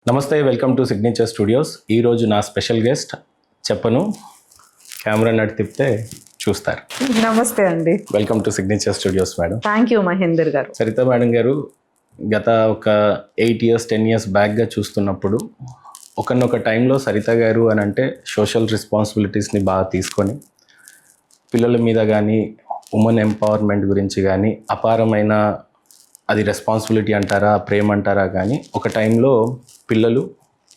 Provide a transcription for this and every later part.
నమస్తే, welcome to signature studios. ఈరోజు నా స్పెషల్ గెస్ట్ చెప్పను, కెమెరా నటు తిప్పితే చూస్తారు. నమస్తే అండి. Welcome to signature studios madam. Thank you Mahender గారు. సరిత మేడం గారు, గత ఒక 8 years 10 years బ్యాక్గా చూస్తున్నప్పుడు ఒకనొక టైంలో సరిత గారు అని అంటే సోషల్ రెస్పాన్సిబిలిటీస్ని బాగా తీసుకొని పిల్లల మీద కానీ ఉమెన్ ఎంపవర్మెంట్ గురించి కానీ అపారమైన అది రెస్పాన్సిబిలిటీ అంటారా ప్రేమ అంటారా కానీ ఒక టైంలో పిల్లలు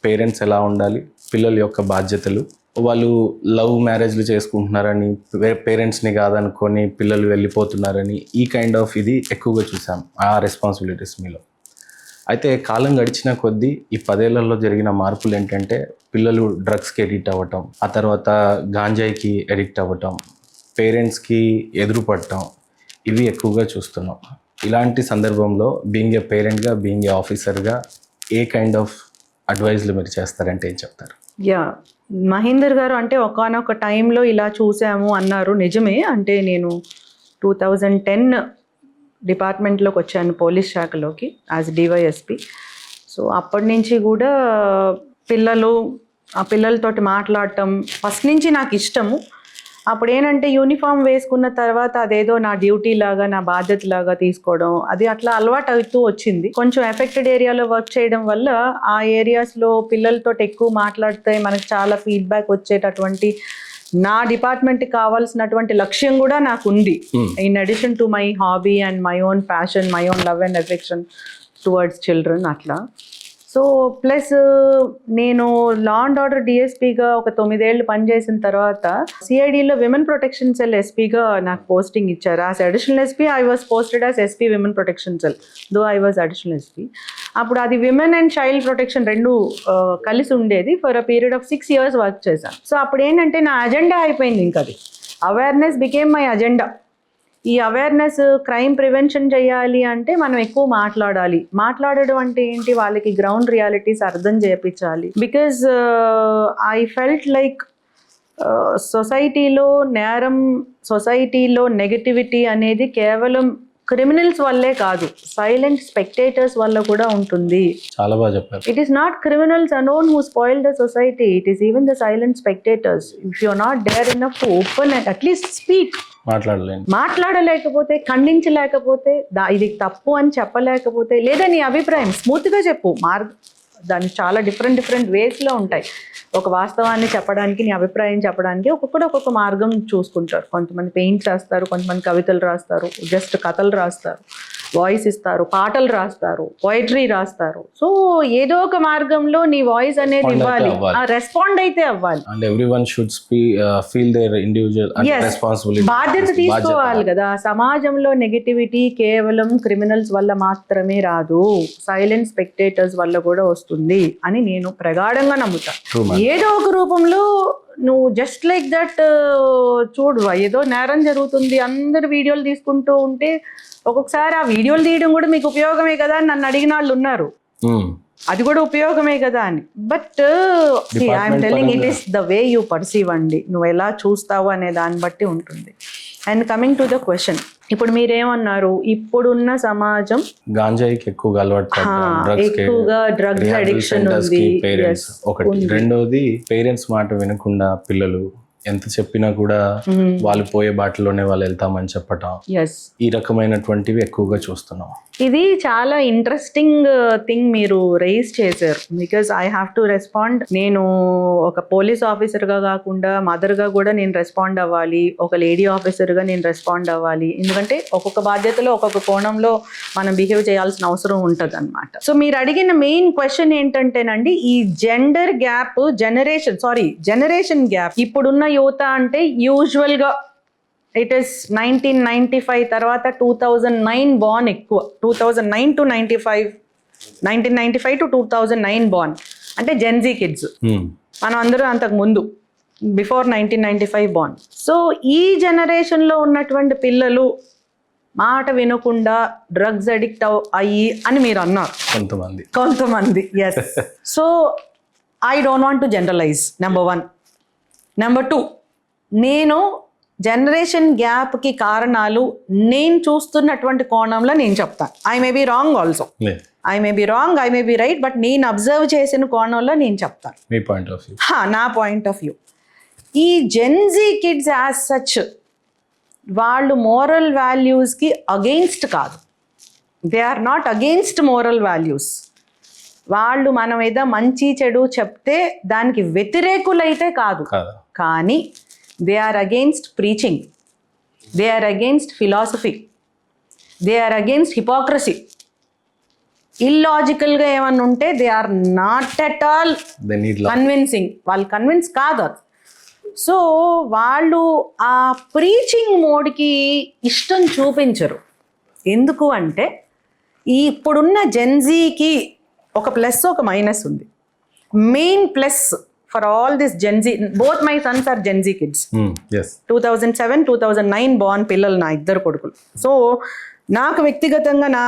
పేరెంట్స్ ఎలా ఉండాలి, పిల్లల యొక్క బాధ్యతలు, వాళ్ళు లవ్ మ్యారేజ్లు చేసుకుంటున్నారని పేరెంట్స్ని కాదనుకొని పిల్లలు వెళ్ళిపోతున్నారని ఈ కైండ్ ఆఫ్ ఇది ఎక్కువగా చూసాం ఆ రెస్పాన్సిబిలిటీస్ మీలో. అయితే కాలం గడిచిన కొద్దీ ఈ 10 ఏళ్లలో జరిగిన మార్పులు ఏంటంటే పిల్లలు డ్రగ్స్కి ఎడిక్ట్ అవ్వటం, ఆ తర్వాత గాంజాయికి ఎడిక్ట్ అవ్వటం, పేరెంట్స్కి ఎదురుపడటం, ఇవి ఎక్కువగా చూస్తున్నాం. ఇలాంటి సందర్భంలో బీయింగ్ ఏ పేరెంట్గా, బీయింగ్ ఏ ఆఫీసర్గా ఏ కైండ్ ఆఫ్ అడ్వైజ్లు మీరు చేస్తారంటే ఏం చెప్తారు? మహేందర్ గారు, అంటే ఒకానొక టైంలో ఇలా చూసాము అన్నారు, నిజమే. అంటే నేను 2010 డిపార్ట్మెంట్లోకి వచ్చాను, పోలీస్ శాఖలోకి యాజ్ డివైఎస్పి. సో అప్పటి నుంచి కూడా ఆ పిల్లలతోటి మాట్లాడటం ఫస్ట్ నుంచి నాకు ఇష్టము. అప్పుడు ఏంటంటే యూనిఫామ్ వేసుకున్న తర్వాత అదేదో నా డ్యూటీ లాగా, నా బాధ్యత లాగా తీసుకోవడం, అది అట్లా అలవాటు అవుతూ వచ్చింది. కొంచెం ఎఫెక్టెడ్ ఏరియాలో వర్క్ చేయడం వల్ల ఆ ఏరియాస్లో పిల్లలతో ఎక్కువ మాట్లాడితే మనకు చాలా ఫీడ్బ్యాక్ వచ్చేటటువంటి నా డిపార్ట్మెంట్కి కావాల్సినటువంటి లక్ష్యం కూడా నాకు ఉంది. In addition to my hobby and my own passion, my own love and affection towards children అట్లా. సో ప్లస్ నేను లా అండ్ ఆర్డర్ డిఎస్పీగా ఒక 9 ఏళ్ళు పనిచేసిన తర్వాత సిఐడిలో విమెన్ ప్రొటెక్షన్ సెల్ ఎస్పీగా నాకు పోస్టింగ్ ఇచ్చారు. As additional SP I was posted as SP women protection cell, though I was additional SP. అప్పుడు అది విమెన్ అండ్ చైల్డ్ ప్రొటెక్షన్ రెండు కలిసి ఉండేది. For a period of 6 years work చేశాను. సో అప్పుడు ఏంటంటే నా అజెండా అయిపోయింది, ఇంకా అది అవేర్నెస్ బికేమ్ మై అజెండా. ఈ అవేర్నెస్, క్రైమ్ ప్రివెన్షన్ చేయాలి అంటే మనం ఎక్కువ మాట్లాడడం అంటే ఏంటి, వాళ్ళకి గ్రౌండ్ రియాలిటీస్ అర్థం చేయించాలి. బికాజ్ ఐ ఫెల్ట్ లైక్ సొసైటీలో నేరం, సొసైటీలో నెగటివిటీ అనేది కేవలం క్రిమినల్స్ వల్లే కాదు, సైలెంట్ స్పెక్టేటర్స్ వల్ల కూడా ఉంటుంది. చాలా బాగా చెప్పారు. It is not criminals alone who spoil the society, it is even the silent spectators. If you are not there enough to open and at least speak, మాట్లాడలేకపోతే, ఖండించలేకపోతే, ఇది తప్పు అని చెప్పలేకపోతే, లేదా నీ అభిప్రాయం స్మూత్గా చెప్పు. దాన్ని చాలా డిఫరెంట్ వేస్లో ఉంటాయి. ఒక వాస్తవాన్ని చెప్పడానికి, నీ అభిప్రాయం చెప్పడానికి ఒక్కొక్క మార్గం చూసుకుంటారు. కొంతమంది పెయింట్ రాస్తారు, కొంతమంది కవితలు రాస్తారు, జస్ట్ కథలు రాస్తారు, వాయిస్ ఇస్తారు, పాటలు రాస్తారు, పోయిటరీ రాస్తారు. సో ఏదో ఒక మార్గంలో నీ వాయిస్ అనేది ఇవ్వాలి, రెస్పాండ్ అయితే అవ్వాలి. బాధ్యత తీసుకోవాలి కదా. సమాజంలో నెగటివిటీ కేవలం క్రిమినల్స్ వల్ల మాత్రమే రాదు, సైలెంట్ స్పెక్టేటర్స్ వల్ల కూడా వస్తుంది అని నేను ప్రగాఢంగా నమ్ముతాను. ఏదో ఒక రూపంలో నువ్వు జస్ట్ లైక్ దట్ చూడు, ఏదో నేరం జరుగుతుంది, అందరు వీడియోలు తీసుకుంటూ ఉంటే ఒక్కొక్కసారి ఆ వీడియోలు తీయడం కూడా మీకు ఉపయోగమే కదా అని నన్ను అడిగిన వాళ్ళు ఉన్నారు. అది కూడా ఉపయోగమే కదా అని. But I'm telling it is the way you perceive అండి, నువ్వు ఎలా చూస్తావు అనే దాన్ని బట్టి ఉంటుంది. And coming to the question, ఇప్పుడు మీరేమన్నారు, ఇప్పుడున్న సమాజం గాంజాయికి ఎక్కువగా డ్రగ్స్ అడిక్షన్ ఉంది. ఒకటి. రెండోది, పేరెంట్స్ మాట వినకుండా పిల్లలు ఎంత చెప్పినా కూడా వాళ్ళు పోయే బాటలోనే వాళ్ళు వెళ్తామని చెప్పటం, ఈ రకమైనటువంటివి ఎక్కువగా చూస్తున్నాం. ఇది చాలా ఇంట్రెస్టింగ్ థింగ్ మీరు రైజ్ చేశారు. Because I have to respond. నేను ఒక పోలీస్ ఆఫీసర్గా కాకుండా మదర్గా కూడా నేను రెస్పాండ్ అవ్వాలి, ఒక లేడీ ఆఫీసర్గా నేను రెస్పాండ్ అవ్వాలి. ఎందుకంటే ఒక్కొక్క బాధ్యతలో ఒక్కొక్క కోణంలో మనం బిహేవ్ చేయాల్సిన అవసరం ఉంటుంది అనమాట. సో మీరు అడిగిన మెయిన్ క్వశ్చన్ ఏంటంటేనండి, ఈ జెండర్ గ్యాప్, జనరేషన్ గ్యాప్ ఇప్పుడున్న యువత అంటే యూజువల్గా ఇట్ ఈస్ 1995 తర్వాత 2009 బార్న్ ఎక్కువ. 2009 to 95, 1995 to 2009 బార్న్ అంటే జెన్జీ కిడ్స్. మనం అందరూ అంతకు ముందు బిఫోర్ 1995 బార్న్. సో ఈ జనరేషన్లో ఉన్నటువంటి పిల్లలు మాట వినకుండా డ్రగ్స్ అడిక్ట్ అయ్యి అని మీరు అన్నారు, కొంతమంది. Yes. So I don't want to generalise, number 1. Number 2, నేను జనరేషన్ గ్యాప్కి కారణాలు నేను చూస్తున్నటువంటి కోణంలో నేను చెప్తాను. I may be wrong also. I may be wrong, I may be right, but నేను అబ్జర్వ్ చేసిన కోణంలో నేను చెప్తాను. మీ పాయింట్ ఆఫ్ వ్యూ. నా పాయింట్ ఆఫ్ వ్యూ. ఈ జెన్జీ కిడ్స్ యాజ్ సచ్ వాళ్ళు మోరల్ వాల్యూస్కి అగెయిన్స్ట్ కాదు. They are not against moral values. వాళ్ళు మనం ఏదో మంచి చెడు చెప్తే దానికి వ్యతిరేకులైతే కాదు, కానీ they are against preaching, they are against philosophy, they are against hypocrisy. ఇల్లాజికల్గా ఏమన్నా ఉంటే they are not at all convincing. వాళ్ళు కన్విన్స్ కాదు. సో వాళ్ళు ఆ ప్రీచింగ్ మోడ్కి ఇష్టం చూపించరు. ఎందుకు అంటే ఈ ఇప్పుడున్న జెన్జీకి ఒక ప్లస్ ఒక మైనస్ ఉంది. Main plus for all this Gen Z, both my sons are Gen Z kids. 2007, 2009 born పిల్లలు నా ఇద్దరు కొడుకులు. సో నాకు వ్యక్తిగతంగా నా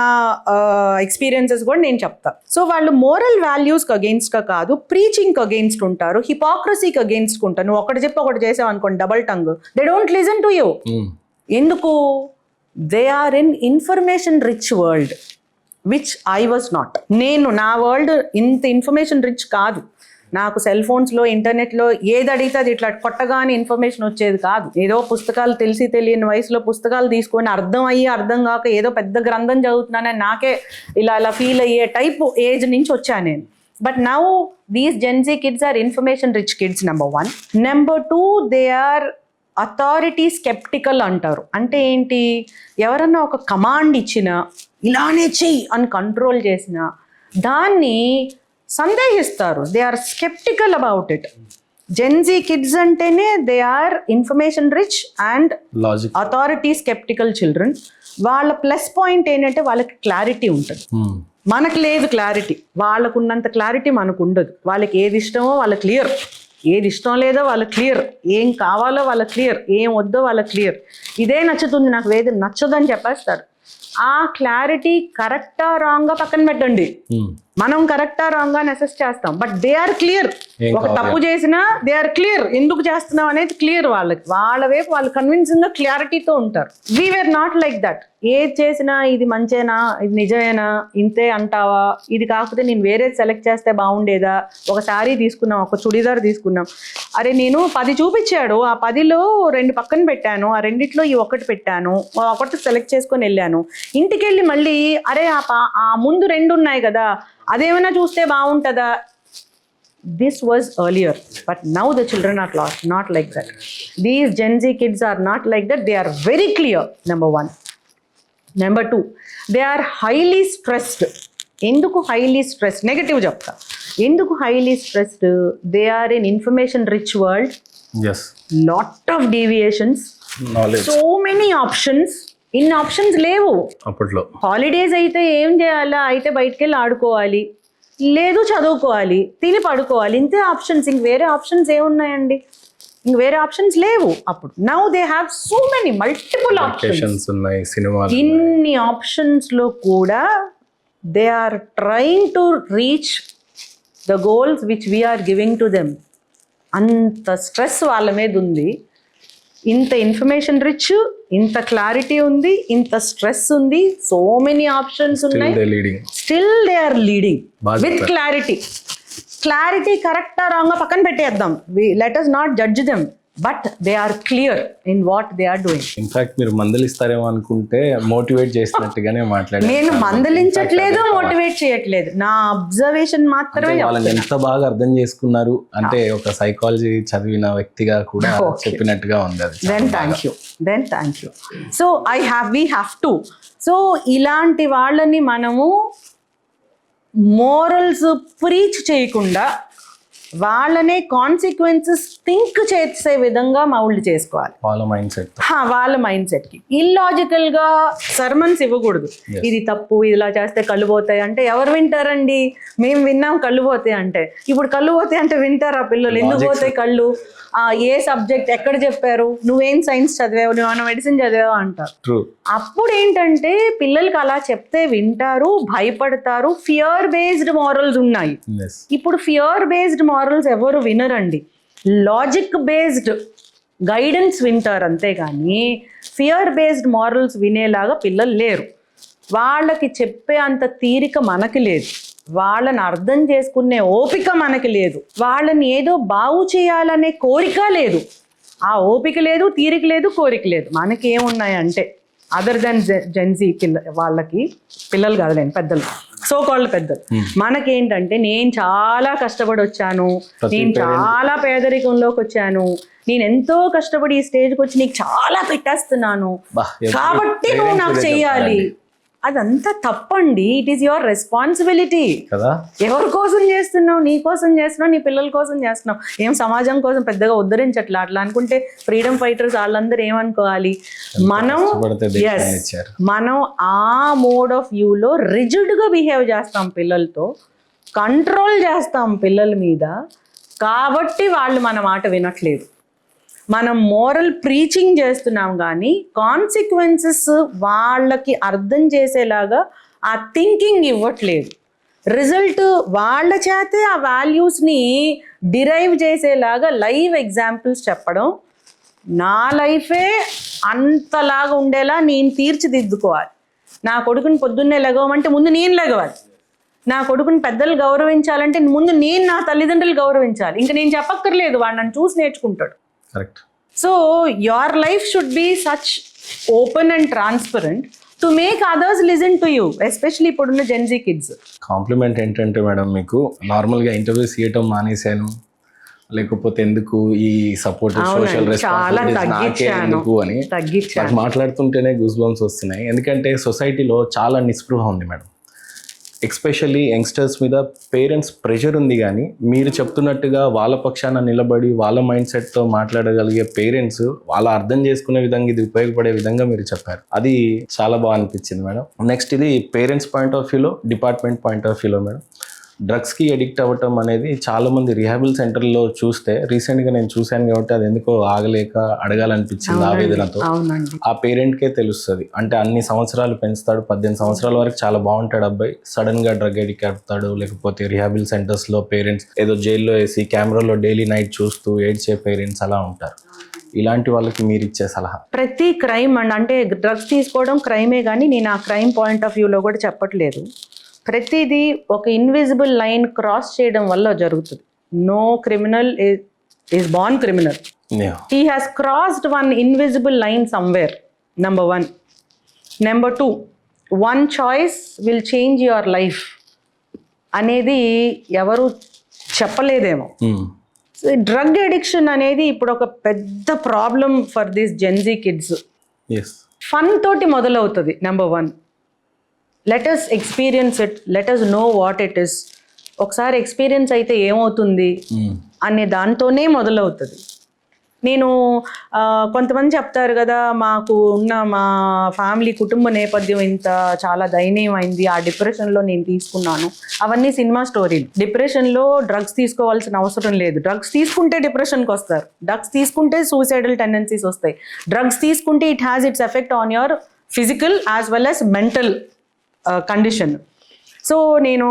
ఎక్స్పీరియన్సెస్ కూడా నేను చెప్తా. సో వాళ్ళు మోరల్ వాల్యూస్కి అగెయిన్స్ట్గా కాదు, ప్రీచింగ్కి అగెయిన్స్ట్ ఉంటారు, హిపోక్రసీకి అగెయిన్స్ట్ ఉంటారు. నువ్వు ఒకటి చెప్పి ఒకటి చేసావు అనుకోండి, double tongue, they don't listen to you. ఎందుకు? They are in information rich world, which I was not. నేను నా వరల్డ్ ఇంత ఇన్ఫర్మేషన్ రిచ్ కాదు. నాకు సెల్ ఫోన్స్లో, ఇంటర్నెట్లో ఏది అడిగితే అది ఇట్లా కొట్టగానే ఇన్ఫర్మేషన్ వచ్చేది కాదు. ఏదో పుస్తకాలు తెలిసి తెలియని వయసులో పుస్తకాలు తీసుకొని అర్థం కాక ఏదో పెద్ద గ్రంథం చదువుతున్నానని నాకే ఇలా ఫీల్ అయ్యే టైప్ ఏజ్ నుంచి వచ్చాను నేను. But now these Gen Z kids are information rich kids, number 1. Number 2, they are authority skeptical అంటారు. అంటే ఏంటి? ఎవరన్నా ఒక కమాండ్ ఇచ్చినా, ఇలానే చెయ్యి అని కంట్రోల్ చేసిన దాన్ని సందేహిస్తారు. They are sceptical about it. Gen Z kids అంటేనే they are information rich and authority sceptical children. వాళ్ళ ప్లస్ పాయింట్ ఏంటంటే వాళ్ళకి క్లారిటీ ఉంటుంది. మనకు లేదు క్లారిటీ. వాళ్ళకు ఉన్నంత క్లారిటీ మనకు ఉండదు. వాళ్ళకి ఏది ఇష్టమో వాళ్ళకి క్లియర్, ఏది ఇష్టం లేదో వాళ్ళకి క్లియర్, ఏం కావాలో వాళ్ళకి క్లియర్, ఏం వద్దో వాళ్ళకి క్లియర్. ఇదే నచ్చుతుంది నాకు, వేది నచ్చదని చెప్పేస్తారు. ఆ క్లారిటీ కరెక్టా రాంగా పక్కన పెట్టండి. మనం కరెక్టా రాంగా అసెస్ చేస్తాం, బట్ దే ఆర్ క్లియర్. ఒక తప్పు చేసినా దే ఆర్ క్లియర్, ఎందుకు చేస్తున్నాం అనేది క్లియర్. వాళ్ళకి వాళ్ళ వైపు వాళ్ళు కన్విన్సింగ్ గా క్లారిటీతో ఉంటారు. We were not like that. ఏది చేసినా ఇది మంచేనా, ఇది నిజమేనా, ఇంతే అంటావా, ఇది కాకపోతే నేను వేరేది సెలెక్ట్ చేస్తే బాగుండేదా, ఒక శారీ తీసుకున్నాం, ఒక చుడిదార్ తీసుకున్నాం, అరే నేను 10 చూపించాడు, ఆ 10లో 2 పక్కన పెట్టాను, ఆ 2 ఈ ఒకటి పెట్టాను, ఒకటి సెలెక్ట్ చేసుకొని వెళ్ళాను, ఇంటికి వెళ్ళి మళ్ళీ అరే ఆ ముందు 2 ఉన్నాయి కదా, అదేమైనా చూస్తే బాగుంటుందా. This was earlier, but now the children are not like that. These Gen Z kids are not like that. They are very clear, number 1. Number 2, they are highly stressed. Enduku highly stressed? Negative చెప్తా. Enduku highly stressed? They are in information rich world. Yes. Lot of deviations. Knowledge. So many options. ఇన్ని options లేవు అప్పట్లో. Holidays అయితే ఏం చేయాలా, అయితే బయటికి వెళ్ళి ఆడుకోవాలి, లేదు చదువుకోవాలి, తిని పడుకోవాలి, ఇంతే ఆప్షన్స్. ఇంక వేరే ఆప్షన్స్ ఏమున్నాయండి? ఇంక వేరే ఆప్షన్స్ లేవు అప్పుడు. Now they have so many multiple options ఉన్నాయి, సినిమాలు. ఇన్ని ఆప్షన్స్ లో కూడా they are trying to reach the goals which we are giving to them. అంత స్ట్రెస్ వాళ్ళ మీద ఉంది. ఇంత ఇన్ఫర్మేషన్ రిచ్, ఇంత క్లారిటీ ఉంది, ఇంత స్ట్రెస్ ఉంది, సో మెనీ ఆప్షన్స్ ఉన్నాయి, still they are leading with clarity. Clarity కరెక్టా రాంగా పక్కన పెట్టేద్దాం, let us not judge them, but they are clear in what they are doing. In fact మీరు మందలిస్తారేమో అనుకుంటే మోటివేట్ చేసినట్టుగానే మాట్లాడారు. నేను మందలించట్లేదు, మోటివేట్ చేయట్లేదు, నా అబ్జర్వేషన్ మాత్రమే. వాళ్ళని ఎంత బాగా అర్థం చేసుకున్నారు అంటే ఒక సైకాలజీ చదివిన వ్యక్తిగా కూడా చెప్పినట్టుగా ఉంది అది. Then thank you. So we have to. సో ఇలాంటి వాళ్ళని మనము మోరల్స్ ప్రీచ్ చేయకుండా వాళ్ళనే కాన్సిక్వెన్సెస్ థింక్ చేసే విధంగా మౌల్డ్ చేసుకోవాలి వాళ్ళ మైండ్ సెట్కి. ఇల్లాజికల్ గా సర్మన్స్ ఇవ్వకూడదు. ఇది తప్పు, ఇలా చేస్తే కళ్ళు పోతాయి అంటే ఎవరు వింటారండి? మేము విన్నాం కళ్ళు పోతాయి అంటే. ఇప్పుడు కళ్ళు పోతాయి అంటే వింటారా పిల్లలు? ఎందుకు పోతాయి కళ్ళు? ఏ సబ్జెక్ట్ ఎక్కడ చెప్పారు? నువ్వేం సైన్స్ చదివావు, నువ్వేమైనా మెడిసిన్ చదివావు అంటారు. అప్పుడు ఏంటంటే పిల్లలకి అలా చెప్తే వింటారు, భయపడతారు. ఫియర్ బేస్డ్ మారల్స్ ఉన్నాయి. ఇప్పుడు ఫియర్ బేస్డ్ మారల్స్ ఎవరు వినరండి. లాజిక్ బేస్డ్ గైడెన్స్ వింటారు అంతేగాని ఫియర్ బేస్డ్ మారల్స్ వినేలాగా పిల్లలు లేరు. వాళ్ళకి చెప్పే అంత తీరిక మనకి లేదు, వాళ్ళని అర్థం చేసుకునే ఓపిక మనకి లేదు, వాళ్ళని ఏదో బాగు చేయాలనే కోరిక లేదు. ఆ ఓపిక లేదు, తీరిక లేదు, కోరిక లేదు. మనకి ఏమున్నాయంటే అదర్ దెన్ జెన్జీ వాళ్ళకి పిల్లలు కాదులేండి, పెద్దలు, సో కాల్డ్ పెద్దలు. మనకేంటంటే నేను చాలా కష్టపడి వచ్చాను, నేను చాలా పేదరికంలోకి వచ్చాను, నేను ఎంతో కష్టపడి ఈ స్టేజ్కి వచ్చి నీకు చాలా పెట్టేస్తున్నాను కాబట్టి నువ్వు నాకు చెయ్యాలి. అదంతా తప్పండి. ఇట్ ఈస్ యువర్ రెస్పాన్సిబిలిటీ కదా. ఎవరి కోసం చేస్తున్నావు? నీ కోసం చేస్తున్నావు, నీ పిల్లల కోసం చేస్తున్నావు. ఏం సమాజం కోసం పెద్దగా ఉద్ధరించట్లా. అట్లా అనుకుంటే ఫ్రీడమ్ ఫైటర్స్ వాళ్ళందరూ ఏమనుకోవాలి? మనం ఆ మోడ్ ఆఫ్ వ్యూలో రిజిడ్గా బిహేవ్ చేస్తాం, పిల్లలతో కంట్రోల్ చేస్తాం పిల్లల మీద, కాబట్టి వాళ్ళు మన మాట వినట్లేదు. మనం మోరల్ ప్రీచింగ్ చేస్తున్నాం కానీ కాన్సిక్వెన్సెస్ వాళ్ళకి అర్థం చేసేలాగా ఆ థింకింగ్ ఇవ్వట్లేదు. రిజల్ట్ వాళ్ళ చేతే ఆ వాల్యూస్ని డిరైవ్ చేసేలాగా లైవ్ ఎగ్జాంపుల్స్ చెప్పడం, నా లైఫే అంతలాగా ఉండేలా నేను తీర్చిదిద్దుకోవాలి. నా కొడుకుని పొద్దున్నే లెగవమంటే ముందు నేను లెగవాలి. నా కొడుకుని పెద్దలు గౌరవించాలంటే ముందు నేను నా తల్లిదండ్రులు గౌరవించాలి. ఇంకా నేను చెప్పక్కర్లేదు, వాడు నన్ను చూసి నేర్చుకుంటాడు. Correct. So your life should be such open and transparent to make others listen to you, especially ఇప్పుడున్న జెన్జీ కిడ్స్. కాంప్లిమెంట్ ఏంటంటే మేడం, మీకు నార్మల్గా ఇంటర్వ్యూస్ ఇవ్వటం మానేశాను, లేకపోతే ఎందుకు ఈ సపోర్ట్ సోషల్ రెస్పాన్సిబిలిటీస్ ఎందుకు అని మాట్లాడుతుంటేనే గూస్ బంప్స్ వస్తున్నాయి. ఎందుకంటే సొసైటీలో చాలా నిస్పృహ ఉంది మేడం. ఎక్స్పెషల్లీ యంగ్స్టర్స్ మీద పేరెంట్స్ ప్రెషర్ ఉంది, కానీ మీరు చెప్తున్నట్టుగా వాళ్ళ పక్షాన నిలబడి వాళ్ళ మైండ్ సెట్తో మాట్లాడగలిగే పేరెంట్స్ వాళ్ళ అర్థం చేసుకునే విధంగా ఇది ఉపయోగపడే విధంగా మీరు చెప్పారు. అది చాలా బాగా అనిపించింది మేడం. నెక్స్ట్, ఇది పేరెంట్స్ పాయింట్ ఆఫ్ వ్యూలో, డిపార్ట్మెంట్ పాయింట్ ఆఫ్ వ్యూలో మేడం, డ్రగ్స్కి అడిక్ట్ అవ్వటం అనేది చాలామంది రిహాబిల్ సెంటర్లో చూస్తే, రీసెంట్గా నేను చూశాను కాబట్టి అది ఎందుకో ఆగలేక అడగాలనిపించింది ఆవేదనతో. ఆ పేరెంట్కే తెలుస్తుంది. అంటే అన్ని సంవత్సరాలు పెంచుతాడు, 18 సంవత్సరాల వరకు చాలా బాగుంటాడు అబ్బాయి, సడన్గా డ్రగ్ అడిక్ట్ అవుతాడు. లేకపోతే రిహాబిల్ సెంటర్స్లో పేరెంట్స్ ఏదో జైల్లో వేసి కెమెరాలో డైలీ నైట్ చూస్తూ ఏడ్చే పేరెంట్స్ అలా ఉంటారు. ఇలాంటి వాళ్ళకి మీరు ఇచ్చే సలహా? ప్రతి క్రైమ్ అంటే డ్రగ్స్ తీసుకోవడం క్రైమే, కానీ నేను ఆ క్రైమ్ పాయింట్ ఆఫ్ వ్యూలో కూడా చెప్పట్లేదు. ప్రతిదీ ఒక ఇన్విజిబుల్ లైన్ క్రాస్ చేయడం వల్ల జరుగుతుంది. No criminal is born criminal. He has crossed one invisible line somewhere. Number 1. Number 2, one choice will change your life అనేది ఎవరు చెప్పలేదేమో. సో డ్రగ్ అడిక్షన్ అనేది ఇప్పుడు ఒక పెద్ద problem for this Gen Z kids. Fun తోటి మొదలవుతుంది. Number 1, let us experience it, let us know what it is. ఒకసారి experience అయితే ఏమవుతుంది అనే దాంతోనే మొదలవుతుంది. నేను కొంతమంది చెప్తారు కదా, మాకు ఉన్న మా ఫ్యామిలీ కుటుంబ నేపథ్యం ఇంత చాలా దయనీయమైంది, ఆ డిప్రెషన్లో నేను తీసుకున్నాను. అవన్నీ సినిమా స్టోరీలు. డిప్రెషన్లో డ్రగ్స్ తీసుకోవాల్సిన అవసరం లేదు. డ్రగ్స్ తీసుకుంటే డిప్రెషన్కి వస్తారు, డ్రగ్స్ తీసుకుంటే సూసైడల్ టెండెన్సీస్ వస్తాయి, డ్రగ్స్ తీసుకుంటే it has its effect on your physical as well as mental condition. So నేను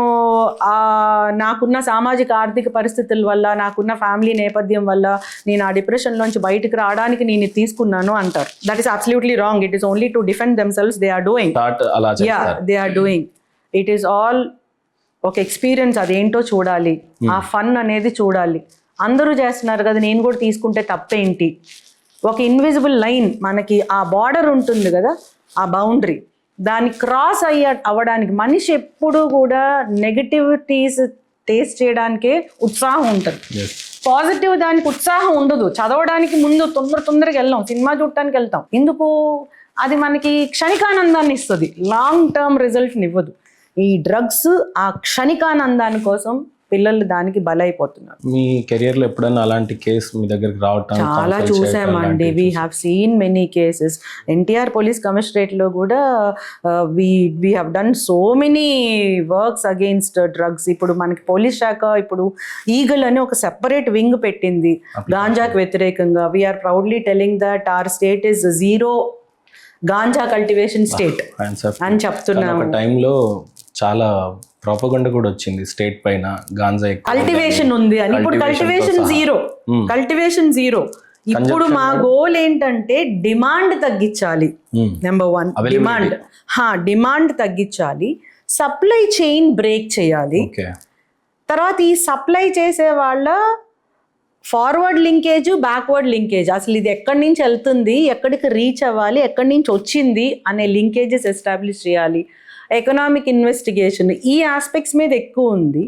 నాకున్న సామాజిక ఆర్థిక పరిస్థితుల వల్ల, నాకున్న ఫ్యామిలీ నేపథ్యం వల్ల నేను ఆ డిప్రెషన్లోంచి బయటకు రావడానికి నేను తీసుకున్నాను అంటారు. That is absolutely wrong. It is only to defend themselves. They are doing, they are doing. It is all ఒక ఎక్స్పీరియన్స్. అదేంటో చూడాలి, ఆ ఫన్ అనేది చూడాలి. అందరూ చేస్తున్నారు కదా, నేను కూడా తీసుకుంటే తప్పేంటి? ఒక ఇన్విజిబుల్ లైన్, మనకి ఆ బార్డర్ ఉంటుంది కదా, ఆ బౌండరీ, దాన్ని క్రాస్ అవ్వడానికి మనిషి ఎప్పుడు కూడా నెగటివిటీస్ టేస్ట్ చేయడానికే ఉత్సాహం ఉంటుంది. పాజిటివ్ దానికి ఉత్సాహం ఉండదు. చదవడానికి ముందు తొందరగా వెళ్దాం, సినిమా చూడటానికి వెళ్తాం. ఎందుకు? అది మనకి క్షణికానందాన్ని ఇస్తుంది, లాంగ్ టర్మ్ రిజల్ట్ని ఇవ్వదు. ఈ డ్రగ్స్ ఆ క్షణికానందాని కోసం పిల్లలు దానికి బలైపోతున్నారు. మీ కెరియర్లో ఎప్పుడైనా అలాంటి కేసు మీ దగ్గరికి రావటం? చాలా చూసామండి. We have seen many cases. NTR police కమిషనరేట్లో కూడా we have done so many works against drugs. ఇప్పుడు మనకి పోలీస్ శాఖ ఇప్పుడు ఈగల్ అని ఒక సెపరేట్ వింగ్ పెట్టింది గాంజాకి వ్యతిరేకంగా. We are proudly telling that our state is 0 ganja cultivation state అని చెప్తున్నాము. టైంలో చాలా ప్రాపగండా కూడా వచ్చింది స్టేట్ పైన, గాంజా కల్టివేషన్ ఉంది అని. ఇప్పుడు కల్టివేషన్ జీరో. ఇప్పుడు మా గోల్ ఏంటంటే డిమాండ్ తగ్గించాలి. నెంబర్ 1 డిమాండ్ తగ్గించాలి, సప్లై చైన్ బ్రేక్ చేయాలి. తర్వాత ఈ సప్లై చేసే వాళ్ళ ఫార్వర్డ్ లింకేజ్, బ్యాక్వర్డ్ లింకేజ్, అసలు ఇది ఎక్కడి నుంచి వెళ్తుంది, ఎక్కడికి రీచ్ అవ్వాలి, ఎక్కడి నుంచి వచ్చింది అనే లింకేజెస్ ఎస్టాబ్లిష్ చేయాలి. ఎకనామిక్ ఇన్వెస్టిగేషన్, ఈ ఆస్పెక్ట్స్ మీద ఎక్కువ ఉంది.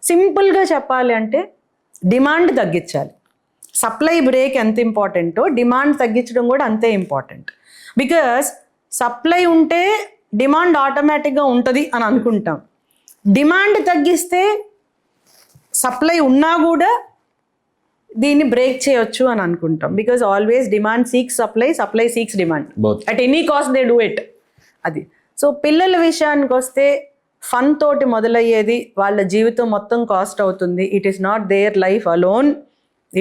సింపుల్గా చెప్పాలి అంటే డిమాండ్ తగ్గించాలి. సప్లై బ్రేక్ ఎంత ఇంపార్టెంటో డిమాండ్ తగ్గించడం కూడా అంతే ఇంపార్టెంట్. బికాస్ సప్లై ఉంటే డిమాండ్ ఆటోమేటిక్గా ఉంటుంది అని అనుకుంటాం. డిమాండ్ తగ్గిస్తే సప్లై ఉన్నా కూడా దీన్ని బ్రేక్ చేయొచ్చు అని అనుకుంటాం. Because always demand seeks supply, supply seeks demand, at any cost they do it. అది. సో పిల్లల విషయానికి వస్తే ఫన్ తోటి మొదలయ్యేది వాళ్ళ జీవితం మొత్తం కాస్ట్ అవుతుంది. It is not their life alone,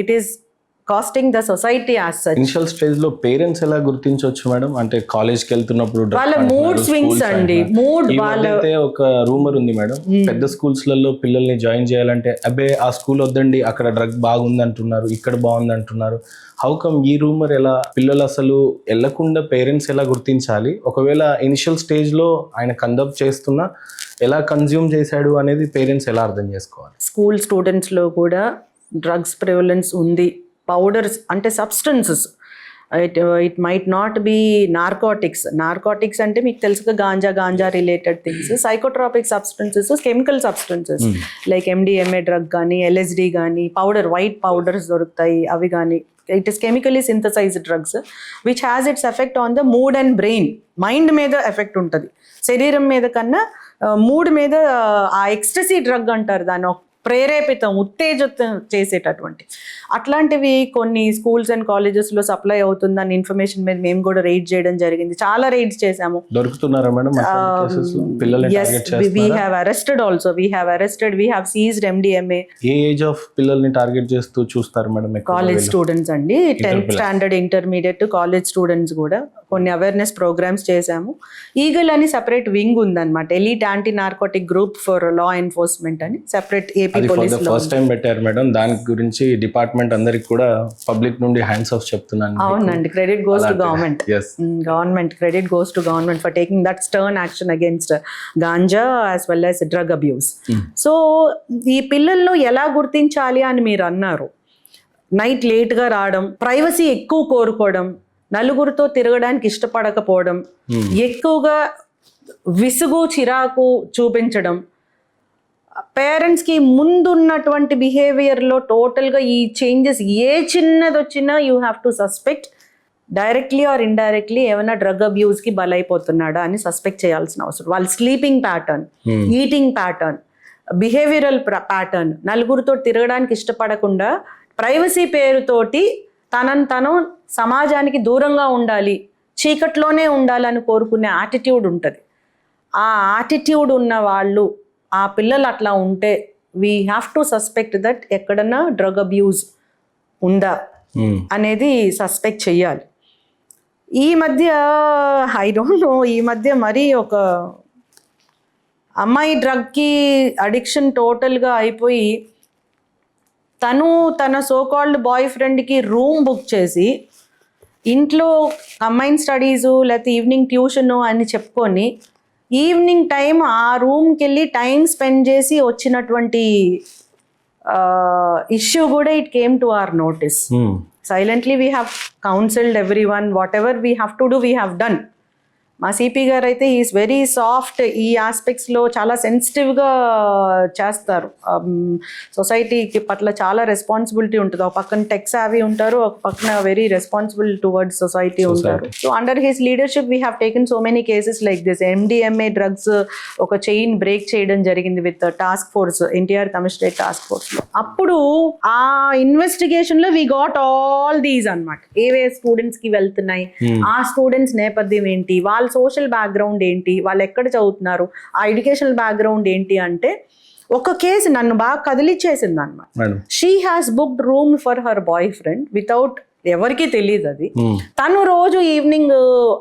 it is costing the society as such. Initial stage లో పేరెంట్స్ ఎలా గుర్తించవచ్చు మేడం? అంటే కాలేజ్కి వెళ్తున్నప్పుడు వాళ్ళ మూడ్ స్వింగ్స్ అండి. మూడ్ వాళ్ళైతే ఒక రూమర్ ఉంది మేడం, పెద్ద స్కూల్స్ లలో పిల్లల్ని జాయిన్ చేయాలంటే అబ్బే ఆ స్కూల్ వద్దండి, అక్కడ డ్రగ్ బాగుంది అంటున్నారు, ఇక్కడ బాగుంది అంటున్నారు. హౌ కమ్ ఈ రూమర్? ఎలా పిల్లలు అసలు వెళ్లకుండా పేరెంట్స్ ఎలా గుర్తించాలి? ఒకవేళ ఇనిషియల్ స్టేజ్ లో ఆయన కన్సప్ట్ చేస్తున్నా ఎలా కన్జ్యూమ్ చేశాడు అనేది పేరెంట్స్ ఎలా అర్థం చేసుకోవాలి? స్కూల్ స్టూడెంట్స్ లో కూడా డ్రగ్స్ ప్రివలెన్స్ ఉంది. పౌడర్స్ అంటే substances, it might not be narcotics అంటే మీకు తెలుసుగా ganja related things. Psychotropic substances, chemical substances like MDMA drug కానీ, LSD కానీ, వైట్ పౌడర్స్ దొరుకుతాయి, అవి కానీ. It is chemically synthesised drugs which has its effect on the mood and brain. Mind మీద effect ఉంటుంది, శరీరం మీద కన్నా మూడ్ మీద. ఆ ఎక్స్టసీ డ్రగ్ అంటారు దాన్ని, ప్రేరేపితం, ఉత్తేజితం చేసేటటువంటి అట్లాంటివి కొన్ని స్కూల్స్ అండ్ కాలేజెస్లో సప్లై అవుతుందని ఇన్ఫర్మేషన్ మీద మేము కూడా రైడ్ చేయడం జరిగింది. చాలా రైడ్స్ చేసాము. దొరుకుతున్నారా madam? Yes, we have arrested also. We have seized MDMA. ఏ ఏజ్ ఆఫ్ పిల్లల్ని టార్గెట్ చేస్తూ చూస్తారు మేడం? కాలేజ్ స్టూడెంట్స్ అండి, 10th standard, intermediate, college students కూడా. కొన్ని అవేర్నెస్ ప్రోగ్రామ్స్ చేశాము. ఈగల్ అని సెపరేట్ వింగ్ ఉందన్నమాట, elite anti narcotic group for law enforcement అని సెపరేట్ ఏపీ పోలీస్ లో ఫస్ట్ టైం పెట్టారు మేడం. దాని గురించి డిపార్ట్మెంట్ అందరికి కూడా పబ్లిక్ నుండి హ్యాండ్స్ ఆఫ్ చెప్తున్నాను. అవునండి, credit goes to government. Credit goes to government for taking that stern action against ganja as well as drug abuse. So ఈ పిల్లల్లో ఎలా గుర్తించాలి అని మీరు అన్నారు. నైట్ లేట్గా రావడం, ప్రైవసీ ఎక్కువ కోరుకోవడం, నలుగురితో తిరగడానికి ఇష్టపడకపోవడం, ఎక్కువగా విసుగు చిరాకు చూపించడం, పేరెంట్స్కి ముందున్నటువంటి బిహేవియర్లో టోటల్గా ఈ చేంజెస్ ఏ చిన్నది వచ్చినా you have to suspect directly or indirectly ఏమైనా డ్రగ్ అబ్యూస్కి బలైపోతున్నాడా అని సస్పెక్ట్ చేయాల్సిన అవసరం. వాళ్ళ sleeping pattern, eating pattern, behavioural pattern, నలుగురితో తిరగడానికి ఇష్టపడకుండా ప్రైవసీ పేరుతోటి తను సమాజానికి దూరంగా ఉండాలి, చీకట్లోనే ఉండాలని కోరుకునే యాటిట్యూడ్ ఉంటుంది. ఆ యాటిట్యూడ్ ఉన్న వాళ్ళు, ఆ పిల్లలు అట్లా ఉంటే we have to suspect that ఎక్కడన్నా డ్రగ్ అబ్యూస్ ఉందా అనేది సస్పెక్ట్ చెయ్యాలి. ఈ మధ్య ఐ డోంట్ నో, ఈ మధ్య మరీ ఒక అమ్మాయి డ్రగ్కి అడిక్షన్ టోటల్గా అయిపోయి తన సోకాల్డ్ బాయ్ ఫ్రెండ్కి రూమ్ బుక్ చేసి ఇంట్లో కంబైన్ స్టడీసు లేకపోతే ఈవినింగ్ ట్యూషను అని చెప్పుకొని ఈవినింగ్ టైం ఆ రూమ్కి వెళ్ళి టైం స్పెండ్ చేసి వచ్చినటువంటి ఇష్యూ కూడా it came to our notice. Silently we have counselled everyone, what ever we have to do we have done. మా సిపి గారు అయితే ఈజ్ వెరీ సాఫ్ట్, ఈ ఆస్పెక్ట్స్లో చాలా సెన్సిటివ్గా చేస్తారు. సొసైటీకి పట్ల చాలా రెస్పాన్సిబిలిటీ ఉంటుంది. ఒక పక్కన టెక్ సావీ ఉంటారు, ఒక పక్కన వెరీ రెస్పాన్సిబుల్ టువర్డ్స్ సొసైటీ ఉంటారు. So under his leadership we have taken so many cases like this. MDMA drugs ఒక చైన్ బ్రేక్ చేయడం జరిగింది with task force, NTR commissionerate task ఫోర్స్లో. అప్పుడు ఆ ఇన్వెస్టిగేషన్లో వీ గాట్ ఆల్ దీస్ అన్నమాట. ఏవే స్టూడెంట్స్కి వెళ్తున్నాయి, ఆ స్టూడెంట్స్ నేపథ్యం ఏంటి, వాళ్ళ సోషల్ బ్యాక్గ్రౌండ్ ఏంటి, వాళ్ళు ఎక్కడ చదువుతున్నారు, ఆ ఎడ్యుకేషనల్ బ్యాక్గ్రౌండ్ ఏంటి అంటే ఒక కేసు నన్ను బాగా కదిలిచ్చేసింది అన్నమాట. She has booked room for her boy friend without, ఎవరికి తెలియదు అది. తను రోజు ఈవినింగ్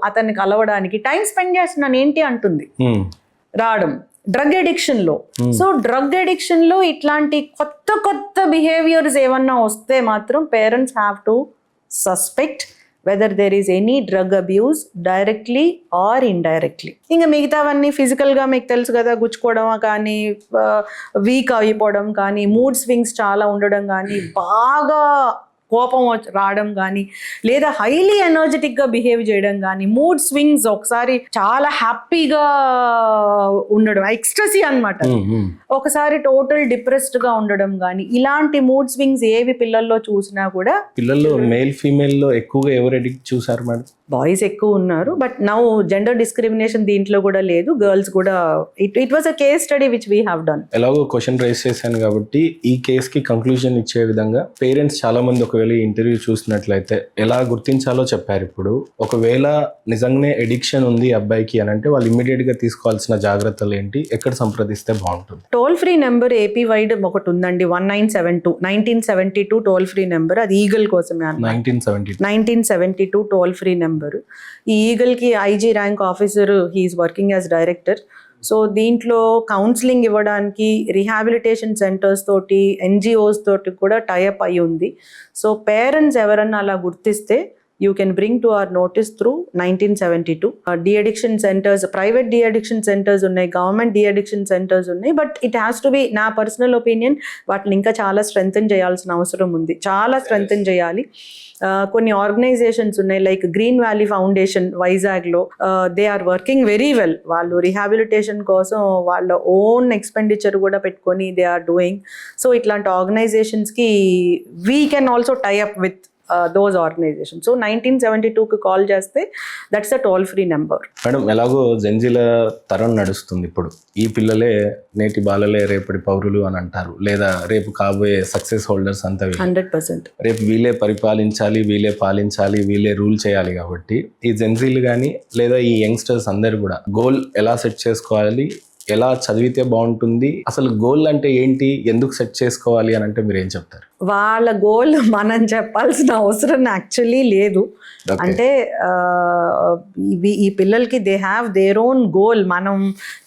అతన్ని కలవడానికి టైం స్పెండ్ చేస్తున్నాను ఏంటి అంటుంది, రావడం డ్రగ్ అడిక్షన్ లో. సో డ్రగ్ అడిక్షన్ లో ఇట్లాంటి కొత్త బిహేవియర్స్ ఏమన్నా వస్తే మాత్రం parents have to suspect whether there is any drug abuse directly or indirectly. ఇంకా మిగతావన్నీ ఫిజికల్గా మీకు తెలుసు కదా, గుచ్చుకోవడం కానీ, వీక్ అయిపోవడం కానీ, మూడ్ స్వింగ్స్ చాలా ఉండడం కానీ, బాగా కోపం రావడం కానీ, లేదా హైలీ ఎనర్జెటిక్గా బిహేవ్ చేయడం కానీ, మూడ్ స్వింగ్స్, ఒకసారి చాలా హ్యాపీగా ఉండడం, ఎక్స్ట్రసీ అనమాట, ఒకసారి టోటల్ డిప్రెస్డ్గా ఉండడం కానీ, ఇలాంటి మూడ్ స్వింగ్స్ ఏవి పిల్లల్లో చూసినా కూడా. పిల్లల్లో మేల్ ఫీమేల్లో ఎక్కువగా ఎవరు ఎడిక్ట్ చూసారు మేడం? బాయ్స్ ఎక్కువ ఉన్నారు, బట్ నౌ జెండర్ డిస్క్రిమినేషన్ దీంట్లో కూడా లేదు, గర్ల్స్ కూడా. It was a case study which we have done. ఎలాగో క్వశ్చన్ రైజ్ చేశాను కాబట్టి ఈ కేసుకి కంక్లూజన్ ఇచ్చే విధంగా పేరెంట్స్ చాలా మంది ఒకవేళ ఈ ఇంటర్వ్యూ చూసినట్లయితే ఎలా గుర్తించాలో చెప్పారు. ఇప్పుడు ఒకవేళ నిజంగానే ఎడిక్షన్ ఉంది అబ్బాయికి అని అంటే వాళ్ళు ఇమ్మీడియట్ గా తీసుకోవాల్సిన జాగ్రత్తలు ఏంటి, ఎక్కడ సంప్రదిస్తే బాగుంటుంది? Toll free number AP wide ఒకటి ఉందండి, 1972 టోల్ ఫ్రీ నెంబర్. అది ఈగల్ కోసమే అన్నమాట. 1972 టోల్ ఫ్రీ నెంబర్. ఈ ఈగల్కి IG rank officer, he is working as director. So దీంట్లో కౌన్సిలింగ్ ఇవ్వడానికి రిహాబిలిటేషన్ సెంటర్స్ తోటి, ఎన్జిఓస్ తోటి కూడా టైఅప్ అయి ఉంది. సో పేరెంట్స్ ఎవరన్నా అలా గుర్తిస్తే you can bring to our notice through 1972. De-addiction centers, private de-addiction centers ఉన్నాయి, గవర్నమెంట్ de-addiction centers ఉన్నాయి. But it has to be, నా పర్సనల్ ఒపీనియన్, వాటిని ఇంకా చాలా స్ట్రెంగ్తన్ చేయాల్సిన అవసరం ఉంది, చాలా స్ట్రెంగ్తన్ చేయాలి. కొన్ని ఆర్గనైజేషన్స్ ఉన్నాయి, లైక్ గ్రీన్ వ్యాలీ ఫౌండేషన్ వైజాగ్లో. They are working very well. వాళ్ళు రిహాబిలిటేషన్ కోసం వాళ్ళ ఓన్ ఎక్స్పెండిచర్ కూడా పెట్టుకొని దే ఆర్ డూయింగ్. సో ఇట్లాంటి ఆర్గనైజేషన్స్కి we can also tie up with those organizations. So 1972కి కాల్ చేస్తే that's a toll free number. Madam, ఎలాగో జెన్జీల తరం నడుస్తుంది ఇప్పుడు. ఈ పిల్లలే నేటి బాలలే రేపటి పౌరులు అని అంటారు, లేదా రేపు కాబోయే సక్సెస్ హోల్డర్స్ అంతా 100%. రేపు వీళ్ళే పరిపాలించాలి, వీళ్ళే పాలించాలి, వీళ్ళే రూల్ చేయాలి. కాబట్టి ఈ జెన్జీలు కానీ లేదా ఈ యంగ్స్టర్స్ అందరు కూడా గోల్ ఎలా సెట్ చేసుకోవాలి, ఎలా చదివితే బాగుంటుంది, అసలు గోల్ అంటే ఏంటి, ఎందుకు సెట్ చేసుకోవాలి అని అంటే మీరు ఏం చెప్తారు? వాళ్ళ గోల్ మనం చెప్పాల్సిన అవసరం యాక్చువల్లీ లేదు. అంటే ఈ పిల్లలకి they have their own goal. మనం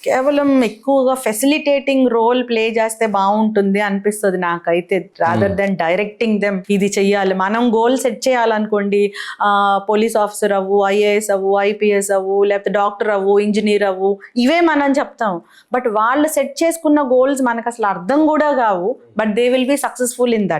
కేవలం ఎక్కువగా ఫెసిలిటేటింగ్ రోల్ ప్లే చేస్తే బాగుంటుంది అనిపిస్తుంది నాకైతే, రాదర్ దెన్ డైరెక్టింగ్ దెమ్. ఇది చెయ్యాలి, మనం గోల్ సెట్ చేయాలనుకోండి, పోలీస్ ఆఫీసర్ అవ్వు, ఐఏఎస్ అవ్వు, ఐపీఎస్ అవ్వు, లేకపోతే డాక్టర్ అవ్వు, ఇంజనీర్ అవ్వు, ఇవే మనం చెప్తాం. బట్ వాళ్ళు సెట్ చేసుకున్న గోల్స్ మనకు అసలు అర్థం కూడా కావు, but they will be successful in that.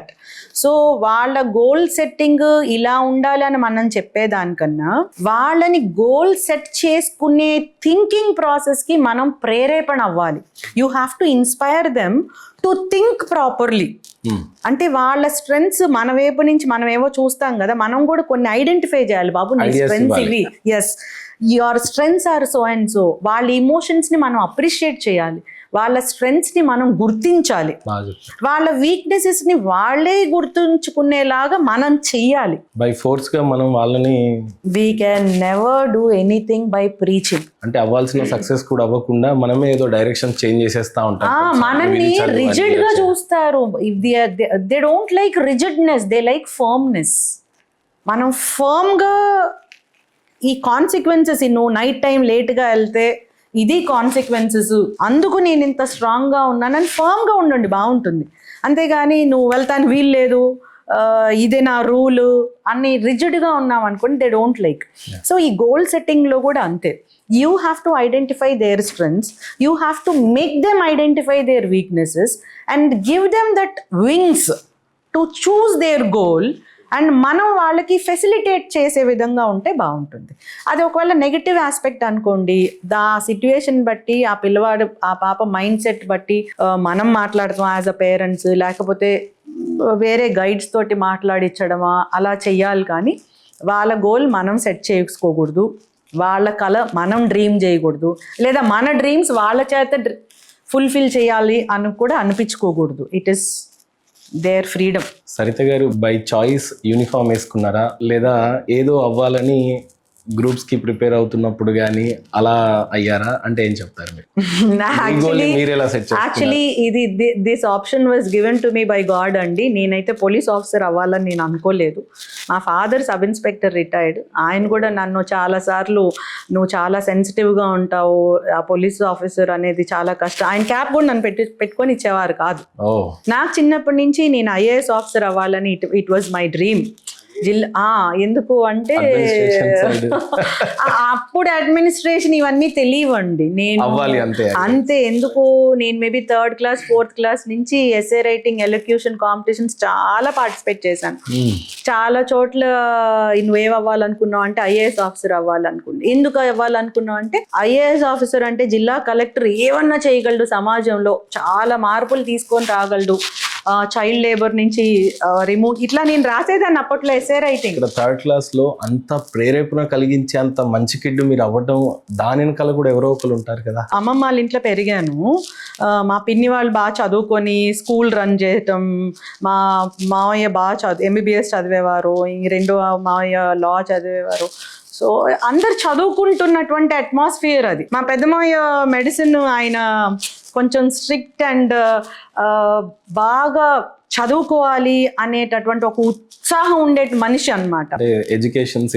So వాళ్ళ గోల్ సెట్టింగ్ ఇలా ఉండాలి అని మనం చెప్పేదానికన్నా, వాళ్ళని గోల్ సెట్ చేసుకునే థింకింగ్ ప్రాసెస్కి మనం ప్రేరేపణ అవ్వాలి. You have to inspire them to think properly. అంటే వాళ్ళ స్ట్రెంగ్స్ మన వైపు నుంచి మనం ఏవో చూస్తాం కదా, మనం కూడా కొన్ని ఐడెంటిఫై చేయాలి. బాబు నీ స్ట్రెంగ్స్ ఇవి, yes your strengths are so and so. వాళ్ళ ఇమోషన్స్ని మనం అప్రిషియేట్ చేయాలి, వాళ్ళ స్ట్రెంగ్స్ని మనం గుర్తించాలి, వాళ్ళ వీక్నెసెస్ని వాళ్ళే గుర్తుంచుకునేలాగా మనం చెయ్యాలి. బై ఫోర్స్ గా మనం వాళ్ళని, we can never do anything by preaching. అంటే అవ్వాల్సిన సక్సెస్ కూడా అవ్వకుండా మనమే ఏదో డైరెక్షన్ చేంజ్ చేసేస్తా ఉంటాం. మనల్ని రిజిడ్ గా చూస్తారు. They don't like rigidness, they like firmness. మనం ఫర్మ్ గా ఈ కాన్సిక్వెన్సెస్, నువ్వు నైట్ టైం లేట్గా వెళ్తే ఇది కాన్సిక్వెన్సెస్, అందుకు నేను ఇంత స్ట్రాంగ్గా ఉన్నానని ఫర్మ్గా ఉండండి, బాగుంటుంది. అంతేగాని నువ్వు వెళ్తాను వీలు లేదు, ఇదే నా రూల్ అన్ని రిజిడ్గా ఉన్నాం అనుకోండి, దే డోంట్ లైక్. సో ఈ గోల్ సెట్టింగ్లో కూడా అంతే. You have to identify their strengths, you have to make them identify their weaknesses and give them that wings to choose their goal. And మనం వాళ్ళకి ఫెసిలిటేట్ చేసే విధంగా ఉంటే బాగుంటుంది. అది ఒకవేళ నెగిటివ్ ఆస్పెక్ట్ అనుకోండి, సిట్యుయేషన్ బట్టి, ఆ పిల్లవాడు, ఆ పాప మైండ్ సెట్ బట్టి మనం మాట్లాడతాం యాజ్ అ పేరెంట్స్, లేకపోతే వేరే గైడ్స్ తోటి మాట్లాడించడమా అలా చెయ్యాలి. కానీ వాళ్ళ గోల్ మనం సెట్ చేసుకోకూడదు, వాళ్ళ కళ మనం డ్రీమ్ చేయకూడదు, లేదా మన డ్రీమ్స్ వాళ్ళ చేత ఫుల్ఫిల్ చేయాలి అని కూడా అనిపించుకోకూడదు. It is there freedom. Saritha గారు, బై చాయిస్ యూనిఫామ్ వేసుకున్నారా, లేదా ఏదో అవ్వాలని గ్రూప్స్కి ప్రిపేర్ అవుతున్నప్పుడు కానీ అలా అయ్యారా అంటే ఏం చెప్తారు మీరు? యాక్చువల్లీ ఇది this option was given to me by God అండి. నేనైతే పోలీస్ ఆఫీసర్ అవ్వాలని నేను అనుకోలేదు. మా ఫాదర్ సబ్ ఇన్స్పెక్టర్ రిటైర్డ్. ఆయన కూడా నన్ను చాలాసార్లు నువ్వు చాలా సెన్సిటివ్గా ఉంటావు, ఆ పోలీస్ ఆఫీసర్ అనేది చాలా కష్టం, ఆయన క్యాప్ కూడా నన్ను పెట్టుకొని ఇచ్చేవారు కాదు. నాకు చిన్నప్పటి నుంచి నేను ఐఏఎస్ ఆఫీసర్ అవ్వాలని ఇట్ వాజ్ మై డ్రీమ్. ఎందుకు అంటే Administration side. అప్పుడు అడ్మినిస్ట్రేషన్ ఇవన్నీ తెలియవండి. నేను అవ్వాలి అంతే. అంతే ఎందుకు నేను maybe 3rd class 4th class నుంచి ఎస్ఏ రైటింగ్ ఎలక్యూషన్ కాంపిటీషన్స్ చాలా పార్టిసిపేట్ చేశాను. చాలా చోట్ల నువ్వేం అవ్వాలనుకున్నావు అంటే ఐఏఎస్ ఆఫీసర్ అవ్వాలనుకున్నా. ఎందుకు అవ్వాలనుకున్నావు అంటే ఐఏఎస్ ఆఫీసర్ అంటే జిల్లా కలెక్టర్ ఏమన్నా చేయగలడు, సమాజంలో చాలా మార్పులు తీసుకొని రాగలడు, చైల్డ్ లేబర్ నుంచి రిమూవ్, ఇట్లా నేను రాసేదాన్ని అప్పట్లో ఎస్ఏ రైటింగ్. ఇక్కడ 3rd క్లాస్ లో అంత ప్రేరేపణ కలిగించే అంత మంచి కిడ్ మీరు అవ్వడం, దాని వెనకాల కూడా ఎవరో ఒకరు ఉంటారు కదా. అమ్మమ్మ వాళ్ళ ఇంట్లో పెరిగాను. మా పిన్ని వాళ్ళు బాగా చదువుకొని స్కూల్ రన్ చేయటం, మా మావయ్య బాగా ఎంబీబీఎస్ చదివేవారు, రెండో మావయ్య లా చదివేవారు. సో అందరు చదువుకుంటున్నటువంటి అట్మాస్ఫియర్ అది. మా పెద్ద మావయ్య మెడిసిన్, ఆయన కొంచెం స్ట్రిక్ట్ అండ్ బాగా చదువుకోవాలి అనేటటువంటి ఒక ఉత్సాహం ఉండే మనిషి అనమాట. ఎడ్యుకేషన్స్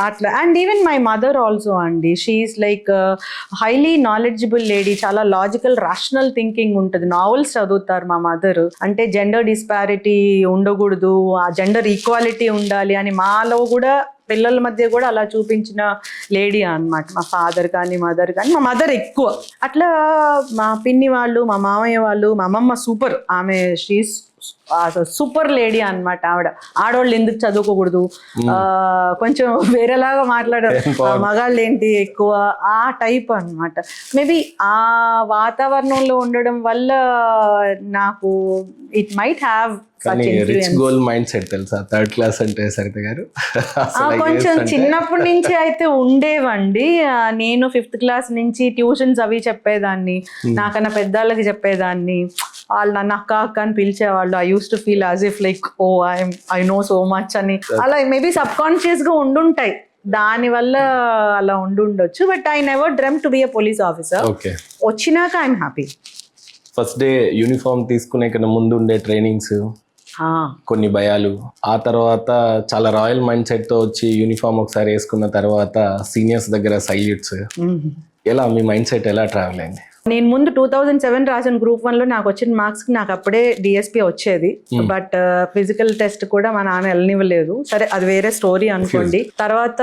అట్లా. And even my mother also అండి, she is like highly knowledgeable lady. చాలా లాజికల్ రాషనల్ థింకింగ్ ఉంటుంది. నావెల్స్ చదువుతారు మా మదర్. అంటే జెండర్ డిస్పారిటీ ఉండకూడదు, ఆ జెండర్ ఈక్వాలిటీ ఉండాలి అని మాలో కూడా పిల్లల మధ్య కూడా అలా చూపించిన లేడీ అన్నమాట. మా ఫాదర్ కానీ మదర్ కానీ, మా మదర్ ఎక్కువ. అట్లా మా పిన్ని వాళ్ళు, మా మామయ్య వాళ్ళు, మా అమ్మమ్మ సూపర్, ఆమె షీస్ సూపర్ లేడీ అన్నమాట. ఆడవాళ్ళు ఎందుకు చదువుకోకూడదు, కొంచెం వేరేలాగా మాట్లాడారు, మగాళ్ళు ఏంటి ఎక్కువ, ఆ టైప్ అన్నమాట. మేబీ ఆ వాతావరణంలో ఉండడం వల్ల నాకు it might have rich goal mind set తెలుసా 3rd క్లాస్ అంటే సరిత గారు? కొంచెం చిన్నప్పటి నుంచి అయితే ఉండేవండి. నేను 5th క్లాస్ నుంచి ట్యూషన్స్ అవి చెప్పేదాన్ని, నాకన్నా పెద్దవాళ్ళకి చెప్పేదాన్ని. వాళ్ళు నన్ను అక్క అక్క అని పిలిచేవాళ్ళు. I use to feel as if like oh I know so much అని. అలా మేబీ సబ్ కాన్షియస్ గా ఉండుంటాయి, దానివల్ల అలా ఉండుండొచ్చు. But I never dream to be a police officer. వచ్చినాక I'm happy. First day uniform తీసుకునే కన్నా ముందు ఉండే ట్రైనింగ్స్, కొన్ని భయాలు, ఆ తర్వాత చాలా రాయల్ మైండ్ సెట్ తో వచ్చి యూనిఫామ్ ఒకసారి వేసుకున్న తర్వాత సీనియర్స్ దగ్గర సైల్యూట్స్, ఎలా మీ మైండ్ సెట్ ఎలా ట్రావెల్ అయింది? నేను ముందు 2007 రాసిన గ్రూప్ 1లో నాకు వచ్చిన మార్క్స్ నాకు అప్పుడే డిఎస్పీ వచ్చేది. బట్ ఫిజికల్ టెస్ట్ కూడా మా నాన్న వెళ్ళనివ్వలేదు. సరే అది వేరే స్టోరీ అనుకోండి. తర్వాత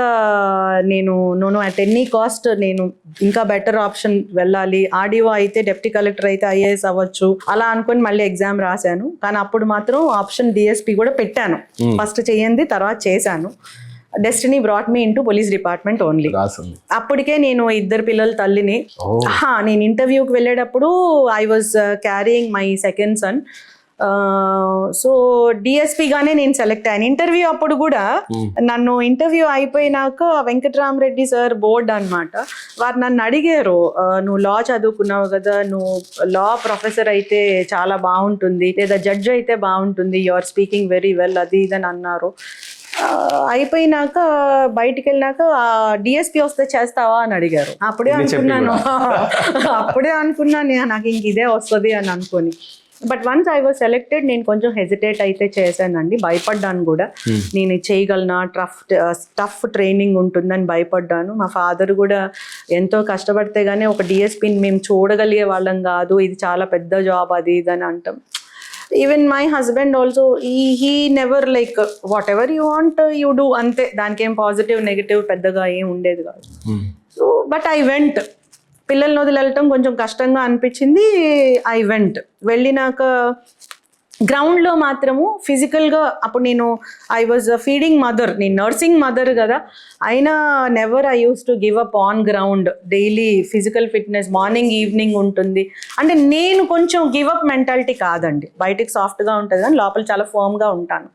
నేను అట్ ఎనీ కాస్ట్ నేను ఇంకా బెటర్ ఆప్షన్ వెళ్ళాలి, ఆర్డీఓ అయితే డెప్యూటీ కలెక్టర్ అయితే ఐఏఎస్ అవ్వచ్చు అలా అనుకుని మళ్ళీ ఎగ్జామ్ రాశాను. కానీ అప్పుడు మాత్రం ఆప్షన్ డిఎస్పీ కూడా పెట్టాను. ఫస్ట్ చేయండి, తర్వాత చేశాను. Destiny brought me into police department only. అప్పటికే నేను 2 పిల్లల తల్లిని. నేను ఇంటర్వ్యూకి వెళ్ళేటప్పుడు I was carrying my second son. So డిఎస్పీగానే నేను సెలెక్ట్ అయ్యాను. ఇంటర్వ్యూ అప్పుడు కూడా నన్ను ఇంటర్వ్యూ అయిపోయినాక వెంకటరామరెడ్డి సార్ బోర్డ్ అనమాట, వారు నన్ను అడిగారు, నువ్వు లా చదువుకున్నావు కదా, నువ్వు లా ప్రొఫెసర్ అయితే చాలా బాగుంటుంది, లేదా జడ్జ్ అయితే బాగుంటుంది, you are speaking very well, అది ఇదని అన్నారు. అయిపోయినాక బయటికి వెళ్ళినాక డిఎస్పీ వస్తే చేస్తావా అని అడిగారు. అప్పుడే అనుకున్నాను నాకు ఇంక ఇదే వస్తుంది అని అనుకొని. But once I was selected, నేను కొంచెం హెజిటేట్ అయితే చేశానండి, భయపడ్డాను కూడా. నేను చేయగలనా, టఫ్ ట్రైనింగ్ ఉంటుందని భయపడ్డాను. మా ఫాదర్ కూడా ఎంతో కష్టపడితే గానీ ఒక డిఎస్పీని మేము చూడగలిగే వాళ్ళం కాదు, ఇది చాలా పెద్ద జాబ్ అది ఇదని అంటాం. Even my husband also he never like what ever you want you do, అంతే, దానికి ఏం పాజిటివ్ నెగిటివ్ పెద్దగా ఏం ఉండేది కాదు. So but I went. పిల్లల్ని వదిలేయటం కొంచెం కష్టంగా అనిపించింది. I went. వెళ్ళినాక గ్రౌండ్లో మాత్రము ఫిజికల్గా అప్పుడు నేను ఐ వాజ్ ఫీడింగ్ మదర్, నేను నర్సింగ్ మదర్ కదా, అయినా never I use to give up on ground. Daily physical fitness morning evening ఉంటుంది. అంటే నేను కొంచెం గివ్ అప్ మెంటాలిటీ కాదండి, బయటికి సాఫ్ట్గా ఉంటుంది కానీ లోపల చాలా ఫర్మ్గా ఉంటాను.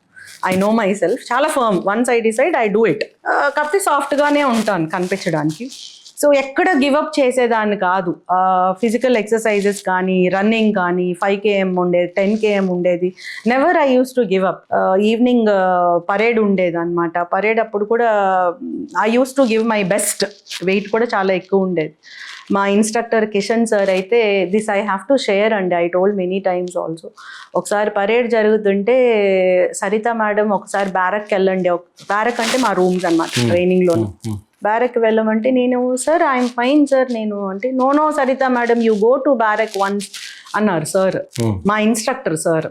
ఐ నో మై సెల్ఫ్, చాలా firm. Once I decide I do it. కాకపోతే సాఫ్ట్గానే ఉంటాను కనిపించడానికి. సో ఎక్కడ గివప్ చేసేదాన్ని కాదు. ఫిజికల్ ఎక్సర్సైజెస్ కానీ, రన్నింగ్ కానీ, 5 km ఉండేది, 10 km ఉండేది. Never I use to give up. Evening parade ఉండేది అనమాట. పరేడ్ అప్పుడు కూడా I use to give my best. Weight కూడా చాలా ఎక్కువ ఉండేది. మా ఇన్స్ట్రక్టర్ కిషన్ సార్ అయితే, this I have to share అండి, I told many times also. ఒకసారి పరేడ్ జరుగుతుంటే సరిత మేడం ఒకసారి బ్యారక్కి వెళ్ళండి. బ్యారక్ అంటే మా రూమ్స్ అనమాట, ట్రైనింగ్లోనే. బ్యారక్ వెళ్ళమంటే నేను సార్ ఐఎమ్ ఫైన్ సార్, నేను అంటే no Saritha madam you go to barrack once అన్నారు సార్, మా ఇన్స్ట్రక్టర్ సార్.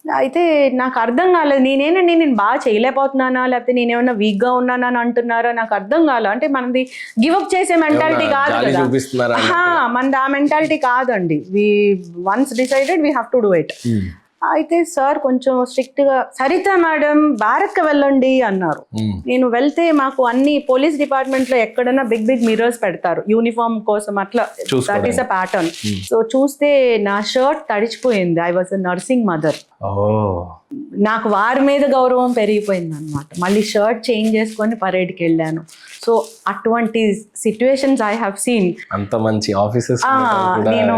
అయితే నాకు అర్థం కాలేదు, నేను బాగా చేయలేకపోతున్నానా, లేకపోతే నేనేమన్నా వీక్గా ఉన్నానా అని అంటున్నారా, నాకు అర్థం కాలేదు. అంటే మనది గివప్ చేసే మెంటాలిటీ కాదు జాలి కదా, చూపిస్తున్నారా మనది ఆ మెంటాలిటీ కాదండి. Once decided we have to do it. అయితే సార్ కొంచెం స్ట్రిక్ట్గా సరిత మేడం బ్యారక్కి వెళ్ళండి అన్నారు. నేను వెళ్తే మాకు అన్ని పోలీస్ డిపార్ట్మెంట్లో ఎక్కడైనా బిగ్ మిర్రర్స్ పెడతారు యూనిఫామ్ కోసం, అట్లా that is a pattern. So చూస్తే నా షర్ట్ తడిచిపోయింది. I was a nursing mother. నాకు వారి మీద గౌరవం పెరిగిపోయింది అనమాట. మళ్ళీ షర్ట్ చేంజ్ చేసుకొని పరేడ్కి వెళ్ళాను. సో అటువంటి సిచ్యువేషన్స్ ఐ హ్యావ్ సీన్. అంత మంచి ఆఫీసర్స్ నేను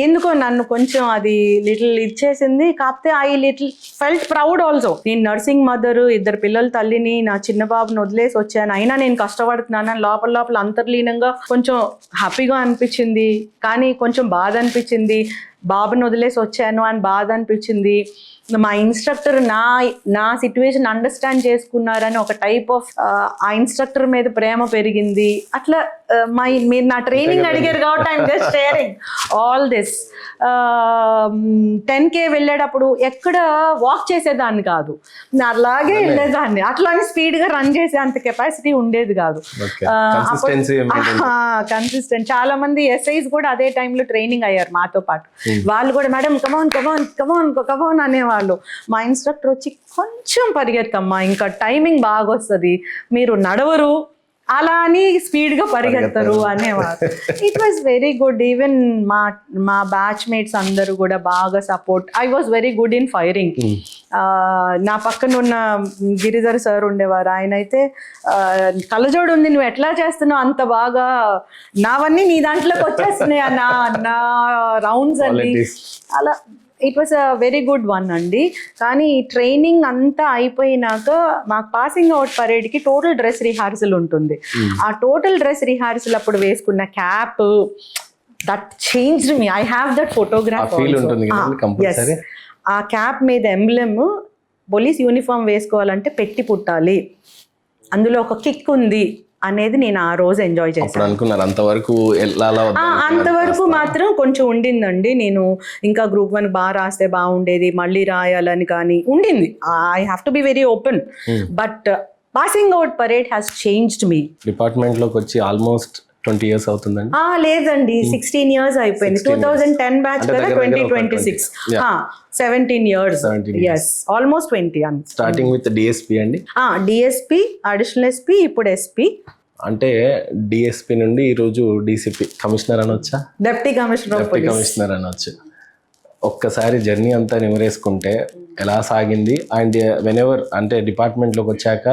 ఎందుకో నన్ను కొంచెం అది లిటిల్ ఇచ్చేసింది. కాకపోతే I little felt proud also. నేను నర్సింగ్ మదర్, 2 పిల్లల తల్లిని, నా చిన్న బాబుని వదిలేసి వచ్చాను, అయినా నేను కష్టపడుతున్నాను. లోపల అంతర్లీనంగా కొంచెం హ్యాపీగా అనిపించింది, కానీ కొంచెం బాధ అనిపించింది. బాబుని వదిలేసి వచ్చాను అని బాధ అనిపించింది. మా ఇన్స్ట్రక్టర్ నా సిచ్యువేషన్ అండర్స్టాండ్ చేసుకున్నారని ఒక టైప్ ఆఫ్ ఆ ఇన్స్ట్రక్టర్ మీద ప్రేమ పెరిగింది. అట్లా మీరు నా ట్రైనింగ్ అడిగారు కాబట్టి I'm just sharing all this. 10K వెళ్ళేటప్పుడు ఎక్కడ వాక్ చేసేదాన్ని కాదు, అలాగే వెళ్ళేదాన్ని. అట్లానే స్పీడ్గా రన్ చేసే అంత కెపాసిటీ ఉండేది కాదు. కన్సిస్టెంట్. చాలా మంది ఎస్ఐస్ కూడా అదే టైంలో ట్రైనింగ్ అయ్యారు మాతో పాటు. వాళ్ళు కూడా మేడం కమాన్ అనేవాళ్ళు. మా ఇన్స్ట్రక్టర్ వచ్చి కొంచెం పరిగెత్తమ్మా, ఇంకా టైమింగ్ బాగా వస్తుంది, మీరు నడవరు అలా అని స్పీడ్గా పరిగెత్తరు అనేవారు. It was very good. Even మా బ్యాచ్ మేట్స్ అందరూ కూడా బాగా support. I was very good in firing. నా పక్కన ఉన్న గిరిధర్ సార్ ఉండేవారు. ఆయన అయితే కళ్ళజోడు ఉంది, నువ్వు ఎట్లా చేస్తున్నావు అంత బాగా, నావన్నీ నీ దాంట్లోకి వచ్చేస్తున్నాయి నా రౌండ్స్ అన్ని అలా. It was a very good one అండి. కానీ ట్రైనింగ్ అంతా అయిపోయినాక మాకు పాసింగ్ అవుట్ పరేడ్కి టోటల్ డ్రెస్ రిహార్సల్ ఉంటుంది. ఆ టోటల్ డ్రెస్ రిహార్సల్ అప్పుడు వేసుకున్న cap, that changed me. I have that photograph. ఆ క్యాప్ మీద ఎంబ్లెమ్, పోలీస్ యూనిఫామ్ వేసుకోవాలంటే పెట్టి పుట్టాలి, అందులో ఒక కిక్ ఉంది అనేది నేను ఆ రోజు ఎంజాయ్ చేశాను. అంతవరకు మాత్రం కొంచెం ఉండిందండి. నేను ఇంకా గ్రూప్ 1 బాగా రాస్తే బాగుండేది, మళ్ళీ రాయాలని కానీ ఉండింది. I have to be very open. But passing out parade has changed me. Department లోకి వచ్చి ఆల్మోస్ట్ 20 years అవుతుందండి. లేదండి, 16 years అయిపోయింది. 2010 బ్యాచ్ కదా, 2026 17 years. yes, almost 20. Starting with DSP అండి. డిఎస్పీ, అడిషనల్ ఎస్పీ, ఇప్పుడు ఎస్పీ. అంటే డిఎస్పీ నుండి ఈరోజు డీసీపీ, కమిషనర్ అనొచ్చా? డిప్యూటీ కమిషనర్ అనొచ్చు. ఒక్కసారి జర్నీ అంతా నిమరేసుకుంటే ఎలా సాగింది? అండ్ వెనెవర్ అంటే డిపార్ట్మెంట్లోకి వచ్చాక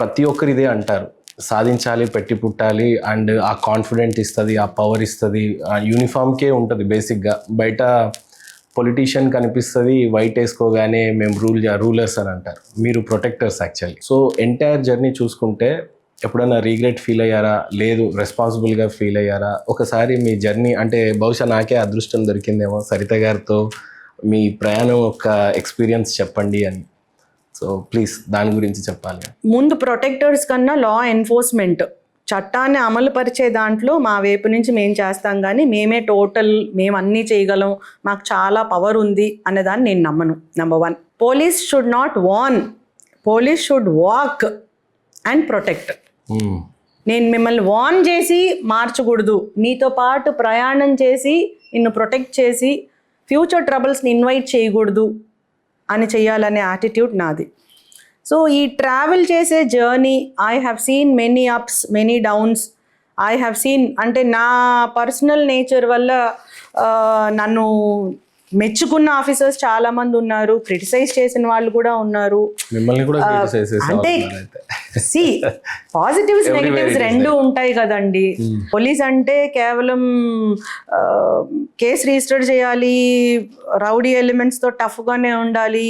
ప్రతి ఒక్కరు ఇదే అంటారు, సాధించాలి, పెట్టి పుట్టాలి, అండ్ ఆ కాన్ఫిడెంట్ ఇస్తుంది, ఆ పవర్ ఇస్తుంది. ఆ యూనిఫామ్కే ఉంటుంది బేసిక్గా. బయట పొలిటీషియన్ కనిపిస్తుంది, వైట్ వేసుకోగానే మేము రూలర్స్ అని అంటారు, మీరు protectors actually. So entire journey చూసుకుంటే ఎప్పుడైనా రీగ్రెట్ ఫీల్ అయ్యారా? లేదు, రెస్పాన్సిబుల్గా ఫీల్ అయ్యారా? ఒకసారి మీ జర్నీ అంటే బహుశా నాకే అదృష్టం దొరికిందేమో సరిత గారితో మీ ప్రయాణం ఒక ఎక్స్పీరియన్స్ చెప్పండి అని. సో ప్లీజ్ దాని గురించి చెప్పాలి. ముందు ప్రొటెక్టర్స్ కన్నా లా ఎన్ఫోర్స్మెంట్, చట్టాన్ని అమలు పరిచే దాంట్లో మా వైపు నుంచి మేము చేస్తాం, కానీ మేము అన్నీ చేయగలం, మాకు చాలా పవర్ ఉంది అనేదాన్ని నేను నమ్మను. Number 1, police should not warn, police should walk and protect. నేను మిమ్మల్ని వార్న్ చేసి మార్చకూడదు, నీతో పాటు ప్రయాణం చేసి నిన్ను ప్రొటెక్ట్ చేసి ఫ్యూచర్ ట్రబుల్స్ని ఇన్వైట్ చేయకూడదు అని చెయ్యాలనే యాటిట్యూడ్ నాది. సో ఈ ట్రావెల్ చేసే journey I have seen many ups, many downs. I have seen, అంటే నా పర్సనల్ నేచర్ వల్ల నన్ను మెచ్చుకున్న ఆఫీసర్స్ చాలా మంది ఉన్నారు, క్రిటిసైజ్ చేసిన వాళ్ళు కూడా ఉన్నారు. అంటే పాజిటివ్స్ నెగటివ్స్ రెండు ఉంటాయి కదండి. పోలీస్ అంటే కేవలం కేసు రిజిస్టర్ చేయాలి, రౌడీ ఎలిమెంట్స్తో టఫ్గానే ఉండాలి,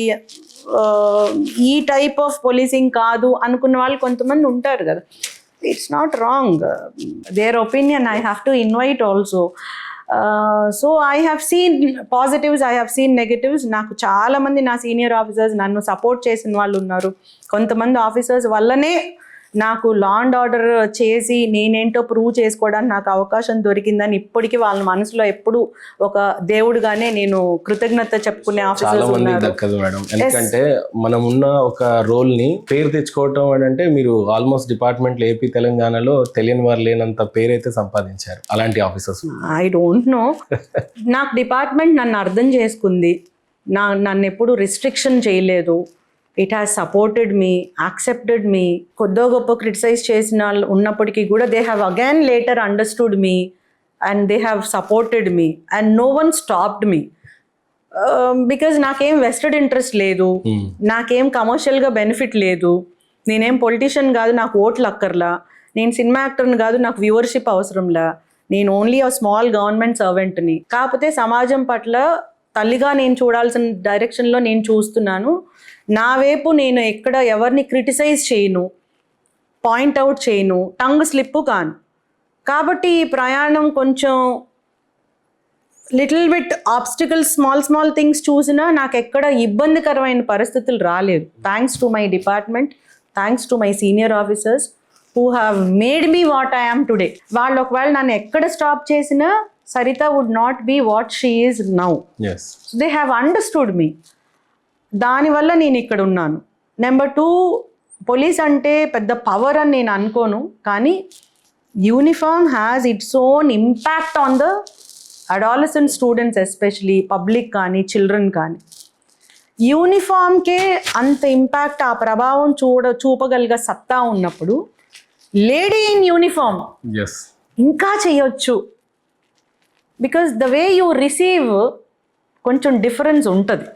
ఈ టైప్ ఆఫ్ పోలీసింగ్ కాదు అనుకున్న వాళ్ళు కొంతమంది ఉంటారు కదా. It's not wrong, their opinion I have to invite also. So I have scene positives, I have scene negatives. నాకు చాలామంది నా సీనియర్ ఆఫీసర్స్ నన్ను సపోర్ట్ చేసిన వాళ్ళు ఉన్నారు. కొంతమంది ఆఫీసర్స్ వల్లనే నాకు లా అండ్ ఆర్డర్ చేసి నేనేంటో ప్రూవ్ చేసుకోవడానికి నాకు అవకాశం దొరికిందని ఇప్పటికీ వాళ్ళ మనసులో ఎప్పుడు ఒక దేవుడుగానే నేను కృతజ్ఞత చెప్పుకునే చాలా ఆఫీసర్స్ మందికి ఉన్నారు. దక్కదు మేడం, ఎందుకంటే మనం ఉన్న ఒక రోల్ ని పేరు తెచ్చుకోవటం అని అంటే మీరు ఆల్మోస్ట్ డిపార్ట్మెంట్ ఏపీ తెలంగాణలో తెలియని వారు లేనంత పేరైతే సంపాదించారు అలాంటి ఆఫీసర్స్. I don't know. నాకు డిపార్ట్మెంట్ నన్ను అర్థం చేసుకుంది, నన్ను ఎప్పుడు రిస్ట్రిక్షన్ చేయలేదు. It has supported me, accepted me. కొద్దో గొప్ప క్రిటిసైజ్ చేసిన వాళ్ళు ఉన్నప్పటికీ కూడా they have again later understood me and they have supported me and no one stopped me. Because నాకేం వెస్టెడ్ ఇంట్రెస్ట్ లేదు, నాకేం కమర్షియల్గా బెనిఫిట్ లేదు, నేనేం పొలిటీషియన్ కాదు, నాకు ఓట్లు అక్కర్లా, నేను సినిమా యాక్టర్ని కాదు, నాకు వ్యూవర్షిప్ అవసరంలా, నేను ఓన్లీ ఆ స్మాల్ గవర్నమెంట్ సర్వెంట్ని. కాకపోతే సమాజం పట్ల తల్లిగా నేను చూడాల్సిన డైరెక్షన్లో నేను చూస్తున్నాను. నా వైపు నేను ఎక్కడ ఎవరిని క్రిటిసైజ్ చేయను, పాయింట్అవుట్ చేయను, టంగ్ స్లిప్ కాను. కాబట్టి ఈ ప్రయాణం కొంచెం little bit obstacles, small things చూసినా నాకు ఎక్కడ ఇబ్బందికరమైన పరిస్థితులు రాలేదు. Thanks to my department, thanks to my senior officers who have made me what I am today. వాళ్ళు ఒకవేళ నన్ను ఎక్కడ స్టాప్ చేసినా Saritha would not be what she is now. They have understood me. దానివల్ల నేను ఇక్కడ ఉన్నాను. నెంబర్ 2, పోలీస్ అంటే పెద్ద పవర్ అని నేను అనుకోను, కానీ uniform has its own impact on the adolescent students, especially public కానీ చిల్డ్రన్ కానీ. యూనిఫామ్కే అంత ఇంపాక్ట్, ఆ ప్రభావం చూపగలిగే సత్తా ఉన్నప్పుడు లేడీ ఇన్ యూనిఫామ్ ఇంకా చేయొచ్చు. Because the way you receive కొంచెం డిఫరెన్స్ ఉంటుంది.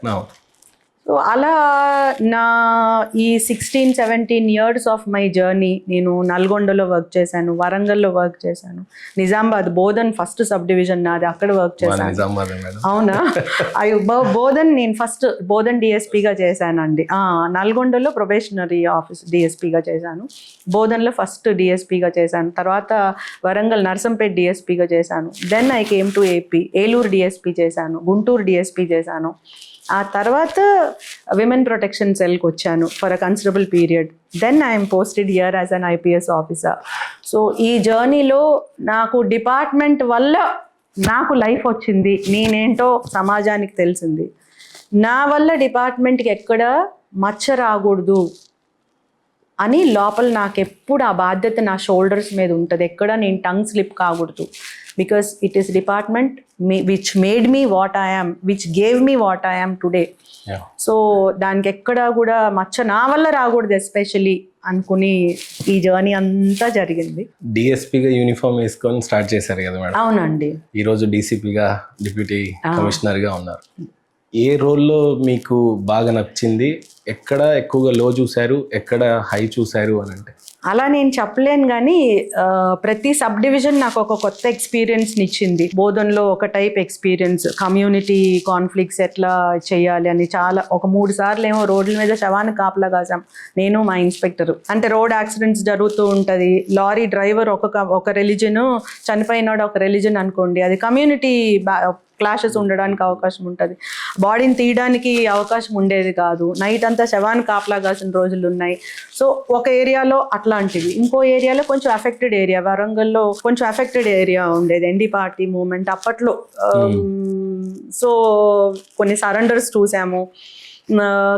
సో అలా నా ఈ 16-17 ఇయర్స్ ఆఫ్ మై జర్నీ, నేను నల్గొండలో వర్క్ చేశాను, వరంగల్లో వర్క్ చేశాను, Nizamabad Bodhan first sub division నాది, అక్కడ వర్క్ చేశాను. అవునా? బోధన్ నేను ఫస్ట్ బోధన్ డిఎస్పీగా చేశానండి. నల్గొండలో ప్రొబేషనరీ ఆఫీస్ డిఎస్పీగా చేశాను, బోధన్లో ఫస్ట్ డిఎస్పీగా చేశాను, తర్వాత వరంగల్ నర్సంపేట్ డిఎస్పీగా చేశాను. Then I came to AP, Eluru DSP చేశాను, గుంటూరు డిఎస్పీ చేశాను. ఆ తర్వాత విమెన్ ప్రొటెక్షన్ సెల్కి వచ్చాను for a considerable period. Then I'm posted here as an IPS officer. So ఈ జర్నీలో నాకు డిపార్ట్మెంట్ వల్ల నాకు లైఫ్ వచ్చింది, నేనేంటో సమాజానికి తెలిసింది. నా వల్ల డిపార్ట్మెంట్కి ఎక్కడ మచ్చ రాకూడదు అని లోపల నాకు ఎప్పుడు ఆ బాధ్యత నా షోల్డర్స్ మీద ఉంటుంది. ఎక్కడ నేను టంగ్ స్లిప్ కాకూడదు. Because it is department which made me what I yam, which gave me what I am today. So దానికి ఎక్కడా కూడా మచ్చ నా వల్ల రాకూడదు ఎస్పెషలీ అనుకుని ఈ జర్నీ అంతా జరిగింది. డిఎస్పీగా యూనిఫామ్ వేసుకొని స్టార్ట్ చేశారు కదా మేడం? అవునండి. ఈరోజు డీసీపీగా, డిప్యూటీ కమిషనర్గా ఉన్నారు. ఏ రోల్లో మీకు బాగా నచ్చింది? ఎక్కడ ఎక్కువగా లో చూశారు, ఎక్కడ హై చూశారు అని అంటే? అలా నేను చెప్పలేను, కానీ ప్రతి సబ్ డివిజన్ నాకు ఒక కొత్త ఎక్స్పీరియన్స్ని ఇచ్చింది. బోధన్లో ఒక టైప్ ఎక్స్పీరియన్స్, కమ్యూనిటీ కాన్ఫ్లిక్ట్స్ ఎట్లా చేయాలి అని చాలా, ఒక 3 సార్లు ఏమో రోడ్ల మీద శవాన్ని కాపలా కాసాం నేను మా ఇన్స్పెక్టర్. అంటే రోడ్ యాక్సిడెంట్స్ జరుగుతూ ఉంటుంది, లారీ డ్రైవర్ ఒక రిలీజన్, చనిపోయినాడు ఒక రిలీజన్ అనుకోండి, అది కమ్యూనిటీ క్లాషెస్ ఉండడానికి అవకాశం ఉంటుంది. బాడీని తీయడానికి అవకాశం ఉండేది కాదు. నైట్ అంతా శవాన్ని కాపలా కాసిన రోజులు ఉన్నాయి. సో ఒక ఏరియాలో అట్లాంటివి, ఇంకో ఏరియాలో కొంచెం అఫెక్టెడ్ ఏరియా, వరంగల్లో కొంచెం అఫెక్టెడ్ ఏరియా ఉండేది, ఎన్డీ పార్టీ మూవ్మెంట్ అప్పట్లో. సో కొన్ని సరెండర్స్ చూసాము.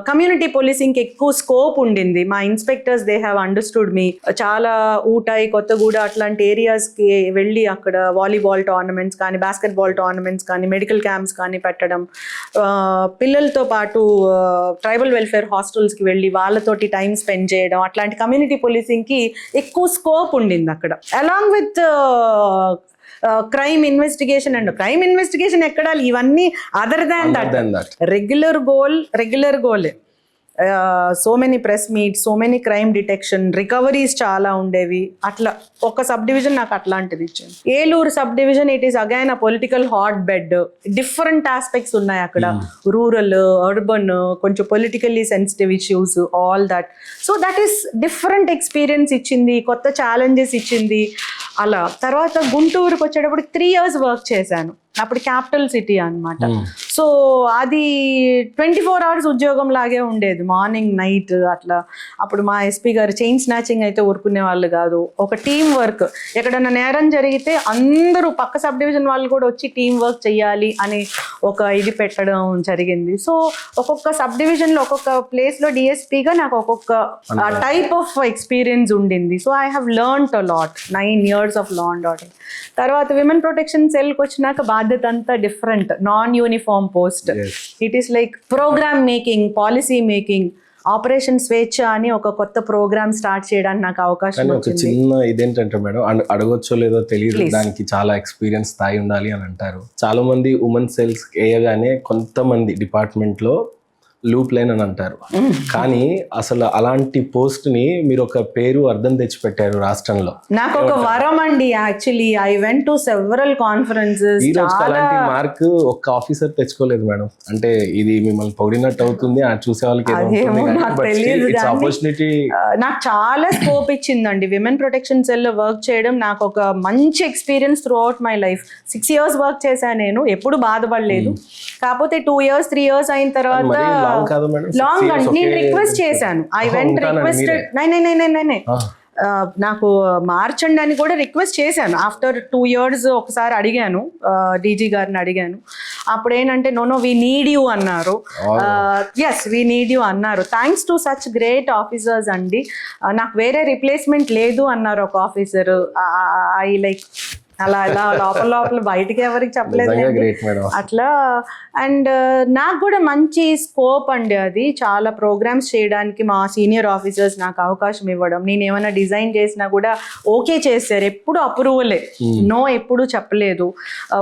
కమ్యూనిటీ పోలీసింగ్కి ఎక్కువ స్కోప్ ఉండింది. మా ఇన్స్పెక్టర్స్ దే హ్యావ్ అండర్స్టూడ్ మీ. చాలా ఊటాయి, కొత్తగూడ అట్లాంటి ఏరియాస్కి వెళ్ళి అక్కడ వాలీబాల్ టోర్నమెంట్స్ కానీ, బాస్కెట్బాల్ టోర్నమెంట్స్ కానీ, మెడికల్ క్యాంప్స్ కానీ పెట్టడం, పిల్లలతో పాటు ట్రైబల్ వెల్ఫేర్ హాస్టల్స్కి వెళ్ళి వాళ్ళతోటి టైం స్పెండ్ చేయడం, అట్లాంటి కమ్యూనిటీ పోలీసింగ్కి ఎక్కువ స్కోప్ ఉండింది అక్కడ. Along with crime investigation and crime investigation ఎక్కడ, ఇవన్నీ other than that regular goal. So many press meets, so many crime detection, recoveries చాలా ఉండేవి. అట్లా ఒక సబ్ డివిజన్ నాకు అట్లాంటిది ఇచ్చింది. Eluru sub division, it is again a political hot bed. Different aspects ఉన్నాయి అక్కడ, రూరల్, అర్బన్, కొంచెం politically sensitive issues, all that. So that is different experience ఇచ్చింది, కొత్త ఛాలెంజెస్ ఇచ్చింది. అలా తర్వాత గుంటూరుకు వచ్చేటప్పుడు 3 years వర్క్ చేశాను. అప్పుడు క్యాపిటల్ సిటీ అన్నమాట. సో అది 24 hours ఉద్యోగం లాగే ఉండేది, మార్నింగ్ నైట్ అట్లా. అప్పుడు మా ఎస్పీ గారు చైన్ స్నాచింగ్ అయితే ఊరుకునే వాళ్ళు కాదు, ఒక టీం వర్క్. ఎక్కడన్నా నేరం జరిగితే అందరూ పక్క సబ్ డివిజన్ వాళ్ళు కూడా వచ్చి టీం వర్క్ చేయాలి అని ఒక ఇది పెట్టడం జరిగింది. సో ఒక్కొక్క సబ్ డివిజన్లో ఒక్కొక్క ప్లేస్లో డిఎస్పీగా నాకు ఒక్కొక్క టైప్ ఆఫ్ ఎక్స్పీరియన్స్ ఉండింది. So I have learned a lot. 9 years of law and order. తర్వాత విమెన్ ప్రొటెక్షన్ సెల్కి వచ్చినాక బాధ్యత అంతా different, non uniform post. It is like programme making, policy making. Operation Swechha అని ఒక కొత్త ప్రోగ్రామ్ స్టార్ట్ చేయడానికి నాకు అవకాశం ఒక వచ్చింది. చిన్న ఇదేంటంటే మేడం, అడగొచ్చో లేదో తెలియదు, దానికి చాలా ఎక్స్పీరియన్స్ స్థాయి ఉండాలి అని అంటారు. చాలా మంది ఉమెన్ సెల్స్ వేయగానే కొంతమంది డిపార్ట్మెంట్ లో లూప్ లైన్ అని అంటారు, కానీ అసలు అలాంటి పోస్ట్ ని మీరు ఒక పేరు అర్థం తెచ్చిపెట్టారు రాష్ట్రంలో. నాకు ఒక వరం అండి. Actually I went to several conferences. ఈ రోజు అలాంటి మార్క్ ఒక్క ఆఫీసర్ తెచ్చుకోలేదు మేడం. అంటే ఇది మిమ్మల్ని పొగిడినట్టు అవుతుంది, చూసే వాళ్ళకి ఆపర్చునిటీ. నాకు చాలా స్కోప్ ఇచ్చిందండి విమెన్ ప్రొటెక్షన్ సెల్ లో వర్క్ చేయడం. నాకు ఒక మంచి experience through out my life. 6 years work చేశాను నేను, ఎప్పుడు బాధపడలేదు. కాకపోతే 2 years 3 years అయిన తర్వాత లాంగ్ అండి నేను రిక్వెస్ట్ చేశాను. ఐ వెంట్ రిక్వెస్టెడ్, నాకు మార్చండి అని కూడా రిక్వెస్ట్ చేశాను. ఆఫ్టర్ 2 years ఒకసారి అడిగాను, డీజీ గారిని అడిగాను. అప్పుడు ఏంటంటే నో వీ నీడ్ యూ అన్నారు. ఎస్ వీ నీడ్ యూ అన్నారు. Thanks to such great officers అండి. నాకు వేరే రిప్లేస్మెంట్ లేదు అన్నారు ఒక ఆఫీసర్. ఐ లైక్ అలా ఇలా లోపల బయటికి ఎవరికి చెప్పలేదు అట్లా. అండ్ నాకు కూడా మంచి స్కోప్ అండి అది. చాలా ప్రోగ్రామ్స్ చేయడానికి మా సీనియర్ ఆఫీసర్స్ నాకు అవకాశం ఇవ్వడం. నేను ఏమైనా డిజైన్ చేసినా కూడా ఓకే చేశారు, ఎప్పుడు అప్రూవలే, నో ఎప్పుడు చెప్పలేదు.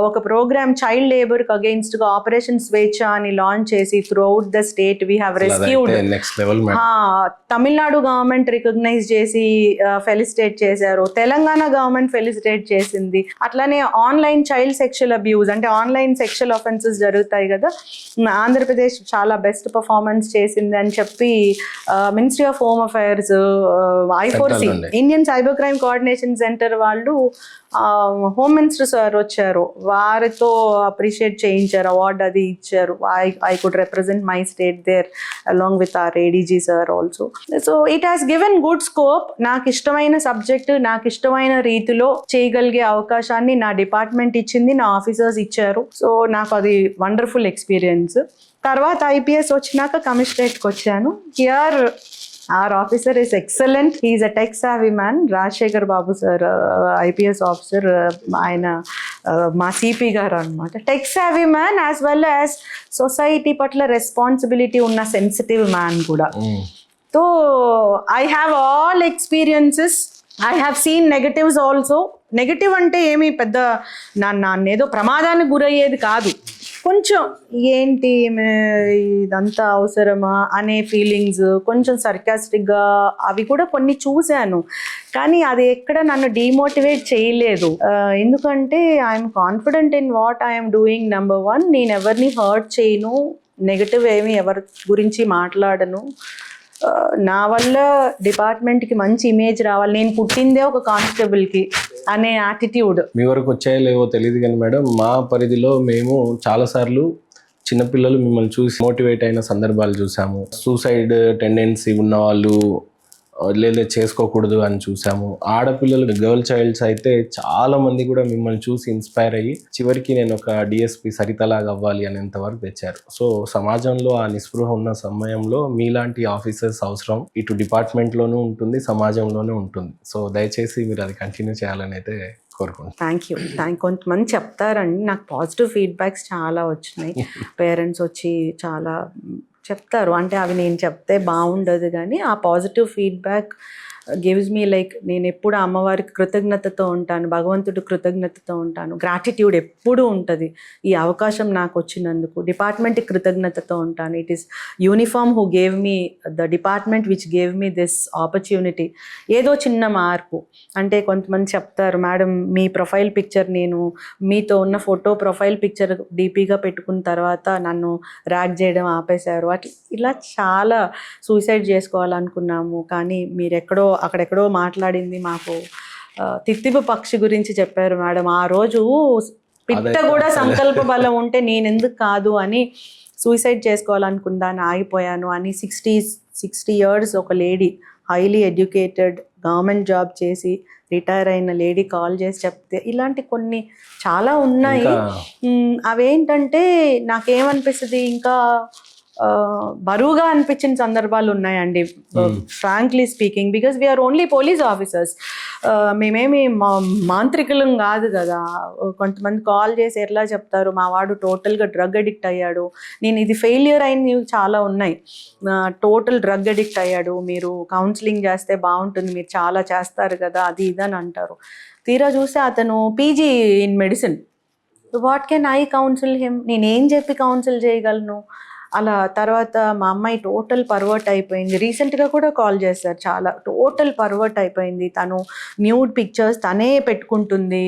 ఒక ప్రోగ్రామ్ చైల్డ్ లేబర్కి అగెయిన్స్ట్గా ఆపరేషన్ స్వేచ్ఛ అని లాంచ్ చేసి throughout the state we have rescued. Tamil Nadu government recognise చేసి ఫెలిసిటేట్ చేశారు, తెలంగాణ గవర్నమెంట్ ఫెలిసిటేట్ చేసింది. అట్లానే ఆన్లైన్ చైల్డ్ సెక్షువల్ అబ్యూజ్ అంటే ఆన్లైన్ సెక్షువల్ ఆఫెన్సెస్ జరుగుతాయి కదా, ఆంధ్రప్రదేశ్ చాలా బెస్ట్ పర్ఫార్మెన్స్ చేసింది అని చెప్పి ministry of home affairs, I4C Indian cyber crime coordination centre వాళ్ళు హోమ్ మినిస్టర్ సార్ వచ్చారు, వారితో అప్రిషియేట్ చేయించారు, అవార్డు అది ఇచ్చారు. I could represent my state there along with our ADG sir also. So it has given good scope. నాకు ఇష్టమైన subject నాకు ఇష్టమైన రీతిలో చేయగలిగే అవకాశాన్ని నా డిపార్ట్మెంట్ ఇచ్చింది, నా ఆఫీసర్స్ ఇచ్చారు. సో నాకు అది వండర్ఫుల్ ఎక్స్పీరియన్స్. తర్వాత ఐపీఎస్ వచ్చినాక కమిషనరేట్కి వచ్చాను. Here our officer is excellent. He is a tech savvy man. Rajshekhar Babu sir, IPS officer, ఆయన మా సిపి గారు అనమాట. Tech savvy man as well as society పట్ల రెస్పాన్సిబిలిటీ ఉన్న సెన్సిటివ్ మ్యాన్ కూడా. So I have all experiences. I have scene negatives also. Negative అంటే ఏమి పెద్ద నన్నేదో ప్రమాదానికి గురయ్యేది కాదు, కొంచెం ఏంటి ఇదంతా అవసరమా అనే ఫీలింగ్స్, కొంచెం సర్కాస్టిక్గా అవి కూడా కొన్ని చూశాను. కానీ అది ఎక్కడ నన్ను డిమోటివేట్ చేయలేదు. ఎందుకంటే I'm confident in what I'm doing. Number 1, నేను ఎవరిని హర్ట్ చేయను, నెగటివ్ ఏమి ఎవరి గురించి మాట్లాడను. నా వల్ల డిపార్ట్మెంట్కి మంచి ఇమేజ్ రావాలి, నేను పుట్టిందే ఒక కానిస్టేబుల్కి అనే యాటిట్యూడ్. మీ వరకు వచ్చాయో లేవో తెలియదు కానీ మేడం, మా పరిధిలో మేము చాలాసార్లు చిన్నపిల్లలు మిమ్మల్ని చూసి మోటివేట్ అయిన సందర్భాలు చూసాము. సూసైడ్ టెండెన్సీ ఉన్న వాళ్ళు లేదా చేసుకోకూడదు అని చూసాము. ఆడపిల్లలు గర్ల్ చైల్డ్స్ అయితే చాలా మంది కూడా మిమ్మల్ని చూసి ఇన్స్పైర్ అయ్యి చివరికి నేను ఒక డిఎస్పి సరితలాగా అవ్వాలి అనేంత వరకు తెచ్చారు. సో సమాజంలో ఆ నిస్పృహ ఉన్న సమయంలో మీలాంటి ఆఫీసర్స్ అవసరం ఇటు డిపార్ట్మెంట్లోనూ ఉంటుంది, సమాజంలోనూ ఉంటుంది. సో దయచేసి మీరు అది కంటిన్యూ చేయాలని అయితే కోరుకుంటున్నాను. Thank you. కొంతమంది చెప్తారండి, నాకు పాజిటివ్ ఫీడ్బ్యాక్స్ చాలా వచ్చినాయి. పేరెంట్స్ వచ్చి చాలా చెప్తారు, అంటే అవి నేను చెప్తే బాగుండదు కానీ ఆ positive feedback gives me like నేను ఎప్పుడు అమ్మవారికి కృతజ్ఞతతో ఉంటాను, భగవంతుడు కృతజ్ఞతతో ఉంటాను, గ్రాటిట్యూడ్ ఎప్పుడూ ఉంటుంది. ఈ అవకాశం నాకు వచ్చినందుకు డిపార్ట్మెంట్కి కృతజ్ఞతతో ఉంటాను. It is uniform who gave me the department which gave me this opportunity. ఏదో చిన్న మార్పు అంటే కొంతమంది చెప్తారు, మేడం మీ ప్రొఫైల్ పిక్చర్ నేను మీతో ఉన్న ఫోటో ప్రొఫైల్ పిక్చర్ డీపీగా పెట్టుకున్న తర్వాత నన్ను ర్యాక్ చేయడం ఆపేశారు. ఇలా చాలా సూసైడ్ చేసుకోవాలనుకున్నాము, కానీ మీరెక్కడో అక్కడెక్కడో మాట్లాడింది మాకు తిత్తిపు పక్షి గురించి చెప్పారు మేడం. ఆ రోజు పిట్ట కూడా సంకల్ప బలం ఉంటే నేను ఎందుకు కాదు అని సూసైడ్ చేసుకోవాలనుకుందాన్ని ఆగిపోయాను అని 60 years ఒక lady highly educated government job చేసి రిటైర్ అయిన లేడీ కాల్ చేసి చెప్తే ఇలాంటి కొన్ని చాలా ఉన్నాయి. అవేంటంటే నాకేమనిపిస్తుంది ఇంకా బరువుగా అనిపించిన సందర్భాలు ఉన్నాయండి frankly speaking, because we are only police officers. మేమేమి మాంత్రికులం కాదు కదా. కొంతమంది కాల్ చేసి ఎట్లా చెప్తారు మా వాడు టోటల్గా డ్రగ్ అడిక్ట్ అయ్యాడు, నేను ఇది ఫెయిల్యూర్ అయినవి చాలా ఉన్నాయి. టోటల్ డ్రగ్ అడిక్ట్ అయ్యాడు, మీరు కౌన్సిలింగ్ చేస్తే బాగుంటుంది, మీరు చాలా చేస్తారు కదా అది ఇదని అంటారు. తీరా చూస్తే అతను PG in medicine. What can I council him? నేనేం చెప్పి కౌన్సిల్ చేయగలను? అలా తర్వాత మా అమ్మాయి టోటల్ పర్వర్ట్ అయిపోయింది. రీసెంట్గా కూడా కాల్ చేశారు, చాలా టోటల్ పర్వర్ట్ అయిపోయింది. తను న్యూడ్ పిక్చర్స్ తనే పెట్టుకుంటుంది.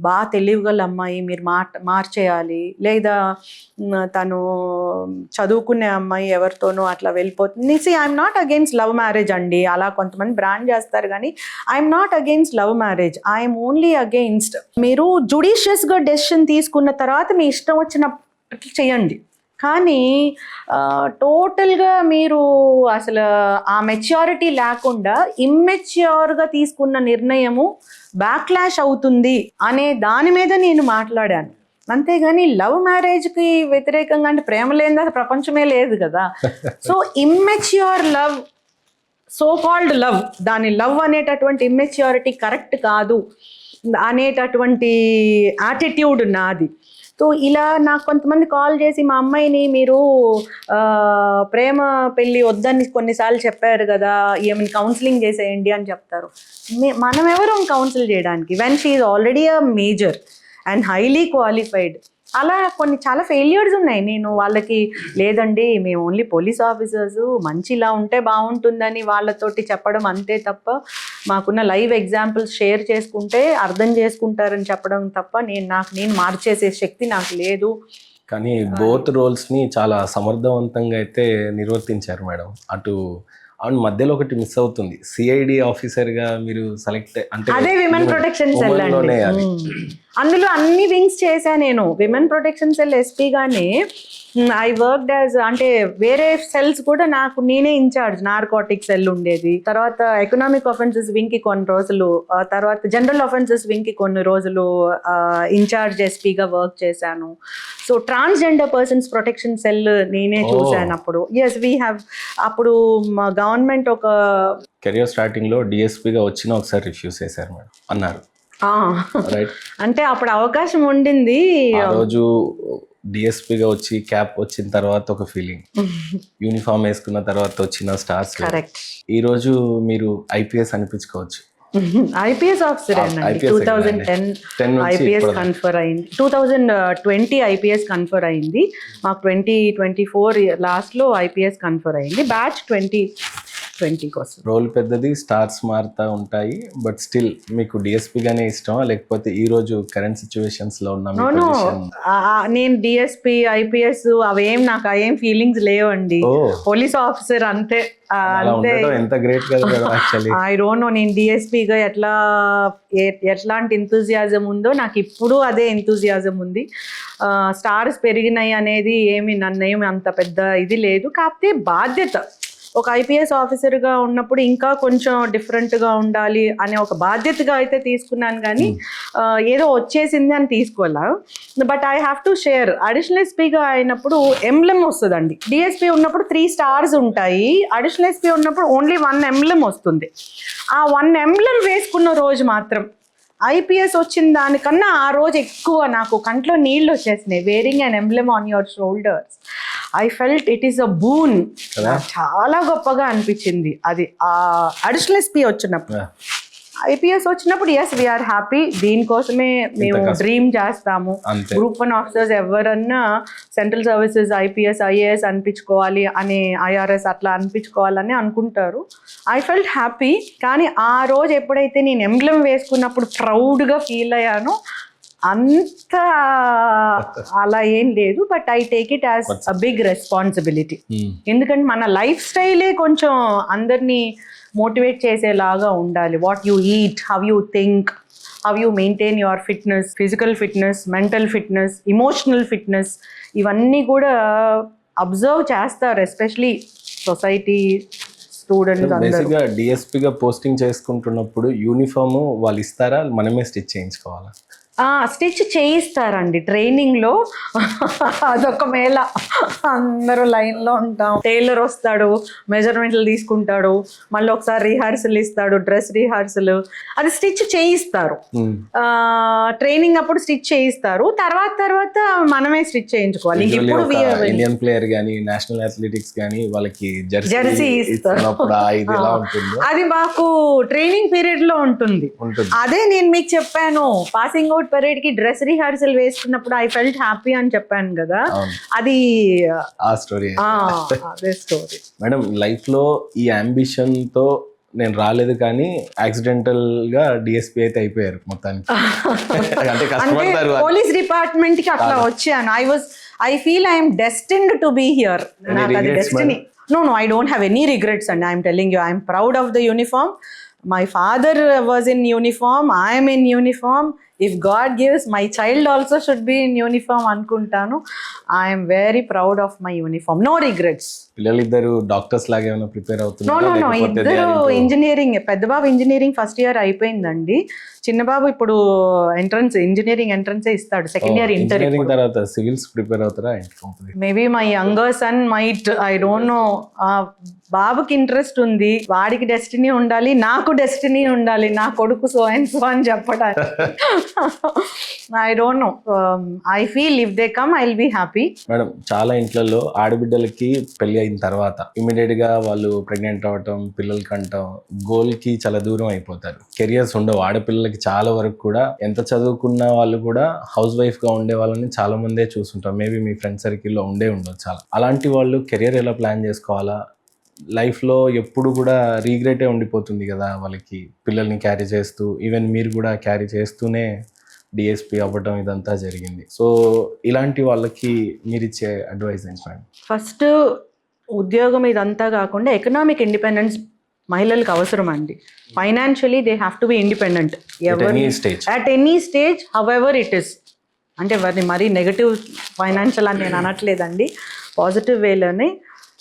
బాగా తెలివిగల అమ్మాయి, మీరు మార్చేయాలి, లేదా తను చదువుకునే అమ్మాయి ఎవరితోనో అట్లా వెళ్ళిపోతుంది. I'm not against love marriage అండి, అలా కొంతమంది బ్రాండ్ చేస్తారు కానీ I'm not against love marriage. I'm only against మీరు జుడిషియస్గా డెసిషన్ తీసుకున్న తర్వాత మీ ఇష్టం వచ్చినట్లు చేయండి, కానీ టోటల్గా మీరు అసలు ఆ మెచ్యూరిటీ లేకుండా ఇమ్మెచ్యూర్గా తీసుకున్న నిర్ణయము బ్యాక్లాష్ అవుతుంది అనే దాని మీద నేను మాట్లాడాను. అంతేగాని లవ్ మ్యారేజ్కి వ్యతిరేకంగా అంటే ప్రేమ లేని ప్రపంచమే లేదు కదా. So immature love, so called love, దాని లవ్ అనేటటువంటి ఇమ్మెచ్యూరిటీ కరెక్ట్ కాదు అనేటటువంటి యాటిట్యూడ్ నాది. సో ఇలా నాకు కొంతమంది కాల్ చేసి మా అమ్మాయిని మీరు ప్రేమ పెళ్ళి వద్దని కొన్నిసార్లు చెప్పారు కదా, ఏమైనా కౌన్సిలింగ్ చేసేయండి అని చెప్తారు. మనం ఎవరు కౌన్సిల్ చేయడానికి when she is already a major and highly qualified. అలా కొన్ని చాలా ఫెయిల్యూర్స్ ఉన్నాయి. నేను వాళ్ళకి లేదండి మేము ఓన్లీ పోలీస్ ఆఫీసర్స్, మంచి ఇలా ఉంటే బాగుంటుందని వాళ్ళతోటి చెప్పడం అంతే తప్ప, మాకున్న లైవ్ ఎగ్జాంపుల్స్ షేర్ చేసుకుంటే అర్థం చేసుకుంటారని చెప్పడం తప్ప నేను మార్చేసే శక్తి నాకు లేదు. కానీ బోత్ రోల్స్ని చాలా సమర్థవంతంగా అయితే నిర్వర్తించారు మేడం. అటు అవును, మధ్యలో ఒకటి మిస్ అవుతుంది, సిఐడి ఆఫీసర్గా మీరు సెలెక్ట్ అంటే అదే విమెన్ ప్రొటెక్షన్ సెల్ అండి. అందులో అన్ని వింగ్స్ చేశా నేను. విమెన్ ప్రొటెక్షన్ సెల్ ఎస్పీ గానే ఐ వర్క్డ్ యాజ్, అంటే వేరే సెల్స్ కూడా నాకు నేనే ఇన్ఛార్జ్. నార్కోటిక్ సెల్ ఉండేది, తర్వాత ఎకనామిక్ ఆఫెన్సెస్ వింగ్ కి కొన్ని రోజులు, తర్వాత జనరల్ ఆఫెన్సెస్ వింగ్ కి కొన్ని రోజులు ఇన్ఛార్జ్ ఎస్పీగా వర్క్ చేశాను. So transgender persons protection cell నేనే చూశాను అప్పుడు. Yes we have. అప్పుడు మా గవర్నమెంట్ ఒక కెరియర్ స్టార్టింగ్ లో డిఎస్పీగా వచ్చిన ఒకసారి రిఫ్యూజ్ చేశారు మేడం అన్నారు, రైట్? అంటే అప్పుడు అవకాశం ఉండింది. ఆ రోజు డిఎస్పీగా వచ్చి క్యాప్ వచ్చిన తర్వాత ఒక ఫీలింగ్, యూనిఫామ్ వేసుకున్న తర్వాత వచ్చిన స్టార్స్. కరెక్ట్. ఈ రోజు మీరు ఐపీఎస్ అనిపించుకోవచ్చు. ఐపీఎస్ ఆఫీసర్ అండి. 2010 ఐపీఎస్ కన్ఫర్ అయింది, 2020 ఐపీఎస్ కన్ఫర్ అయింది మాకు. 2024 లాస్ట్లో ఐపీఎస్ కన్ఫర్ అయింది. బ్యాచ్ 2020 కోసం. రోల్ పెద్దది, స్టార్స్ మారుతూ ఉంటాయి, బట్ స్టిల్ మీకు డిఎస్పీగానే ఇష్టమా, లేకపోతే ఈ రోజు కరెంట్ సిచ్యువేషన్స్ లో ఉన్న నేను డిఎస్పీ ఐపీఎస్ అవేం నాకు అవేం ఫీలింగ్స్ లేవండి. పోలీస్ ఆఫీసర్ అంతే. ఎంత గ్రేట్ కదా యాక్చువల్లీ. ఐ డోంట్ నో, నేను డిఎస్పీగా ఎట్లాంటి ఎంతూజియాజం ఉందో నాకు ఇప్పుడు అదే ఎంతూజియాజం ఉంది. స్టార్స్ పెరిగినాయి అనేది ఏమి నన్నేమి అంత పెద్ద ఇది లేదు. కాకపోతే బాధ్యత, ఒక ఐపీఎస్ ఆఫీసర్గా ఉన్నప్పుడు ఇంకా కొంచెం డిఫరెంట్గా ఉండాలి అనే ఒక బాధ్యతగా అయితే తీసుకున్నాను, కానీ ఏదో వచ్చేసింది అని తీసుకోవాలా. But I have to share, additional ఎస్పీగా అయినప్పుడు ఎంబ్లెమ్ వస్తుందండి. డిఎస్పీ ఉన్నప్పుడు 3 stars ఉంటాయి, అడిషనల్ ఎస్పీ ఉన్నప్పుడు ఓన్లీ 1 emblem వస్తుంది. ఆ 1 emblem వేసుకున్న రోజు మాత్రం ఐపీఎస్ వచ్చిన దానికన్నా ఆ రోజు ఎక్కువ నాకు కంట్లో నీళ్ళు వచ్చేసినాయి. Wearing an emblem on your shoulders, I felt it is a boon. చాలా గొప్పగా అనిపించింది అది. అడిషనల్ ఎస్పీ వచ్చినప్పుడు, ఐపీఎస్ వచ్చినప్పుడు ఎస్ వీఆర్ హ్యాపీ. దీనికోసమే మేము డ్రీమ్ చేస్తాము. గ్రూప్ 1 ఆఫీసర్స్ ఎవరన్నా సెంట్రల్ సర్వీసెస్ ఐపీఎస్ ఐఏఎస్ అనిపించుకోవాలి అని, ఐఆర్ఎస్ అట్లా అనిపించుకోవాలని అనుకుంటారు. I felt happy. కానీ ఆ రోజు ఎప్పుడైతే నేను ఎంబ్లెమ్ వేసుకున్నప్పుడు ప్రౌడ్గా ఫీల్ అయ్యానో అంత అలా ఏం లేదు. But I take it as a big responsibility. ఎందుకంటే మన లైఫ్ స్టైలే కొంచెం అందరినీ మోటివేట్ చేసేలాగా ఉండాలి. What you eat, how you think, how you maintain your fitness, physical fitness, mental fitness, emotional fitness, ఇవన్నీ కూడా అబ్జర్వ్ చేస్తారు, ఎస్పెషలీ సొసైటీ స్టూడెంట్స్ అందరూ. బేసిక్గా డిఎస్పీగా పోస్టింగ్ చేసుకుంటున్నప్పుడు యూనిఫామ్ వాళ్ళు ఇస్తారా, మనమే స్టిచ్ చేయించుకోవాలా? స్టిచ్ చేయిస్తారండి ట్రైనింగ్లో. అదొక మేళ, అందరూ లైన్లో ఉంటాం. టైలర్ వస్తాడు, మెజర్మెంట్లు తీసుకుంటాడు, మళ్ళీ ఒకసారి రిహార్సల్ ఇస్తాడు, డ్రెస్ రిహార్సల్, అది స్టిచ్ చేయిస్తారు. ట్రైనింగ్ అప్పుడు స్టిచ్ చేయిస్తారు, తర్వాత మనమే స్టిచ్ చేయించుకోవాలి. ఇప్పుడు ఇండియన్ ప్లేయర్ కానీ నేషనల్ అథ్లెటిక్స్ కానీ వాళ్ళకి జెర్సీ ఇస్తారు. అది మాకు ట్రైనింగ్ పీరియడ్ లో ఉంటుంది. అదే నేను మీకు చెప్పాను, పాసింగ్ అవుట్ పరేడ్ కి డ్రెస్ రిహార్సల్ వేసుకున్నప్పుడు ఐ ఫెల్ట్ హ్యాపీ అని చెప్పాను కదా, అది ఆ స్టోరీ. అదే స్టోరీ. మేడం, లైఫ్ లో ఈ అంబిషన్ తో నేను రాలేదు కానీ యాక్సిడెంటల్ గా డిఎస్పీ అయితే అయిపోయారు మొత్తానికి. అంటే పోలీస్ డిపార్ట్మెంట్ కి అట్లా వచ్చాను. I feel I'm destined to be here. నాకు అది destiny. No, I don't have any regrets, and I'm telling you, I'm proud of the uniform. My father was in uniform, I am in uniform. If God gives, my child also should be in uniform అనుకుంటాను. I am very proud of my uniform. No regrets. పిల్లలిద్దరు doctors లాగా ఏమైనా prepare అవుతున్నారా? No, ఇద్దరు engineering. పెద్ద బాబు engineering first year అయిపోయిందండి, చిన్న బాబు ఇప్పుడు ఇంజనీరింగ్ ఎంట్రన్స్ ఇస్తాడు, సెకండ్ ఇయర్ ఇంటర్. తర్వాత సివిల్స్ ప్రిపేర్ అవుతారా? Maybe my younger sun might, I don't no. బాబుకి ఇంట్రెస్ట్ ఉంది, వాడికి డెస్టినీ ఉండాలి, నాకు డెస్టినీ ఉండాలి, నా కొడుకు సో అండ్ సో అని చెప్పడానికి. I don't no. I feel if they come I will be happy. Madam, చాలా ఇంట్లలో ఆడబిడ్డలకి పెళ్లి అయిన తర్వాత ఇమీడియట్ గా వాళ్ళు ప్రెగ్నెంట్ అవ్వటం, పిల్లలు కంటాం, గోల్ కి చాలా దూరం అయిపోతారు. కెరియర్స్ ఉండవు ఆడపిల్లలకి. చాలా వరకు కూడా ఎంత చదువుకున్న వాళ్ళు కూడా హౌస్ వైఫ్ గా ఉండే వాళ్ళని చాలా మందే చూస్తుంటాం. మేబీ మీ ఫ్రెండ్ సర్కిల్లో ఉండదు చాలా. అలాంటి వాళ్ళు కెరియర్ ఎలా ప్లాన్ చేసుకోవాలా? లైఫ్లో ఎప్పుడు కూడా రీగ్రెటే ఉండిపోతుంది కదా వాళ్ళకి, పిల్లల్ని క్యారీ చేస్తూ. ఈవెన్ మీరు కూడా క్యారీ చేస్తూనే డిఎస్పీ అవ్వడం ఇదంతా జరిగింది. సో ఇలాంటి వాళ్ళకి మీరు ఇచ్చే అడ్వైస్ ఏంటి మేడం? ఫస్ట్ ఉద్యోగం ఇదంతా కాకుండా ఎకనామిక్ ఇండిపెండెన్స్ మహిళలకు అవసరం అండి. Financially they have to be independent at any stage however it is. అంటే వారిని మరీ నెగటివ్ ఫైనాన్షియల్ అని నేను అనట్లేదండి, పాజిటివ్ వేలోనే.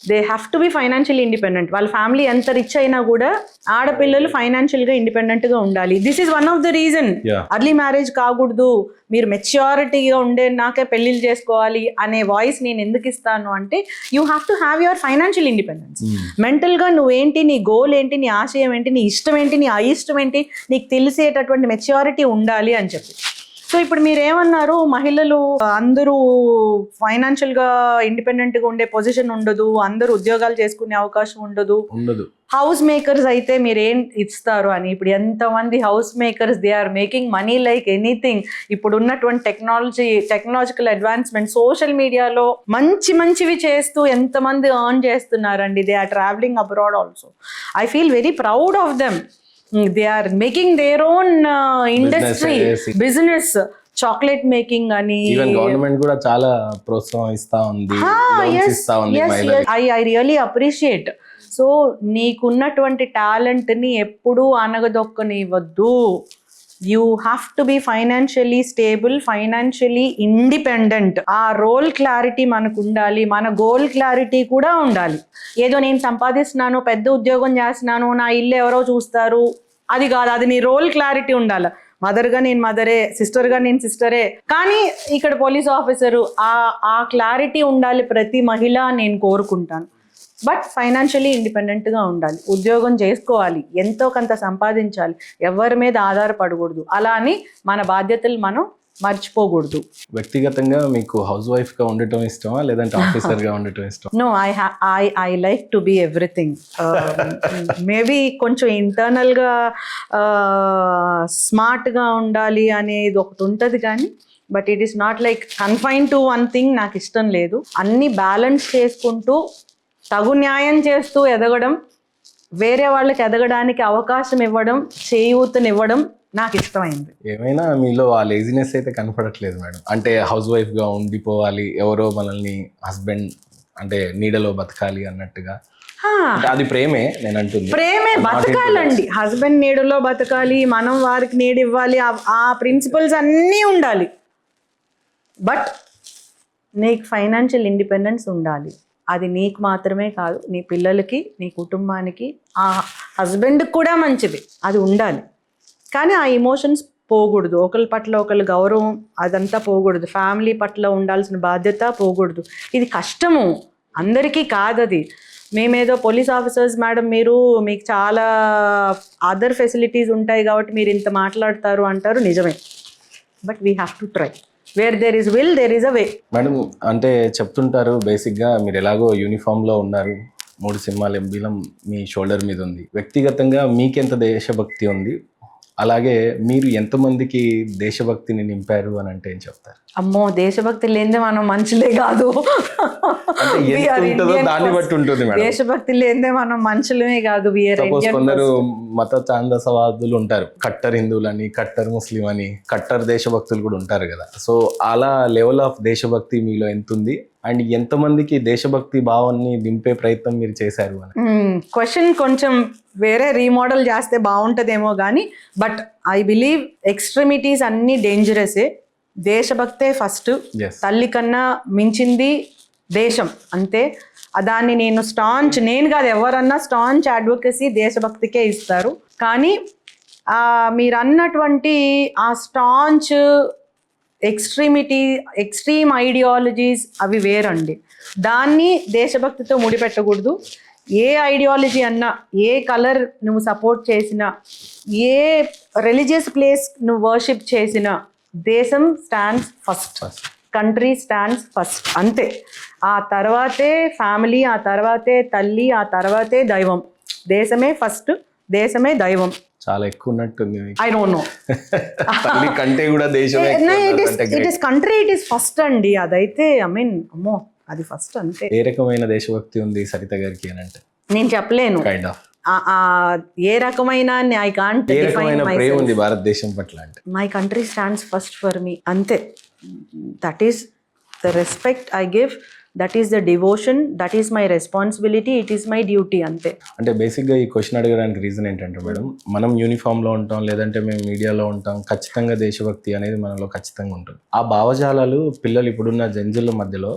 They have to be financial independent. వాళ్ళ ఫ్యామిలీ ఎంత రిచ్ అయినా కూడా ఆడపిల్లలు ఫైనాన్షియల్గా ఇండిపెండెంట్గా ఉండాలి. This is one of the reason early marriage కాకూడదు, మీరు మెచ్యూరిటీగా ఉండే నాకే పెళ్ళిళ్ళు చేసుకోవాలి అనే వాయిస్ నేను ఎందుకు ఇస్తాను అంటే, you have to have your financial independence. మెంటల్గా నువ్వేంటి, నీ గోల్ ఏంటి, నీ ఆశయం ఏంటి, నీ ఇష్టం ఏంటి, నీ అయిష్టం ఏంటి, నీకు తెలిసేటటువంటి మెచ్యూరిటీ ఉండాలి అని చెప్పి. సో ఇప్పుడు మీరేమన్నారు, మహిళలు అందరూ ఫైనాన్షియల్గా ఇండిపెండెంట్గా ఉండే పొజిషన్ ఉండదు, అందరూ ఉద్యోగాలు చేసుకునే అవకాశం ఉండదు. హౌస్ మేకర్స్ అయితే మీరేం ఇస్తారు అని. ఇప్పుడు ఎంతమంది house makers, they are making money like anything. ఇప్పుడు ఉన్నటువంటి టెక్నాలజికల్ అడ్వాన్స్మెంట్, సోషల్ మీడియాలో మంచివి చేస్తూ ఎంతమంది ఎర్న్ చేస్తున్నారండి. They are travelling abroad also. I feel very proud of them. They are making their own industry, business, chocolate making అని. Government కూడా చాలా ప్రోత్సాహిస్తా ఉంది. I really appreciate. సో నీకున్నటువంటి టాలెంట్ని ఎప్పుడూ అనగదొక్కనివ్వద్దు. You have to be financially stable, financially independent. ఆ role clarity మనకు ఉండాలి, మన గోల్ క్లారిటీ కూడా ఉండాలి. ఏదో నేను సంపాదిస్తున్నాను, పెద్ద ఉద్యోగం చేస్తున్నాను, నా ఇల్లు ఎవరో చూస్తారు, అది కాదు. అది నీ రోల్ క్లారిటీ ఉండాలి. మదర్గా నేను మదరే, సిస్టర్గా నేను సిస్టరే, కానీ ఇక్కడ పోలీస్ ఆఫీసరు, ఆ క్లారిటీ ఉండాలి ప్రతి మహిళ నేను కోరుకుంటాను. బట్ ఫైనాన్షియలీ ఇండిపెండెంట్గా ఉండాలి, ఉద్యోగం చేసుకోవాలి, ఎంతో కొంత సంపాదించాలి, ఎవరి మీద ఆధారపడకూడదు. అలా అని మన బాధ్యతలు మనం మర్చిపోకూడదు. వ్యక్తిగతంగా మీకు హౌస్ వైఫ్ గా ఉండటం ఇష్టమా లేదంటే ఆఫీసర్ గా ఉండటం ఇష్టమా? No, I like to be everything. Maybe కొంచెం ఇంటర్నల్ గా స్మార్ట్ గా ఉండాలి అనేది ఒకటి ఉంటుంది, కానీ but it is not like confine to one thing. నాకు ఇష్టం లేదు. అన్ని బ్యాలెన్స్ చేసుకుంటూ తగు న్యాయం చేస్తూ ఎదగడం, వేరే వాళ్ళకి ఎదగడానికి అవకాశం ఇవ్వడం, చేయూతనివ్వడం నాకు ఇష్టమైంది. ఏమైనా మీలో ఆ లేజినెస్ అయితే కనపడట్లేదు మేడం. అంటే హౌస్ వైఫ్ గా ఉండిపోవాలి, ఎవరో మనల్ని హస్బెండ్ అంటే నీడలో బతకాలి అన్నట్టుగా. అంటే అది ప్రేమే నేను అంటుంది. ప్రేమే బతకాలండి, హస్బెండ్ నీడలో బతకాలి, మనం వారికి నీడ ఇవ్వాలి, ఆ ప్రిన్సిపల్స్ అన్నీ ఉండాలి. బట్ నీకు ఫైనాన్షియల్ ఇండిపెండెన్స్ ఉండాలి. అది నీకు మాత్రమే కాదు, నీ పిల్లలకి, నీ కుటుంబానికి, ఆ హస్బెండ్కి కూడా మంచిది, అది ఉండాలి. కానీ ఆ ఎమోషన్స్ పోకూడదు, ఒకరి పట్ల ఒకరి గౌరవం అదంతా పోకూడదు, ఫ్యామిలీ పట్ల ఉండాల్సిన బాధ్యత పోకూడదు. ఇది కష్టము, అందరికీ కాదు అది. మేమేదో పోలీస్ ఆఫీసర్స్ మేడం మీకు చాలా అదర్ ఫెసిలిటీస్ ఉంటాయి కాబట్టి మీరు ఇంత మాట్లాడతారు అంటారు, నిజమే. But we have to try. Where there is will there is a way. Madam అంటే చెప్తుంటారు బేసిక్గా మీరు ఎలాగో యూనిఫామ్లో ఉన్నారు, 3 సినిమాల ఎంబీలం మీ షోల్డర్ మీద ఉంది. వ్యక్తిగతంగా మీకెంత దేశభక్తి ఉంది, అలాగే మీరు ఎంతమందికి దేశభక్తిని నింపారు అని అంటే ఏం చెప్తారు? అమ్మో, దేశభక్తి లేనిదే మనం మనుషులే కాదు. దాన్ని బట్టి ఉంటుంది మేడం. దేశభక్తి లేనిదే మనం మనుషులమే కాదు. కొందరు మత ఛాందసవాదులు ఉంటారు, కట్టర్ హిందువులని, కట్టర్ ముస్లిం అని, కట్టర్ దేశభక్తులు కూడా ఉంటారు కదా. సో అలా లెవెల్ ఆఫ్ దేశభక్తి మీలో ఎంత ఉంది అండ్ ఎంతమందికి దేశభక్తి భావాన్ని దింపే ప్రయత్నం మీరు చేశారు అని? క్వశ్చన్ కొంచెం వేరే రీమోడల్ చేస్తే బాగుంటుందేమో కానీ, బట్ ఐ బిలీవ్ ఎక్స్ట్రీమిటీస్ అన్నీ డేంజరసే. దేశభక్తే ఫస్ట్, తల్లి కన్నా మించింది దేశం, అంతే. దాన్ని నేను కాదు, ఎవరన్నా స్టాంచ్ అడ్వొకసీ దేశభక్తికే ఇస్తారు. కానీ మీరు అన్నటువంటి ఆ స్టాంచ్ ఎక్స్ట్రీమ్ ఐడియాలజీస్ అవి వేరండి. దాన్ని దేశభక్తితో ముడిపెట్టకూడదు. ఏ ఐడియాలజీ అన్నా, ఏ కలర్ నువ్వు సపోర్ట్ చేసినా, ఏ రిలీజియస్ ప్లేస్ నువ్వు వర్షిప్ చేసినా, దేశం stands first, country stands first, అంతే. ఆ తర్వాతే ఫ్యామిలీ, ఆ తర్వాతే తల్లి, ఆ తర్వాతే దైవం. దేశమే ఫస్ట్, దేశమే దైవం. చాలా ఎక్కువ ఉన్నట్టుంది. ఐ డోంట్ నో, తల్లి కంటే కూడా దేశమే. It is country, it is first అండి. అదైతే అమ్మో, అది ఫస్ట్, అంతే. ఏ రకమైన దేశభక్తి ఉంది సరిత గారికి అని అంటే నేను చెప్పలేను. కైండ్ ఆఫ్ ఏ రకమైన ఐ కాంట్ డిఫైన్ మై ప్రేమ ఉంది భారతదేశం పట్ల అంటే. My country stands first for me, అంతే. That is the respect I give, that is the devotion, that is my responsibility, it is my duty, అంతే. అంటే బేసిక్గా ఈ క్వశ్చన్ అడగడానికి రీజన్ ఏంటంటే మేడం, మనం యూనిఫామ్లో ఉంటాం, లేదంటే మేము మీడియాలో ఉంటాం, ఖచ్చితంగా దేశభక్తి అనేది మనలో ఖచ్చితంగా ఉంటుంది. ఆ భావజాలాలు పిల్లలు ఇప్పుడున్న జంజుల మధ్యలో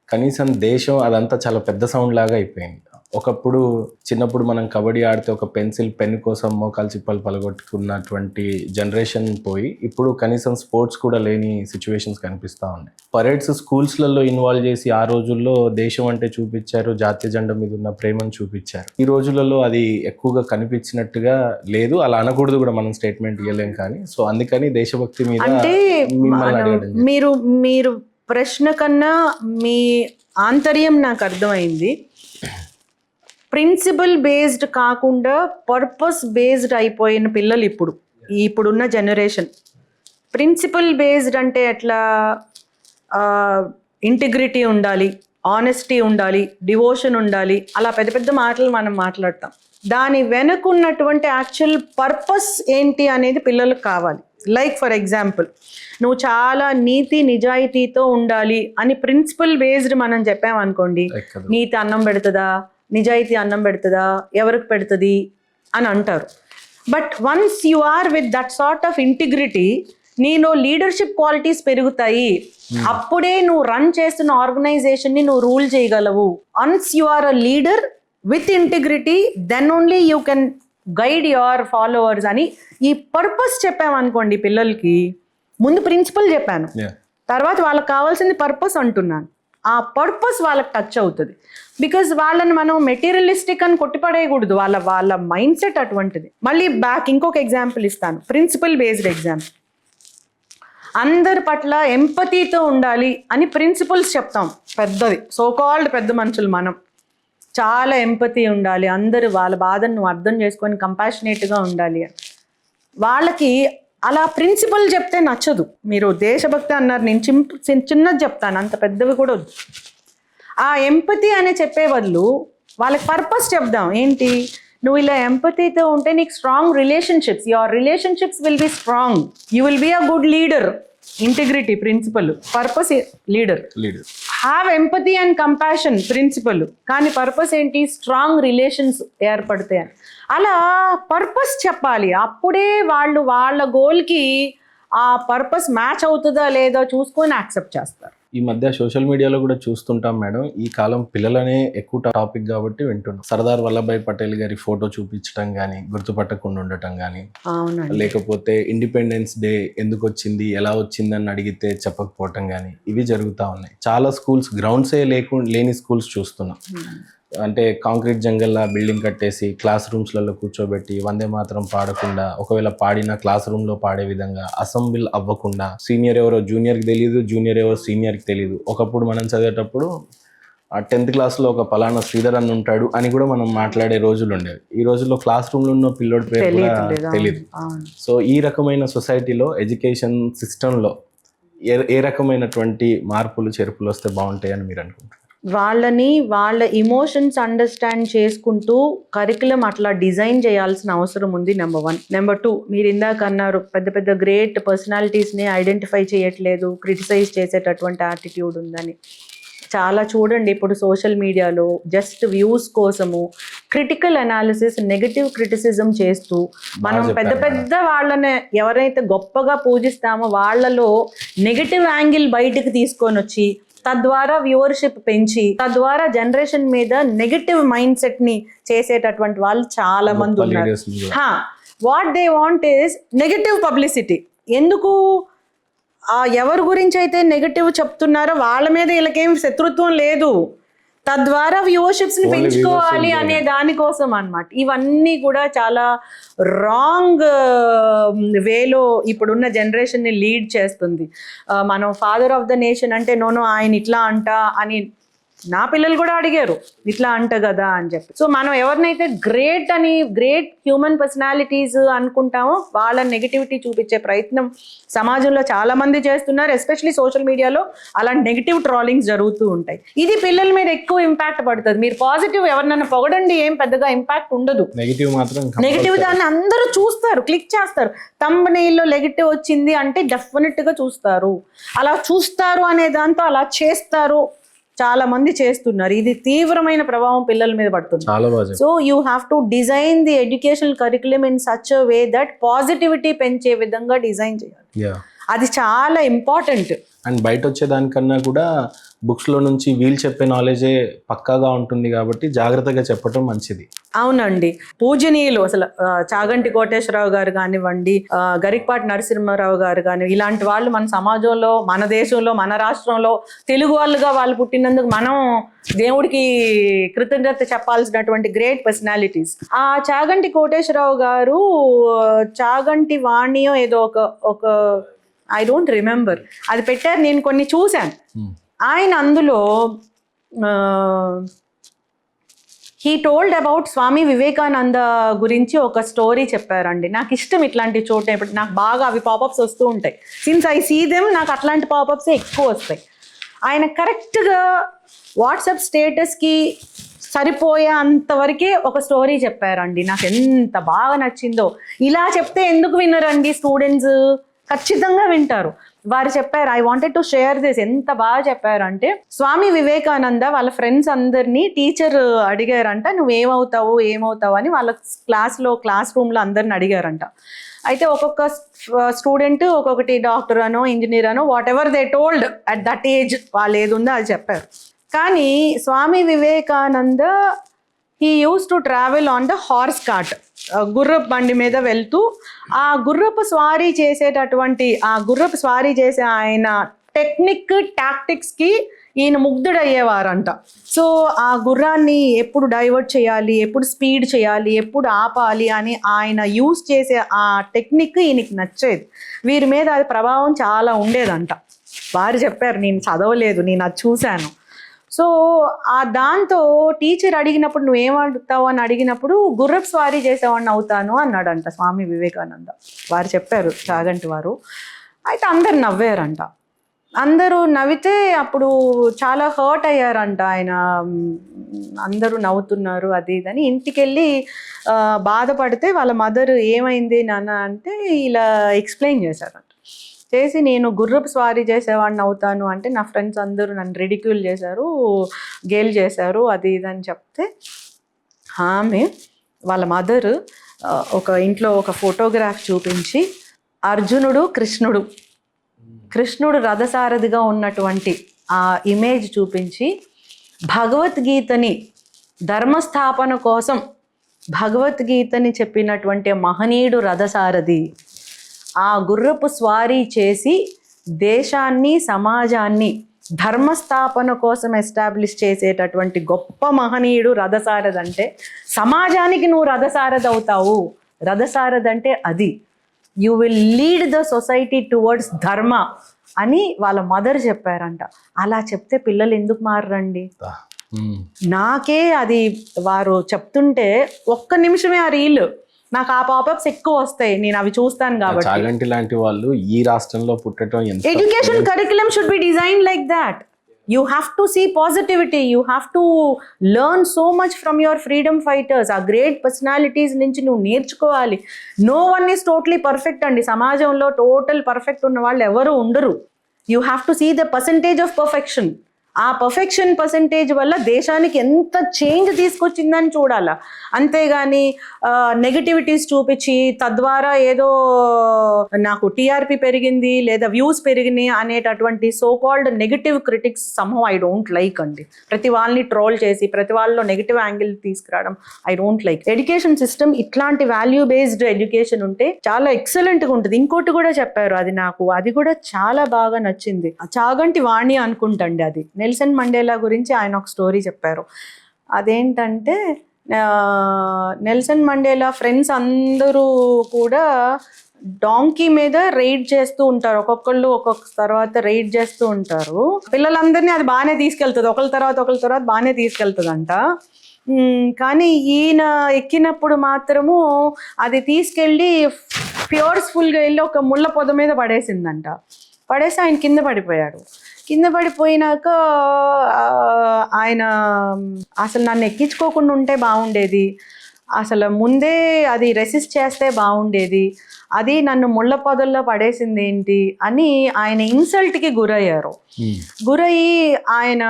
కనీసం దేశం అదంతా చాలా పెద్ద సౌండ్ లాగా అయిపోయింది. ఒకప్పుడు చిన్నప్పుడు మనం కబడ్డీ ఆడితే ఒక పెన్ కోసం మోకాలు చిప్పలు పలగొట్టుకున్నటువంటి జనరేషన్ పోయి ఇప్పుడు కనీసం స్పోర్ట్స్ కూడా లేని సిచ్యువేషన్స్ కనిపిస్తూ ఉన్నాయి. పరేడ్స్ స్కూల్స్లలో ఇన్వాల్వ్ చేసి ఆ రోజుల్లో దేశం అంటే చూపించారు, జాతీయ జెండా మీద ఉన్న ప్రేమను చూపించారు. ఈ రోజులలో అది ఎక్కువగా కనిపించినట్టుగా లేదు, అలా అనకూడదు కూడా, మనం స్టేట్మెంట్ ఇవ్వలేం. కానీ సో అందుకని దేశభక్తి మీద అంటే మీరు ప్రశ్న కన్నా మీ ఆంతర్యం నాకు అర్థమైంది. ప్రిన్సిపల్ బేస్డ్ కాకుండా పర్పస్ బేస్డ్ అయిపోయిన పిల్లలు ఇప్పుడున్న జనరేషన్. ప్రిన్సిపల్ బేస్డ్ అంటే ఎట్లా, ఇంటిగ్రిటీ ఉండాలి, ఆనెస్టీ ఉండాలి, డివోషన్ ఉండాలి, అలా పెద్ద పెద్ద మాటలు మనం మాట్లాడతాం. దాని వెనుకున్నటువంటి యాక్చువల్ పర్పస్ ఏంటి అనేది పిల్లలకు కావాలి. లైక్ ఫర్ ఎగ్జాంపుల్, నువ్వు చాలా నీతి నిజాయితీతో ఉండాలి అని ప్రిన్సిపల్ బేస్డ్ మనం చెప్పామనుకోండి, నీతి అన్నం పెడుతుందా, నిజాయితీ అన్నం పెడుతుందా, ఎవరికి పెడుతుంది అని అంటారు. But once you are with that sort of integrity, నీలో లీడర్షిప్ క్వాలిటీస్ పెరుగుతాయి. అప్పుడే నువ్వు రన్ చేస్తున్న ఆర్గనైజేషన్ని నువ్వు రూల్ చేయగలవు. Once you are a leader with integrity, then only you can guide your followers అని ఈ పర్పస్ చెప్పామనుకోండి పిల్లలకి. ముందు ప్రిన్సిపల్ చెప్పాను, తర్వాత వాళ్ళకి కావాల్సింది పర్పస్ అంటున్నాను. ఆ పర్పస్ వాళ్ళకి టచ్ అవుతుంది. బికాజ్ వాళ్ళని మనం మెటీరియలిస్టిక్ అని కొట్టిపడేయకూడదు, వాళ్ళ మైండ్ సెట్ అటువంటిది. మళ్ళీ ఇంకొక ఎగ్జాంపుల్ ఇస్తాను, ప్రిన్సిపల్ బేస్డ్ ఎగ్జాంపుల్. అందరి పట్ల ఎంపతీతో ఉండాలి అని ప్రిన్సిపల్స్ చెప్తాం, పెద్దది సోకాల్డ్ పెద్ద మనుషులు మనం. చాలా ఎంపతీ ఉండాలి, అందరూ వాళ్ళ బాధను నువ్వు అర్థం చేసుకొని కంపాషనేట్గా ఉండాలి అని. వాళ్ళకి అలా ప్రిన్సిపల్ చెప్తే నచ్చదు. మీరు దేశభక్తి అన్నారు, నేను చిన్నది చెప్తాను, అంత పెద్దవి కూడా వద్దు. ఆ ఎంపతీ అనే చెప్పే బదులు వాళ్ళకి పర్పస్ చెప్దాం. ఏంటి, నువ్వు ఇలా ఎంపతీతో ఉంటే నీకు strong relationships, your relationships will be strong, you will be a good leader, integrity principle, purpose leader. Leader. Have empathy and compassion principle, కానీ పర్పస్ ఏంటి? స్ట్రాంగ్ రిలేషన్స్ ఏర్పడతాయి అని. అలా పర్పస్ చెప్పాలి, అప్పుడే వాళ్ళు వాళ్ళ గోల్కి ఆ పర్పస్ మ్యాచ్ అవుతుందా లేదా చూసుకొని యాక్సెప్ట్ చేస్తారు. ఈ మధ్య సోషల్ మీడియాలో కూడా చూస్తుంటాం మేడం, ఈ కాలం పిల్లలనే ఎక్కువ టాపిక్ కాబట్టి వింటున్నాం. సర్దార్ వల్లభాయ్ పటేల్ గారి ఫోటో చూపించడం కానీ, గుర్తుపట్టకుండా ఉండటం కానీ, లేకపోతే ఇండిపెండెన్స్ డే ఎందుకు వచ్చింది, ఎలా వచ్చింది అని అడిగితే చెప్పకపోవటం కానీ, ఇవి జరుగుతూ ఉన్నాయి. చాలా స్కూల్స్ గ్రౌండ్సే లేని స్కూల్స్ చూస్తున్నాం. అంటే కాంక్రీట్ జంగల్లా బిల్డింగ్ కట్టేసి క్లాస్ రూమ్స్లలో కూర్చోబెట్టి వందే మాత్రం పాడకుండా, ఒకవేళ పాడిన క్లాస్ రూమ్లో పాడే విధంగా, అసెంబ్లీ అవ్వకుండా, సీనియర్ ఎవరో జూనియర్కి తెలియదు, జూనియర్ ఎవరో సీనియర్కి తెలియదు. ఒకప్పుడు మనం చదివేటప్పుడు 10th క్లాస్లో ఒక పలానా శ్రీధర్ అని ఉంటాడు అని కూడా మనం మాట్లాడే రోజులు ఉండేవి. ఈ రోజుల్లో క్లాస్ రూమ్లో ఉన్న పిల్లోడి పేరు కూడా తెలియదు. సో ఈ రకమైన సొసైటీలో ఎడ్యుకేషన్ సిస్టంలో ఏ రకమైనటువంటి మార్పులు చేర్పులు వస్తే బాగుంటాయి అని మీరు అనుకుంటున్నారు? వాళ్ళని వాళ్ళ ఇమోషన్స్ అండర్స్టాండ్ చేసుకుంటూ కరికులం అట్లా డిజైన్ చేయాల్సిన అవసరం ఉంది. నెంబర్ 1. నెంబర్ 2, మీరు ఇందాక అన్నారు పెద్ద పెద్ద గ్రేట్ పర్సనాలిటీస్ని ఐడెంటిఫై చేయట్లేదు, క్రిటిసైజ్ చేసేటటువంటి యాటిట్యూడ్ ఉందని. చాలా చూడండి, ఇప్పుడు సోషల్ మీడియాలో జస్ట్ వ్యూస్ కోసము క్రిటికల్ అనాలిసిస్, నెగటివ్ క్రిటిసిజం చేస్తూ మనం పెద్ద పెద్ద వాళ్ళని ఎవరైతే గొప్పగా పూజిస్తామో వాళ్ళలో నెగటివ్ యాంగిల్ బయటకు తీసుకొని వచ్చి తద్వారా వ్యూవర్షిప్ పెంచి తద్వారా జనరేషన్ మీద నెగటివ్ మైండ్ సెట్ ని చేసేటటువంటి వాళ్ళు చాలా మంది ఉన్నారు. What they want is negative publicity. ఎందుకు? ఎవరి గురించి అయితే నెగటివ్ చెప్తున్నారో వాళ్ళ మీద వీళ్ళకేం శత్రుత్వం లేదు, తద్వారా వ్యూవర్షిప్స్ ని పెంచుకోవాలి అనే దానికోసం అన్నమాట. ఇవన్నీ కూడా చాలా రాంగ్ వేలో ఇప్పుడున్న జనరేషన్ ని లీడ్ చేస్తుంది. మనం ఫాదర్ ఆఫ్ ద నేషన్ అంటే నోనో ఆయన ఇట్లా అంట అని నా పిల్లలు కూడా అడిగారు, ఇట్లా అంట కదా అని చెప్పి. సో మనం ఎవరినైతే గ్రేట్ హ్యూమన్ పర్సనాలిటీస్ అనుకుంటామో వాళ్ళ నెగిటివిటీ చూపించే ప్రయత్నం సమాజంలో చాలా మంది చేస్తున్నారు. ఎస్పెషలీ సోషల్ మీడియాలో అలాంటి నెగిటివ్ ట్రాలింగ్స్ జరుగుతూ ఉంటాయి. ఇది పిల్లల మీద ఎక్కువ ఇంపాక్ట్ పడుతుంది. మీరు పాజిటివ్ ఎవరినైనా పొగడండి, ఏం పెద్దగా ఇంపాక్ట్ ఉండదు. నెగిటివ్ దాన్ని అందరూ చూస్తారు, క్లిక్ చేస్తారు. థంబ్నెయిల్లో నెగిటివ్ వచ్చింది అంటే డెఫినెట్ గా చూస్తారు. అలా చూస్తారు అనే దాంతో అలా చేస్తారు, చాలా మంది చేస్తున్నారు. ఇది తీవ్రమైన ప్రభావం పిల్లల మీద పడుతుంది. So you have to design the educational curriculum in such a way that positivity పెంచే విధంగా డిజైన్ చేయాలి. అది చాలా ఇంపార్టెంట్. అండ్ బయట వచ్చేదానికన్నా కూడా బుక్స్లో నుంచి వీళ్ళు చెప్పే నాలెడ్జే పక్కాగా ఉంటుంది కాబట్టి జాగ్రత్తగా చెప్పడం మంచిది. అవునండి. పూజనీయులు అసలు చాగంటి కోటేశ్వరరావు గారు కానివ్వండి, గరికపాటి నరసింహారావు గారు కానీ, ఇలాంటి వాళ్ళు మన సమాజంలో, మన దేశంలో, మన రాష్ట్రంలో తెలుగు వాళ్ళుగా వాళ్ళు పుట్టినందుకు మనం దేవుడికి కృతజ్ఞత చెప్పాల్సినటువంటి గ్రేట్ పర్సనాలిటీస్. ఆ చాగంటి కోటేశ్వరరావు గారు చాగంటి వాణియో ఏదో ఒక ఐ డోంట్ రిమెంబర్ అది పెట్టారు, నేను కొన్ని చూశాను. ఆయన అందులో he told about Swami Vivekananda గురించి ఒక స్టోరీ చెప్పారండి. నాకు ఇష్టం ఇట్లాంటి చోట, ఇప్పుడు నాకు బాగా అవి పాపప్స్ వస్తూ ఉంటాయి. సిన్స్ ఐ సీ దెమ్ నాకు అట్లాంటి పాపప్సే ఎక్కువ వస్తాయి. ఆయన కరెక్ట్గా వాట్సాప్ స్టేటస్కి సరిపోయే అంతవరకే ఒక స్టోరీ చెప్పారండి. నాకు ఎంత బాగా నచ్చిందో. ఇలా చెప్తే ఎందుకు వినరండి స్టూడెంట్స్? ఖచ్చితంగా వింటారు. వారు చెప్పారు, I wanted to share this. ఎంత బాగా చెప్పారంటే, స్వామి వివేకానంద వాళ్ళ ఫ్రెండ్స్ అందరినీ టీచర్ అడిగారంట, నువ్వు ఏమవుతావు అని వాళ్ళ క్లాస్ రూమ్లో అందరిని అడిగారంట. అయితే ఒక్కొక్క స్టూడెంట్ ఒక్కొక్కటి డాక్టర్ అనో ఇంజనీర్ అనో whatever they told at that age వాళ్ళు ఏది ఉందో అది చెప్పారు. కానీ Swami Vivekananda he use to travel on the horse cart, గుర్రపు బండి మీద వెళ్తూ ఆ గుర్రపు స్వారీ చేసే ఆయన టెక్నిక్ టాక్టిక్స్కి ఈయన ముగ్ధుడయ్యేవారంట. సో ఆ గుర్రాన్ని ఎప్పుడు డైవర్ట్ చేయాలి, ఎప్పుడు స్పీడ్ చేయాలి, ఎప్పుడు ఆపాలి అని ఆయన యూస్ చేసే ఆ టెక్నిక్ ఈయనకి నచ్చేది. వీరి మీద అది ప్రభావం చాలా ఉండేదంట. వారు చెప్పారు, నేను చదవలేదు, నేను అది చూశాను. సో ఆ దాంతో టీచర్ అడిగినప్పుడు నువ్వేమవుతావు అని అడిగినప్పుడు గుర్రపు స్వారీ చేసేవాడిని అవుతాను అన్నాడంట స్వామి వివేకానంద. వారు చెప్పారు చాగంటి వారు. అయితే అందరు నవ్వారంట. అందరూ నవ్వితే అప్పుడు చాలా హర్ట్ అయ్యారంట ఆయన. అందరూ నవ్వుతున్నారు అది ఇదని. ఇంటికి వెళ్ళి బాధపడితే వాళ్ళ మదర్ ఏమైంది నాన్న అంటే ఇలా ఎక్స్ప్లెయిన్ చేశారంట. చేసి నేను గుర్రపు స్వారీ చేసేవాడిని అవుతాను అంటే నా ఫ్రెండ్స్ అందరూ నన్ను రిడిక్యూల్ చేశారు, గేల్ చేశారు, అది ఇది అని చెప్తే ఆమె వాళ్ళ మదర్ ఒక ఇంట్లో ఒక ఫోటోగ్రాఫ్ చూపించి అర్జునుడు కృష్ణుడు రథసారథిగా ఉన్నటువంటి ఆ ఇమేజ్ చూపించి భగవద్గీతని ధర్మస్థాపన కోసం భగవద్గీతని చెప్పినటువంటి మహనీయుడు రథసారథి, ఆ గుర్రపు స్వారీ చేసి దేశాన్ని సమాజాన్ని ధర్మస్థాపన కోసం ఎస్టాబ్లిష్ చేసేటటువంటి గొప్ప మహనీయుడు రథసారథి అంటే సమాజానికి నువ్వు రథసారథి అవుతావు. రథసారథి అంటే అది, you will lead the society towards ధర్మ అని వాళ్ళ మదర్ చెప్పారంట. అలా చెప్తే పిల్లలు ఎందుకు మారరండి? నాకే అది వారు చెప్తుంటే ఒక్క నిమిషమే ఆ రీల్ నాకు ఆ పాపప్స్ ఎక్కువ వస్తాయి, నేను అవి చూస్తాను కాబట్టి. చాగంటి లాంటి వాళ్ళు ఈ రాష్ట్రంలో పుట్టడం ఎంత education curriculum should be design like that. You have to see positivity. You have to learn so much from your freedom fighters. ఆ గ్రేట్ పర్సనాలిటీస్ నుంచి నువ్వు నేర్చుకోవాలి. No one is totally perfect అండి. సమాజంలో టోటల్ పర్ఫెక్ట్ ఉన్న వాళ్ళు ఎవరు ఉండరు. You have to see the percentage of perfection. ఆ పర్ఫెక్షన్ పర్సంటేజ్ వల్ల దేశానికి ఎంత చేంజ్ తీసుకొచ్చిందని చూడాలా. అంతేగాని నెగటివిటీస్ చూపించి తద్వారా ఏదో నాకు టీఆర్పీ పెరిగింది లేదా వ్యూస్ పెరిగినాయి అనేటటువంటి so called negative critics somehow I don't like అండి. ప్రతి వాళ్ళని ట్రోల్ చేసి ప్రతి వాళ్ళలో నెగటివ్ యాంగిల్ తీసుకురావడం I don't like. Education system ఇట్లాంటి వాల్యూ బేస్డ్ ఎడ్యుకేషన్ ఉంటే చాలా ఎక్సలెంట్గా ఉంటుంది. ఇంకోటి కూడా చెప్పారు, అది కూడా చాలా బాగా నచ్చింది. చాగంటి వాణి అనుకుంటండి, అది నెల్సన్ మండేలా గురించి ఆయన ఒక స్టోరీ చెప్పారు. అదేంటంటే నెల్సన్ మండేలా ఫ్రెండ్స్ అందరూ కూడా డాంకీ మీద రైడ్ చేస్తూ ఉంటారు, ఒక్కొక్కళ్ళు ఒక్కొక్క తర్వాత రైడ్ చేస్తూ ఉంటారు. పిల్లలందరినీ అది బాగానే తీసుకెళ్తుంది, ఒకళ్ళ తర్వాత బాగానే తీసుకెళ్తుందంట. కానీ ఈయన ఎక్కినప్పుడు మాత్రము అది తీసుకెళ్ళి ఫోర్స్ఫుల్గా వెళ్ళి ఒక ముళ్ళ పొద మీద పడేసిందంట. పడేసి ఆయన కింద పడిపోయాడు. కింద పడిపోయినాక ఆయన అసలు నన్ను ఎక్కించుకోకుండా ఉంటే బాగుండేది, అసలు ముందే అది రెసిస్ట్ చేస్తే బాగుండేది, అది నన్ను ముళ్ళ పొదల్లో పడేసింది ఏంటి అని ఆయన ఇన్సల్ట్కి గురయ్యారు. గురయ్యి ఆయన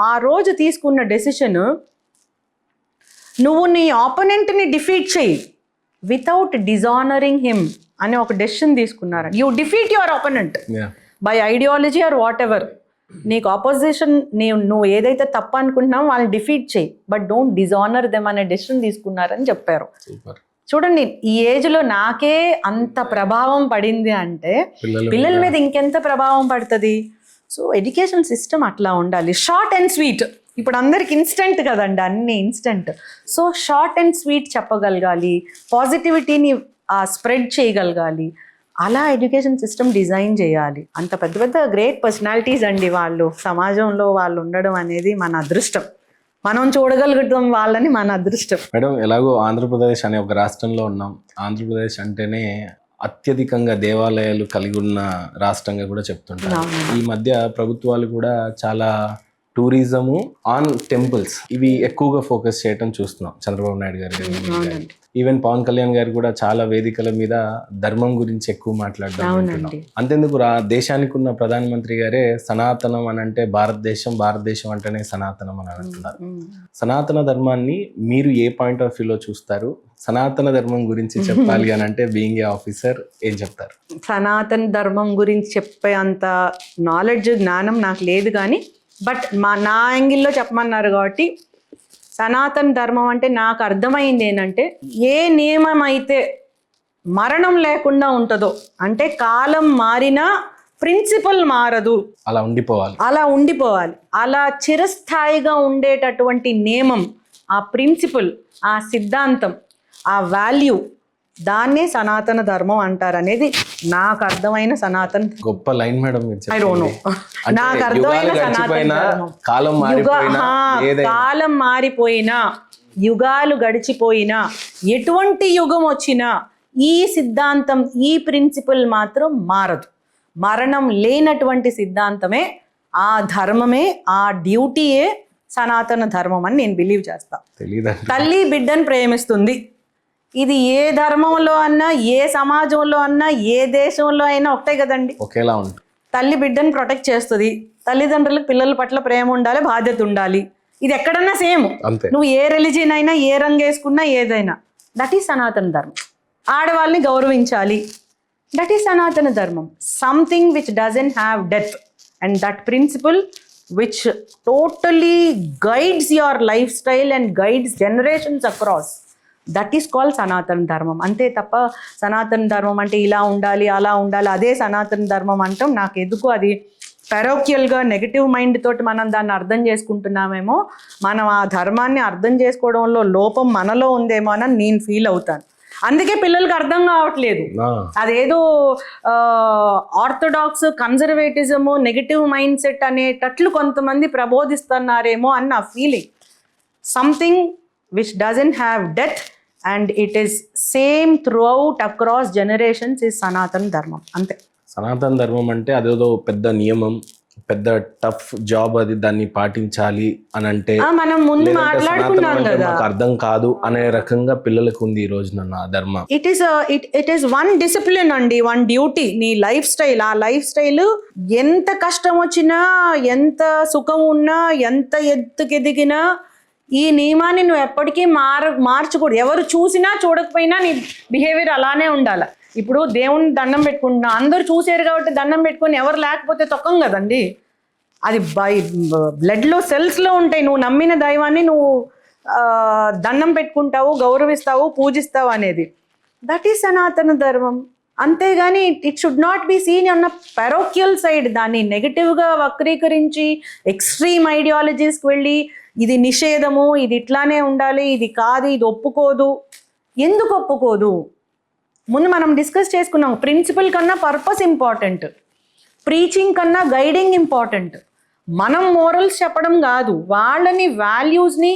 ఆ రోజు తీసుకున్న డెసిషన్, నువ్వు నీ ఆపోనెంట్ని డిఫీట్ చెయ్యి వితౌట్ డిజానరింగ్ హిమ్ అని ఒక డెసిషన్ తీసుకున్నారు. You defeat your opponent by ideology or whatever. నీకు ఆపోజిషన్ నువ్వు ఏదైతే తప్పు అనుకుంటున్నావో వాళ్ళని డిఫీట్ చేయి, బట్ డోంట్ డిజానర్ దెమ్ అనే డెసిషన్ తీసుకున్నారని చెప్పారు. చూడండి, ఈ ఏజ్లో నాకే అంత ప్రభావం పడింది అంటే పిల్లల మీద ఇంకెంత ప్రభావం పడుతుంది. సో ఎడ్యుకేషన్ సిస్టమ్ అట్లా ఉండాలి. Short and sweet. ఇప్పుడు అందరికి ఇన్స్టెంట్ కదండి, అన్ని instant. So short and sweet చెప్పగలగాలి, పాజిటివిటీని స్ప్రెడ్ చేయగలగాలి. అలా ఎడ్యుకేషన్ సిస్టమ్ డిజైన్ చేయాలి. అంత పెద్ద పెద్ద గ్రేట్ పర్సనాలిటీస్ అండి వాళ్ళు. సమాజంలో వాళ్ళు ఉండడం అనేది మన అదృష్టం. మనం చూడగలుగుతాం వాళ్ళని, మన అదృష్టం. మేడం, ఎలాగో ఆంధ్రప్రదేశ్ అనే ఒక రాష్ట్రంలో ఉన్నాం. ఆంధ్రప్రదేశ్ అంటేనే అత్యధికంగా దేవాలయాలు కలిగి ఉన్న రాష్ట్రంగా కూడా చెప్తుంటారు. ఈ మధ్య ప్రభుత్వాలు కూడా చాలా టూరిజము ఆన్ టెంపుల్స్ ఇవి ఎక్కువగా ఫోకస్ చేయడం చూస్తున్నాం. చంద్రబాబు నాయుడు గారు, ఈవెన్ పవన్ కళ్యాణ్ గారు కూడా చాలా వేదికల మీద ధర్మం గురించి ఎక్కువ మాట్లాడడం. అంతేందుకు దేశానికి ఉన్న ప్రధానమంత్రి గారే సనాతనం అని అంటే భారతదేశం అంటేనే సనాతనం అని అంటున్నారు. సనాతన ధర్మాన్ని మీరు ఏ పాయింట్ ఆఫ్ వ్యూలో చూస్తారు? సనాతన ధర్మం గురించి చెప్పాలి అని అంటే బీయింగ్ ఏ ఆఫీసర్ ఏం చెప్తారు? సనాతన ధర్మం గురించి చెప్పే అంత నాలెడ్జ్, జ్ఞానం నాకు లేదు. కానీ బట్ నా యాంగిల్లో చెప్పమన్నారు కాబట్టి సనాతన ధర్మం అంటే నాకు అర్థమైంది ఏంటంటే, ఏ నియమం అయితే మరణం లేకుండా ఉంటుందో, అంటే కాలం మారినా ప్రిన్సిపల్ మారదు, అలా ఉండిపోవాలి. అలా చిరస్థాయిగా ఉండేటటువంటి నియమం, ఆ ప్రిన్సిపల్, ఆ సిద్ధాంతం, ఆ వాల్యూ, దాన్నే సనాతన ధర్మం అంటారు అనేది నాకు అర్థమైన సనాతన. గొప్ప line madam. I don't know, నాకు అర్థమైన సనాతన ధర్మం. కాలం మారిపోయినా, యుగాలు గడిచిపోయినా, ఎటువంటి యుగం వచ్చినా ఈ సిద్ధాంతం, ఈ ప్రిన్సిపల్ మాత్రం మారదు. మరణం లేనటువంటి సిద్ధాంతమే, ఆ ధర్మమే, ఆ డ్యూటీయే సనాతన ధర్మం అని నేను బిలీవ్ చేస్తా. తల్లి బిడ్డను ప్రేమిస్తుంది, ఇది ఏ ధర్మంలో అన్నా, ఏ సమాజంలో అన్నా, ఏ దేశంలో అయినా ఒకటే కదండి. ఒకేలా ఉంటుంది. తల్లి బిడ్డను ప్రొటెక్ట్ చేస్తుంది, తల్లిదండ్రులకు పిల్లల పట్ల ప్రేమ ఉండాలి, బాధ్యత ఉండాలి. ఇది ఎక్కడన్నా సేమ్. అంతే. నువ్వు ఏ రిలీజియన్ అయినా, ఏ రంగు వేసుకున్నా, ఏదైనా, దట్ ఈస్ సనాతన ధర్మం. ఆడవాళ్ళని గౌరవించాలి, దట్ ఈస్ సనాతన ధర్మం. Something which doesn't have death, and that principal which totally guides your life style and guides generations across, that is called సనాతన ధర్మం. అంతే తప్ప సనాతన ధర్మం అంటే ఇలా ఉండాలి, అలా ఉండాలి, అదే సనాతన ధర్మం అంటాం. నాకు ఎందుకు అది పెరోక్యల్గా నెగటివ్ మైండ్ తోటి మనం దాన్ని అర్థం చేసుకుంటున్నామేమో, మనం ఆ ధర్మాన్ని అర్థం చేసుకోవడంలో లోపం మనలో ఉందేమో అని నేను ఫీల్ అవుతాను. అందుకే పిల్లలకి అర్థం కావట్లేదు. అదేదో ఆర్థోడాక్స్, కన్జర్వేటిజము, నెగటివ్ మైండ్ సెట్ అనేటట్లు కొంతమంది ప్రబోధిస్తున్నారేమో అని నా feeling. Something which doesn't have death and it is same throughout across generations is Sanatana Dharmam. అంతే. సనాతన ధర్మం అంటే అదేదో పెద్ద నియమం, పెద్ద టఫ్ జాబ్, అది దాన్ని పాటించాలి అని అంటే మనం ముందు మాట్లాడుకున్నాం కదా, మాకు అర్థం కాదు అనే రకంగా పిల్లలకు ఉంది ఈ రోజున ఆ ధర్మం. ఇట్ ఈస్ వన్ డిసిప్లిన్ అండి, వన్ డ్యూటీ. నీ లైఫ్ స్టైల్, ఆ లైఫ్ స్టైల్ ఎంత కష్టం వచ్చినా, ఎంత సుఖం ఉన్నా, ఎంత ఎత్తుకెదిగినా, ఈ నియమాన్ని నువ్వు ఎప్పటికీ మార్చకూడదు. ఎవరు చూసినా చూడకపోయినా నీ బిహేవియర్ అలానే ఉండాలి. ఇప్పుడు దేవుని దండం పెట్టుకుంటున్నా, అందరూ చూసారు కాబట్టి దండం పెట్టుకొని, ఎవరు లేకపోతే తొక్కం కదండి. అది బ్లడ్లో, సెల్స్లో ఉంటాయి. నువ్వు నమ్మిన దైవాన్ని నువ్వు దండం పెట్టుకుంటావు, గౌరవిస్తావు, పూజిస్తావు అనేది, దట్ ఈస్ సనాతన ధర్మం. అంతేగాని it should not be seen అన్న పెరోక్యల్ సైడ్, దాన్ని నెగిటివ్గా వక్రీకరించి ఎక్స్ట్రీమ్ ఐడియాలజీస్కి వెళ్ళి ఇది నిషేధము, ఇది ఇట్లానే ఉండాలి, ఇది కాదు, ఇది ఒప్పుకోదు. ఎందుకు ఒప్పుకోదు? ముందు మనం డిస్కస్ చేసుకున్నాం, ప్రిన్సిపల్ కన్నా పర్పస్ ఇంపార్టెంట్, ప్రీచింగ్ కన్నా గైడింగ్ ఇంపార్టెంట్. మనం మోరల్స్ చెప్పడం కాదు, వాళ్ళని వాల్యూస్ని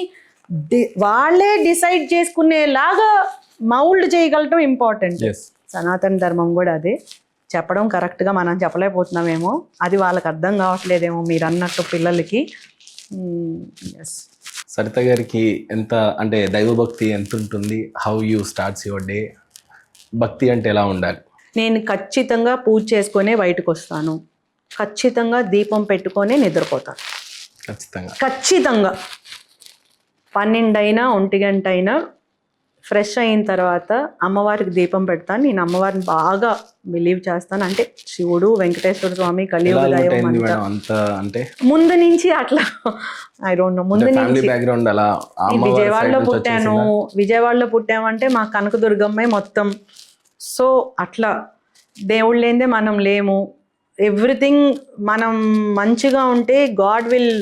వాళ్ళే డిసైడ్ చేసుకునేలాగా మౌల్డ్ చేయగలటం ఇంపార్టెంట్. సనాతన ధర్మం కూడా అదే. చెప్పడం కరెక్ట్గా మనం చెప్పలేకపోతున్నామేమో, అది వాళ్ళకి అర్థం కావట్లేదేమో మీరు అన్నట్టు పిల్లలకి. సరిత గారికి ఎంత అంటే దైవభక్తి ఎంత ఉంటుంది? How you starts your day? భక్తి అంటే ఎలా ఉండాలి? నేను ఖచ్చితంగా పూజ చేసుకునే బయటకు వస్తాను, ఖచ్చితంగా దీపం పెట్టుకొని నిద్రపోతాను. ఖచ్చితంగా 12 అయినా 1 గంట అయినా ఫ్రెష్ అయిన తర్వాత అమ్మవారికి దీపం పెడతాను. నేను అమ్మవారిని బాగా బిలీవ్ చేస్తాను. అంటే శివుడు, వెంకటేశ్వర స్వామి, కలియుగ దైవం అంటే ముందు నుంచి అట్లా ఐ డోంట్ నో. ముందు నుంచి విజయవాడలో పుట్టామంటే మా కనకదుర్గమ్మే మొత్తం. సో అట్లా దేవుళ్ళు లేనిదే మనం లేము. ఎవ్రీథింగ్ మనం మంచిగా ఉంటే God will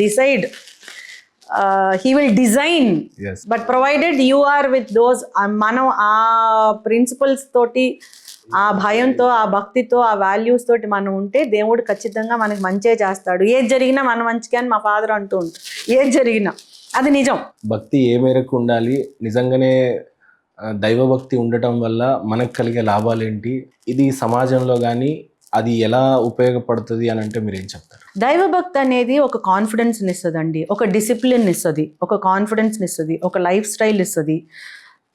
decide, he will design. Yes. But provided you are with those, మనం ఆ ప్రిన్సిపల్స్ తోటి, ఆ భయంతో, ఆ భక్తితో, ఆ వాల్యూస్ తోటి మనం ఉంటే దేవుడు ఖచ్చితంగా మనకి మంచే చేస్తాడు. ఏది జరిగినా మన మంచిగా అని మా ఫాదర్ అంటూ ఉంటాడు. ఏది జరిగినా అది నిజం. భక్తి ఏ మేరకు ఉండాలి? నిజంగానే దైవభక్తి ఉండటం వల్ల మనకు కలిగే లాభాలు ఏంటి? ఇది సమాజంలో కానీ అది ఎలా ఉపయోగపడుతుంది అని అంటే మీరు ఏం చెప్తారు? దైవభక్తి అనేది ఒక కాన్ఫిడెన్స్ని ఇస్తుందండి, ఒక డిసిప్లిన్ ఇస్తుంది, ఒక కాన్ఫిడెన్స్ని ఇస్తుంది, ఒక లైఫ్ స్టైల్ ఇస్తుంది.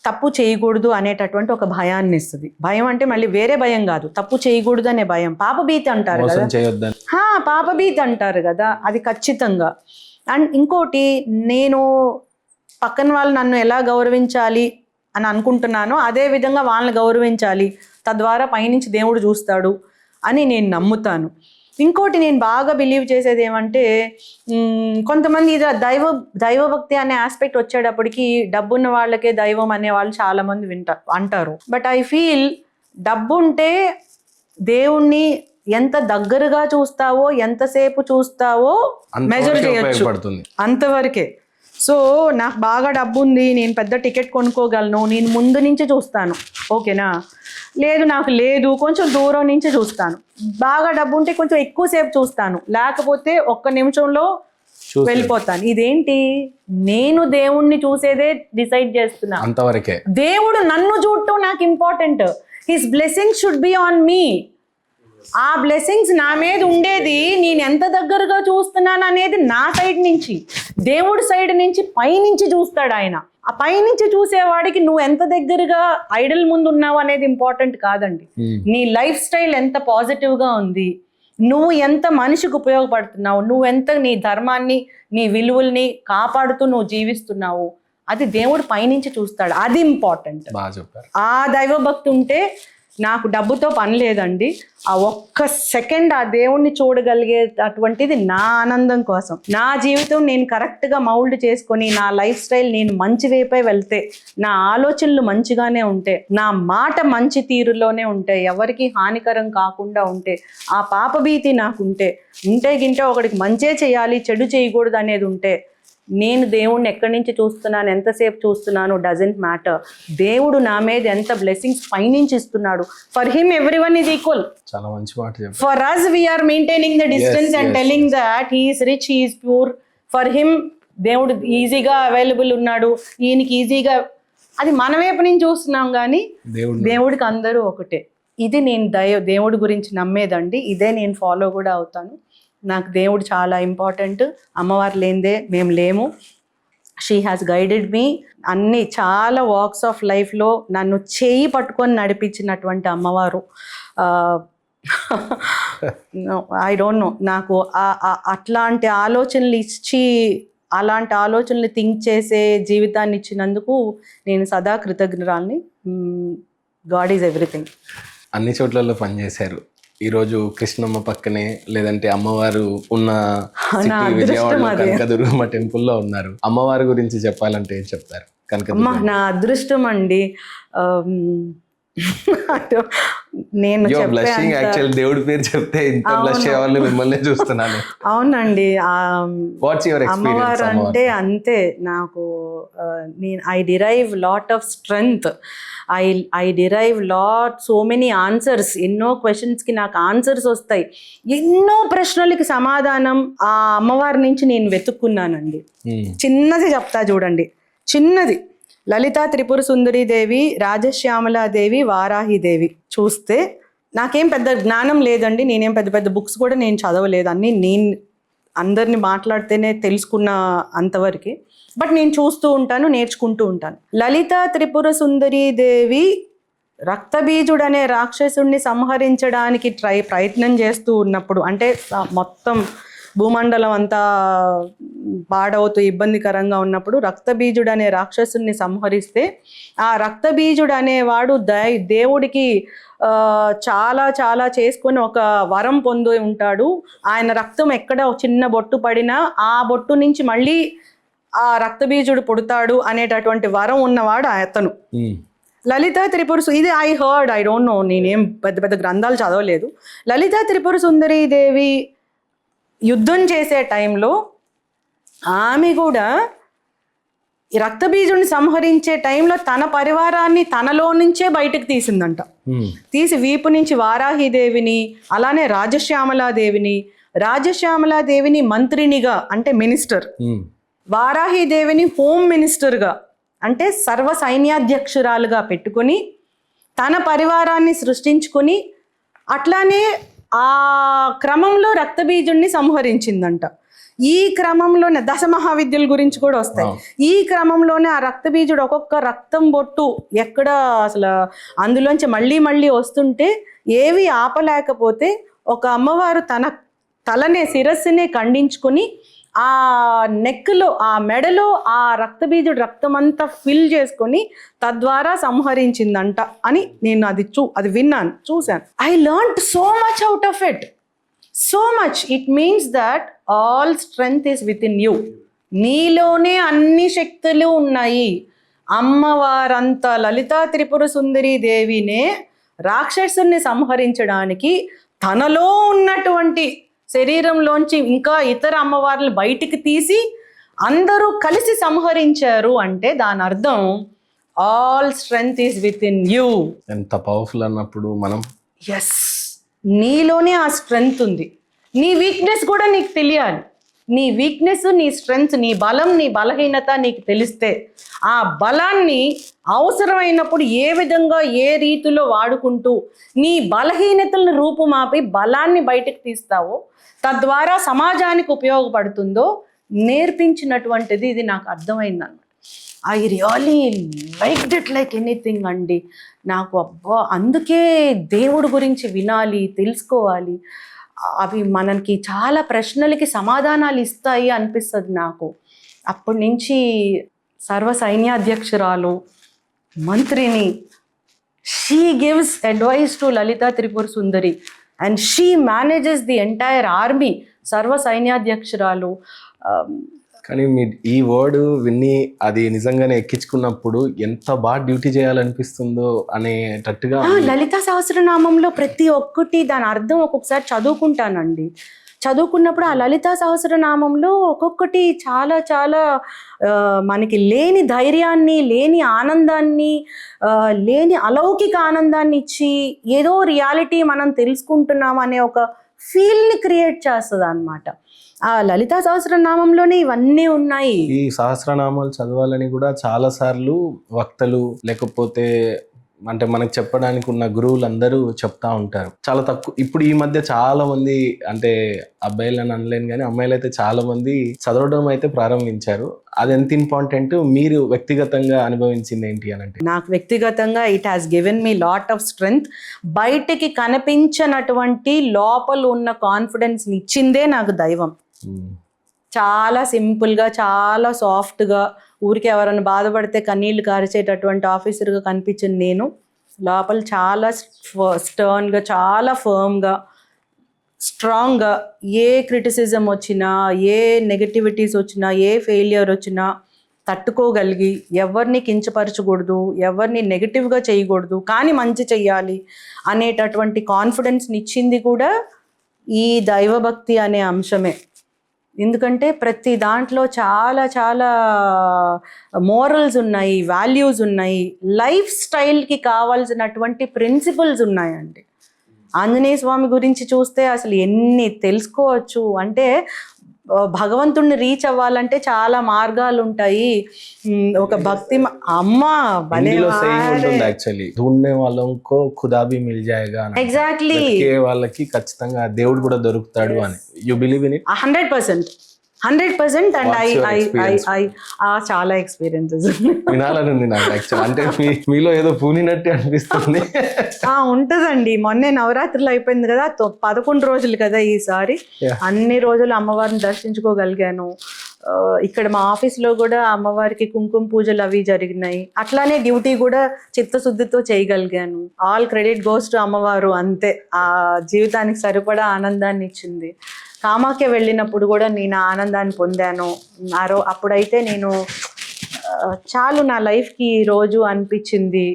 తప్పు చేయకూడదు అనేటటువంటి ఒక భయాన్ని ఇస్తుంది. భయం అంటే మళ్ళీ వేరే భయం కాదు, తప్పు చేయకూడదు అనే భయం. పాపభీతి అంటారు కదా, పాపభీతి అంటారు కదా, అది ఖచ్చితంగా. అండ్ ఇంకోటి, నేను పక్కన వాళ్ళు నన్ను ఎలా గౌరవించాలి అని అనుకుంటున్నానో అదే విధంగా వాళ్ళని గౌరవించాలి, తద్వారా పైనుంచి దేవుడు చూస్తాడు అని నేను నమ్ముతాను. ఇంకోటి నేను బాగా బిలీవ్ చేసేది ఏమంటే, కొంతమంది ఇది దైవభక్తి అనే ఆస్పెక్ట్ వచ్చేటప్పటికి డబ్బున్న వాళ్ళకే దైవం అనే వాళ్ళు చాలామంది అంటారు. బట్ ఐ ఫీల్ డబ్బు ఉంటే దేవుణ్ణి ఎంత దగ్గరగా చూస్తావో, ఎంతసేపు చూస్తావో మెజర్ చేయొచ్చు, అంతవరకే. సో నాకు బాగా డబ్బు ఉంది, నేను పెద్ద టికెట్ కొనుక్కోగలను, నేను ముందు నుంచి చూస్తాను, ఓకేనా. లేదు నాకు లేదు, కొంచెం దూరం నుంచి చూస్తాను. బాగా డబ్బు ఉంటే కొంచెం ఎక్కువసేపు చూస్తాను, లేకపోతే 1 నిమిషంలో వెళ్ళిపోతాను. ఇదేంటి, నేను దేవుణ్ణి చూసేదే డిసైడ్ చేస్తున్నా, అంతవరకే. దేవుడు నన్ను చూడటం నాకు important. His blessings should be on me. ఆ బ్లెస్సింగ్స్ నా మీద ఉండేది నేను ఎంత దగ్గరగా చూస్తున్నాను అనేది నా సైడ్ నుంచి, దేవుడి సైడ్ నుంచి పైనుంచి చూస్తాడు ఆయన. ఆ పైనుంచి చూసేవాడికి నువ్వు ఎంత దగ్గరగా ఐడల్ ముందు ఉన్నావు అనేది ఇంపార్టెంట్ కాదండి. నీ లైఫ్ స్టైల్ ఎంత పాజిటివ్గా ఉంది, నువ్వు ఎంత మనిషికి ఉపయోగపడుతున్నావు, నువ్వు ఎంత నీ ధర్మాన్ని నీ విలువల్ని కాపాడుతూ నువ్వు జీవిస్తున్నావు, అది దేవుడు పైనుంచి చూస్తాడు. అది ఇంపార్టెంట్. బాగా చెప్పారు. ఆ దైవభక్తి ఉంటే నాకు డబ్బుతో పని లేదండి. ఆ ఒక్క సెకండ్ ఆ దేవుణ్ణి చూడగలిగే అటువంటిది నా ఆనందం కోసం, నా జీవితం నేను కరెక్ట్గా మౌల్డ్ చేసుకొని నా లైఫ్ స్టైల్ నేను మంచి వైపే వెళ్తే, నా ఆలోచనలు మంచిగానే ఉంటే, నా మాట మంచి తీరులోనే ఉంటే, ఎవరికి హానికరం కాకుండా ఉంటే, ఆ పాపభీతి నాకుంటే, గింటే ఒకడికి మంచే చేయాలి చెడు చేయకూడదు అనేది ఉంటే, నేను దేవుణ్ణి ఎక్కడి నుంచి చూస్తున్నాను, ఎంతసేపు చూస్తున్నాను డజంట్ మ్యాటర్. దేవుడు నా మీద ఎంత బ్లెస్సింగ్స్ పైనుంచి ఇస్తున్నాడు. For him everyone is equal. చాలా మంచి మాట చెప్పారు. For us we are maintaining the distance and telling that he is rich, he is pure. For him దేవుడు ఈజీగా అవైలబుల్ ఉన్నాడు, ఈయనకి ఈజీగా, అది మన వైపు నుంచి చూస్తున్నాం కానీ దేవుడికి అందరూ ఒకటే. ఇది నేను దేవుడి గురించి నమ్మేదండి. ఇదే నేను ఫాలో కూడా అవుతాను. నాకు దేవుడు చాలా ఇంపార్టెంట్. అమ్మవారు లేనిదే మేము లేము. She has guided me. అన్ని చాలా వాక్స్ ఆఫ్ లైఫ్లో నన్ను చేయి పట్టుకొని నడిపించినటువంటి అమ్మవారు. ఐ డోంట్ నో, నాకు అట్లాంటి ఆలోచనలు ఇచ్చి అలాంటి ఆలోచనలు థింక్ చేసే జీవితాన్ని ఇచ్చినందుకు నేను సదా కృతజ్ఞురాల్ని. God is everything. అన్ని చోట్లలో పనిచేశారు. ఈరోజు కృష్ణమ్మ పక్కనే, లేదంటే అమ్మవారు ఉన్న విజయవాడలో కనకదుర్గమ్మ టెంపుల్లో ఉన్నారు. అమ్మవారి గురించి చెప్పాలంటే ఏం చెప్తారు? అమ్మ నా అదృష్టం అండి. నేను దేవుడి పేరు చెప్తే ఇంత బ్లష్ అయ్యేవాళ్ళు మిమ్మల్ని చూస్తున్నాను. అవునండి, అమ్మవారు అంటే అంతే నాకు. I derive lot of strength, I derive so many answers. ఎన్నో క్వశ్చన్స్కి నాకు ఆన్సర్స్ వస్తాయి, ఎన్నో ప్రశ్నలకి సమాధానం ఆ అమ్మవారి నుంచి నేను వెతుక్కున్నానండి. చిన్నది చెప్తా చూడండి, చిన్నది. లలితా త్రిపుర సుందరీదేవి, రాజశ్యామలాదేవి, వారాహిదేవి చూస్తే నాకేం పెద్ద జ్ఞానం లేదండి. నేనేం పెద్ద పెద్ద బుక్స్ కూడా నేను చదవలేదు, అన్నీ నేను అందరిని మాట్లాడితేనే తెలుసుకున్న అంతవరకు. బట్ నేను చూస్తూ ఉంటాను, నేర్చుకుంటూ ఉంటాను. లలితా త్రిపుర సుందరీదేవి రక్తబీజుడు అనే రాక్షసుడిని సంహరించడానికి ప్రయత్నం చేస్తూ ఉన్నప్పుడు, అంటే మొత్తం భూమండలం అంతా పాడవుతూ ఇబ్బందికరంగా ఉన్నప్పుడు రక్తబీజుడు అనే రాక్షసుని సంహరిస్తే, ఆ రక్తబీజుడు అనేవాడు దేవుడికి చాలా చాలా చేసుకొని ఒక వరం పొంది ఉంటాడు. ఆయన రక్తం ఎక్కడ చిన్న బొట్టు పడినా ఆ బొట్టు నుంచి మళ్ళీ ఆ రక్తబీజుడు పుడతాడు అనేటటువంటి వరం ఉన్నవాడు అతను. లలితా త్రిపుర, ఇది ఐ డోంట్ నో, నేనేం పెద్ద పెద్ద గ్రంథాలు చదవలేదు. లలితా త్రిపుర సుందరీదేవి యుద్ధం చేసే టైంలో ఆమె కూడా ఈ రక్తబీజుడిని సంహరించే టైంలో తన పరివారాన్ని తనలో నుంచే బయటకు తీసిందంట. తీసి వీపు నుంచి వారాహిదేవిని, అలానే రాజశ్యామలాదేవిని మంత్రినిగా అంటే మినిస్టర్, వారాహిదేవిని హోమ్ మినిస్టర్గా అంటే సర్వ సైన్యాధ్యక్షురాలుగా పెట్టుకొని తన పరివారాన్ని సృష్టించుకొని, అట్లానే ఆ క్రమంలో రక్తబీజుడిని సంహరించిందంట. ఈ క్రమంలోనే దశమహావిద్యల గురించి కూడా వస్తాయి. ఈ క్రమంలోనే ఆ రక్తబీజుడు ఒక్కొక్క రక్తం బొట్టు ఎక్కడ అసలు అందులోంచి మళ్ళీ మళ్ళీ వస్తుంటే ఏవి ఆపలేకపోతే ఒక అమ్మవారు తన తలనే శిరస్సునే ఖండించుకొని ఆ నెక్లో ఆ మెడలో ఆ రక్తబీజుడు రక్తం అంతా ఫిల్ చేసుకొని తద్వారా సంహరించిందంట అని నేను అది విన్నాను, చూశాను. I learned so much out of it, so much. It means that all strength is with in you. నీలోనే అన్ని శక్తులు ఉన్నాయి. అమ్మవారంతా లలితా త్రిపుర సుందరీ దేవినే రాక్షసుని సంహరించడానికి తనలో ఉన్నటువంటి శరీరంలోంచి ఇంకా ఇతర అమ్మవార్లు బయటికి తీసి అందరూ కలిసి సంహరించారు అంటే దాని అర్థం all strength is with in you. ఎంత పవర్ఫుల్ అన్నప్పుడు మనం ఎస్, నీలోనే ఆ స్ట్రెంగ్త్ ఉంది. నీ వీక్నెస్ కూడా నీకు తెలియాలి. నీ వీక్నెస్, నీ స్ట్రెంగ్త్, నీ బలం, నీ బలహీనత నీకు తెలిస్తే ఆ బలాన్ని అవసరమైనప్పుడు ఏ విధంగా ఏ రీతిలో వాడుకుంటూ నీ బలహీనతలను రూపుమాపి బలాన్ని బయటకు తీస్తావో, తద్వారా సమాజానికి ఉపయోగపడుతుందో నేర్పించినటువంటిది ఇది నాకు అర్థమైందన్నమాట. I really liked it like anything అండి. నాకు అబ్బా అందుకే దేవుడి గురించి వినాలి, తెలుసుకోవాలి, అవి మనకి చాలా ప్రశ్నలకి సమాధానాలు ఇస్తాయి అనిపిస్తుంది నాకు. అప్పటి నుంచి సర్వ సైన్యాధ్యక్షురాలు, మంత్రిని, she gives advice to Lalitha Tripura Sundari and she manages the entire army. సర్వ సైన్యాధ్యక్షురాలు. కానీ మీ ఈ వర్డ్ విని అది నిజంగానే ఎక్కించుకున్నప్పుడు ఎంత బాగా డ్యూటీ చేయాలనిపిస్తుందో అనేటట్టుగా. లలితా సహస్రనామంలో ప్రతి ఒక్కటి దాని అర్థం ఒక్కొక్కసారి చదువుకుంటానండి. చదువుకున్నప్పుడు ఆ లలితా సహస్రనామంలో ఒక్కొక్కటి చాలా చాలా మనకి లేని ధైర్యాన్ని, లేని ఆనందాన్ని, లేని అలౌకిక ఆనందాన్ని ఇచ్చి ఏదో రియాలిటీ మనం తెలుసుకుంటున్నాం అనే ఒక ఫీల్ని క్రియేట్ చేస్తుంది అన్నమాట. ఆ లలితా సహస్రనామంలోనే ఇవన్నీ ఉన్నాయి. ఈ సహస్రనామాలు చదవాలని కూడా చాలా సార్లు వక్తలు లేకపోతే అంటే మనకు చెప్పడానికి ఉన్న గురువులు అందరూ చెప్తా ఉంటారు. చాలా తక్కువ ఇప్పుడు ఈ మధ్య చాలా మంది, అంటే అబ్బాయిలు అని అనలేను కానీ అమ్మాయిలు అయితే చాలా మంది చదవడం అయితే ప్రారంభించారు. అది ఎంత ఇంపార్టెంట్, మీరు వ్యక్తిగతంగా అనుభవించింది ఏంటి అని అంటే? నాకు వ్యక్తిగతంగా it has given me lot of strength. బయటికి కనిపించనటువంటి లోపల ఉన్న కాన్ఫిడెన్స్ని ఇచ్చిందే నాకు దైవం. చాలా సింపుల్గా, చాలా సాఫ్ట్గా, ఊరికి ఎవరైనా బాధపడితే కన్నీళ్ళు కారిచేటటువంటి ఆఫీసర్గా కనిపించింది నేను. లోపల చాలా స్టర్న్గా, చాలా ఫర్మ్గా, స్ట్రాంగ్గా, ఏ క్రిటిసిజం వచ్చినా, ఏ నెగటివిటీస్ వచ్చినా, ఏ ఫెయిలియర్ వచ్చినా తట్టుకోగలిగి, ఎవరిని కించపరచకూడదు, ఎవరిని నెగటివ్గా చేయకూడదు, కానీ మంచి చెయ్యాలి అనేటటువంటి కాన్ఫిడెన్స్ని ఇచ్చింది కూడా ఈ దైవభక్తి అనే అంశమే. ఎందుకంటే ప్రతి దాంట్లో చాలా చాలా మోరల్స్ ఉన్నాయి, వాల్యూస్ ఉన్నాయి, లైఫ్ స్టైల్కి కావాల్సినటువంటి ప్రిన్సిపల్స్ ఉన్నాయండి. ఆంజనేయ స్వామి గురించి చూస్తే అసలు ఎన్ని తెలుసుకోవచ్చు అంటే, భగవంతుడిని రీచ్ అవ్వాలంటే చాలా మార్గాలు ఉంటాయి. ఒక భక్తి ఎగ్జాక్ట్లీ వాళ్ళకి ఖచ్చితంగా దేవుడు కూడా దొరుకుతాడు అని you believe in it? 100%. And I చాలా ఎక్స్పీరియన్సెస్ వినాలనుంది నాకు యాక్చువల్. అంటే మీలో ఏదో పూనినట్టు అనిపిస్తుంది. ఉంటుందండి. మొన్నే నవరాత్రులు అయిపోయింది కదా, 11 రోజులు కదా ఈసారి. అన్ని రోజులు అమ్మవారిని దర్శించుకోగలిగాను. ఇక్కడ మా ఆఫీస్లో కూడా అమ్మవారికి కుంకుమ పూజలు అవి జరిగినాయి. అట్లానే డ్యూటీ కూడా చిత్తశుద్ధితో చేయగలిగాను. ఆల్ క్రెడిట్ గోస్ టు అమ్మవారు. అంతే, ఆ జీవితానికి సరిపడా ఆనందాన్ని ఇచ్చింది. కామాఖ్య వెళ్ళినప్పుడు కూడా నేను ఆనందాన్ని పొందాను. అప్పుడైతే నేను చాలు నా లైఫ్కి రోజు అనిపించింది.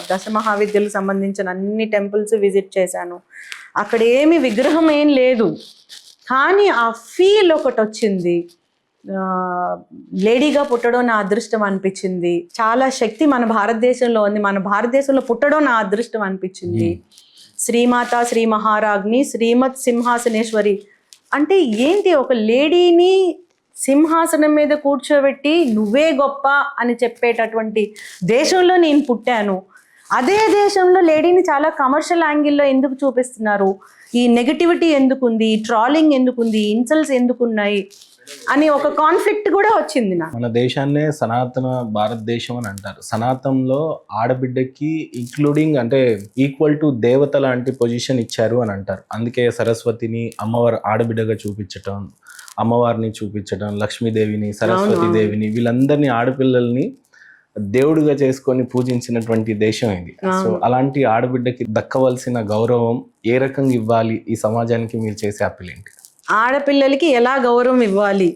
దశ మహావిద్యలకు సంబంధించిన అన్ని టెంపుల్స్ విజిట్ చేశాను. అక్కడ ఏమి విగ్రహం ఏం లేదు, కానీ ఆ ఫీల్ ఒకటి వచ్చింది. లేడీగా పుట్టడం నా అదృష్టం అనిపించింది. చాలా శక్తి మన భారతదేశంలో ఉంది, మన భారతదేశంలో పుట్టడం నా అదృష్టం అనిపించింది. శ్రీమాత, శ్రీ మహారాజ్ని, శ్రీమత్ సింహాసనేశ్వరి అంటే ఏంటి, ఒక లేడీని సింహాసనం మీద కూర్చోబెట్టి నువ్వే గొప్ప అని చెప్పేటటువంటి దేశంలో నేను పుట్టాను. అదే దేశంలో లేడీని చాలా కమర్షియల్ యాంగిల్లో ఎందుకు చూపిస్తున్నారు, ఈ నెగటివిటీ ఎందుకుంది, ఈ ట్రాలింగ్ ఎందుకుంది, ఇన్సల్ట్స్ ఎందుకున్నాయి అని ఒక కాన్ఫ్లిక్ట్ కూడా వచ్చింది నాకు. మన దేశాన్నే సనాతన భారతదేశం అని అంటారు. సనాతనంలో ఆడబిడ్డకి ఇంక్లూడింగ్ అంటే ఈక్వల్ టు దేవత లాంటి పొజిషన్ ఇచ్చారు అని అంటారు. అందుకే సరస్వతిని అమ్మవారు ఆడబిడ్డగా చూపించటం, అమ్మవారిని చూపించడం, లక్ష్మీదేవిని, సరస్వతి దేవిని, వీళ్ళందరినీ ఆడపిల్లల్ని దేవుడిగా చేసుకొని పూజించినటువంటి దేశం ఇది. సో అలాంటి ఆడబిడ్డకి దక్కవలసిన గౌరవం ఏ రకంగా ఇవ్వాలి ఈ సమాజానికి మీరు చేసే అప్పీల్ ఏంటి? ఆడపిల్లలకి ఎలా గౌరవం ఇవ్వాలి,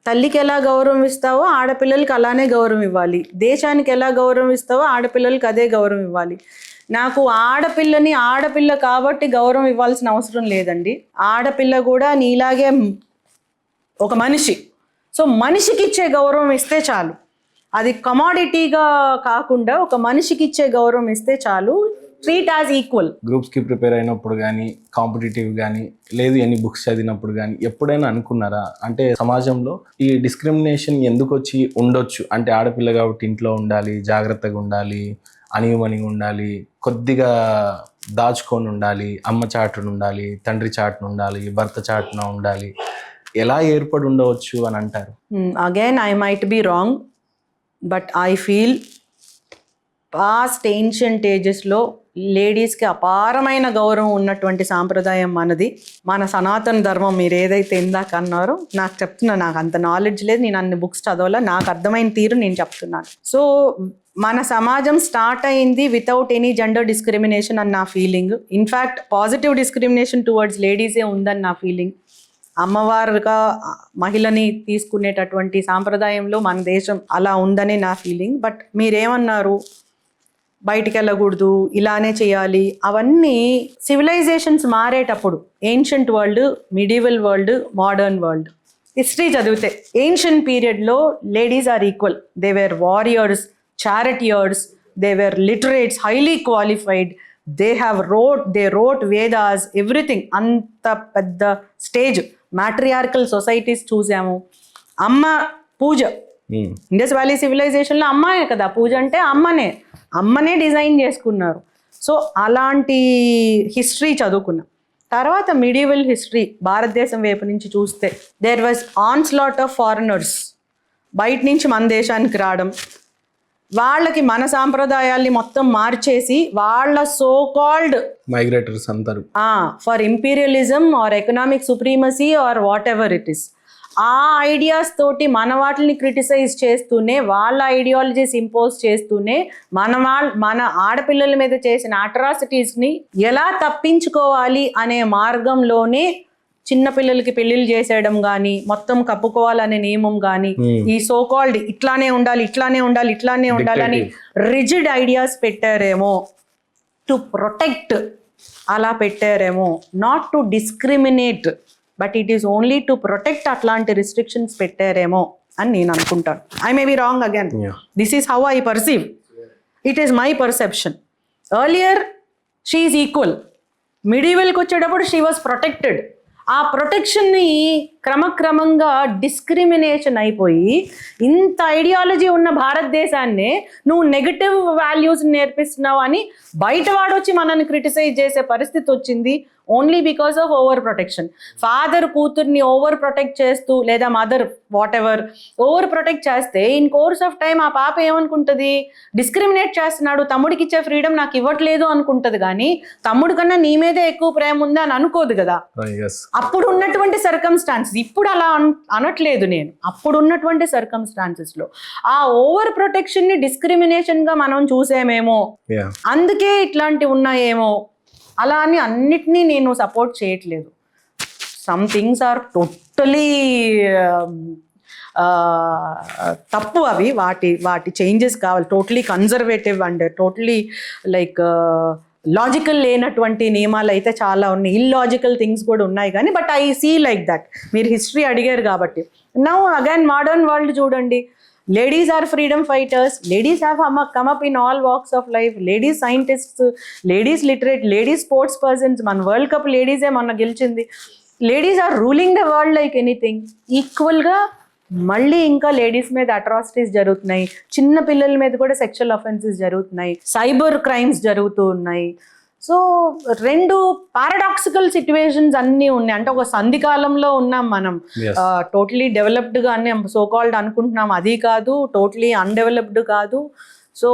తల్లికి ఎలా గౌరవం ఇస్తావో ఆడపిల్లలకి అలానే గౌరవం ఇవ్వాలి. దేశానికి ఎలా గౌరవం ఇస్తావో ఆడపిల్లలకి అదే గౌరవం ఇవ్వాలి. నాకు ఆడపిల్ల కాబట్టి గౌరవం ఇవ్వాల్సిన అవసరం లేదండి. ఆడపిల్ల కూడా నీలాగే ఒక మనిషి. సో మనిషికి ఇచ్చే గౌరవం ఇస్తే చాలు. అది కమాడిటీగా కాకుండా ఒక మనిషికి ఇచ్చే గౌరవం ఇస్తే చాలు. Treat as equal. గ్రూప్స్కి ప్రిపేర్ అయినప్పుడు కానీ, కాంపిటేటివ్ కానీ, లేదు ఎన్ని బుక్స్ చదివినప్పుడు కానీ ఎప్పుడైనా అనుకున్నారా, అంటే సమాజంలో ఈ డిస్క్రిమినేషన్ ఎందుకు వచ్చి ఉండొచ్చు, అంటే ఆడపిల్ల కాబట్టి ఇంట్లో ఉండాలి, జాగ్రత్తగా ఉండాలి, అణిగిమణిగి ఉండాలి, కొద్దిగా దాచుకొని ఉండాలి, అమ్మ చాటును ఉండాలి, తండ్రి చాటును ఉండాలి, భర్త చాటున ఉండాలి, ఎలా ఏర్పడి ఉండవచ్చు అని అంటారు? Again I might be wrong, but I feel past ancient ఏజెస్లో లేడీస్కి అపారమైన గౌరవం ఉన్నటువంటి సాంప్రదాయం మనది, మన సనాతన ధర్మం. మీరు ఏదైతే ఇందాక అన్నారో నాకు చెప్తున్నా, నాకు అంత నాలెడ్జ్ లేదు, నేను అన్ని బుక్స్ చదవాలా, నాకు అర్థమైన తీరు నేను చెప్తున్నాను. సో మన సమాజం స్టార్ట్ అయింది వితౌట్ ఎనీ జెండర్ డిస్క్రిమినేషన్ అని నా feeling. In fact positive discrimination towards లేడీసే ఉందని నా ఫీలింగ్. అమ్మవారుగా మహిళని తీసుకునేటటువంటి సాంప్రదాయంలో మన దేశం అలా ఉందని నా ఫీలింగ్. బట్ మీరేమన్నారు, బయటికి వెళ్ళకూడదు, ఇలానే చేయాలి, అవన్నీ సివిలైజేషన్స్ మారేటప్పుడు, ancient world, medieval world, modern world, history చదివితే ఏన్షియంట్ పీరియడ్లో ladies are equal. They were warriors, charioteers, they were literates, highly qualified, they wrote Vedas, everything. అంత పెద్ద స్టేజ్ మ్యాట్రియార్కల్ సొసైటీస్ చూసాము. అమ్మ పూజ, ఇండస్ వ్యాలీ సివిలైజేషన్లో అమ్మాయే కదా పూజ అంటే, అమ్మనే డిజైన్ చేసుకున్నారు. సో అలాంటి హిస్టరీ చదువుకున్నాం. తర్వాత మిడివల్ హిస్టరీ భారతదేశం వైపు నుంచి చూస్తే there was onslaught of foreigners, బయట నుంచి మన దేశానికి రావడం, వాళ్ళకి మన సాంప్రదాయాల్ని మొత్తం మార్చేసి వాళ్ళ సో కాల్డ్ మైగ్రేటర్స్ అంటారు for imperialism or economic supremacy or whatever it is, ఆ ఐడియాస్ తోటి మన వాటిని క్రిటిసైజ్ చేస్తూనే, వాళ్ళ ఐడియాలజీస్ ఇంపోజ్ చేస్తూనే మన ఆడపిల్లల మీద చేసిన అట్రాసిటీస్ని ఎలా తప్పించుకోవాలి అనే మార్గంలోనే చిన్నపిల్లలకి పెళ్లిళ్ళు చేసేయడం కానీ, మొత్తం కప్పుకోవాలనే నియమం కానీ, ఈ సోకాల్డ్ ఇట్లానే ఉండాలి అని రిజిడ్ ఐడియాస్ పెట్టారేమో. టు ప్రొటెక్ట్ అలా పెట్టారేమో, not to discriminate, but it is only to protect అట్లాంటి రిస్ట్రిక్షన్స్ పెట్టారేమో అని నేను అనుకుంటాను. I may be wrong again. This is how I perceive. It is my perception. Earlier she is equal, మిడివల్కి వచ్చేటప్పుడు షీ వాజ్ ప్రొటెక్టెడ్. ఆ ప్రొటెక్షన్ని క్రమక్రమంగా discrimination అయిపోయి, ఇంత ఐడియాలజీ ఉన్న భారతదేశాన్నే నువ్వు నెగటివ్ వాల్యూస్ నేర్పిస్తున్నావు అని బయట వాడొచ్చి మనల్ని క్రిటిసైజ్ చేసే పరిస్థితి వచ్చింది. Only because of over protection. Father కూతుర్ని ఓవర్ ప్రొటెక్ట్ చేస్తూ, లేదా mother what ever over protect చేస్తే ఇన్ కోర్స్ ఆఫ్ టైం ఆ పాప ఏమనుకుంటుంది, డిస్క్రిమినేట్ చేస్తున్నాడు, తమ్ముడికి ఇచ్చే ఫ్రీడమ్ నాకు ఇవ్వట్లేదు అనుకుంటుంది. కానీ తమ్ముడు కన్నా నీ మీదే ఎక్కువ ప్రేమ ఉంది అని అనుకోదు కదా. అప్పుడు ఉన్నటువంటి సర్కమ్స్టాన్సెస్, ఇప్పుడు అలా అనట్లేదు నేను, అప్పుడు ఉన్నటువంటి సర్కమ్స్టాన్సెస్లో ఆ ఓవర్ ప్రొటెక్షన్ని డిస్క్రిమినేషన్గా మనం చూసామేమో, అందుకే ఇట్లాంటివి ఉన్నాయేమో. అలా అని అన్నిటినీ నేను సపోర్ట్ చేయట్లేదు. సమ్ థింగ్స్ ఆర్ టోటలీ తప్పు, అవి వాటి చేంజెస్ కావాలి. Totally conservative and totally like logical లేనటువంటి నియమాలు అయితే చాలా ఉన్నాయి, ఇల్లాజికల్ థింగ్స్ కూడా ఉన్నాయి. కానీ but I see like that. మీరు హిస్టరీ అడిగారు కాబట్టి. నౌ అగైన్ మోడర్న్ వరల్డ్ చూడండి, ladies are freedom fighters, ladies have come up in all walks of life, ladies scientists, ladies literate, ladies sports persons. మన world cup లేడీసే మొన్న గెలిచింది. Ladies are ruling the world like anything. ఈక్వల్గా మళ్ళీ ఇంకా ladies మీద atrocities జరుగుతున్నాయి, చిన్న పిల్లల మీద కూడా సెక్షువల్ అఫెన్సెస్ జరుగుతున్నాయి, సైబర్ క్రైమ్స్ జరుగుతూ ఉన్నాయి. సో రెండు పారాడాక్సికల్ సిచ్యువేషన్స్ అన్నీ ఉన్నాయి. అంటే ఒక సంధి కాలంలో ఉన్నాం మనం. టోటలీ డెవలప్డ్గా అన్ని సోకాల్డ్ అనుకుంటున్నాం, అది కాదు. టోటలీ అన్డెవలప్డ్ కాదు. సో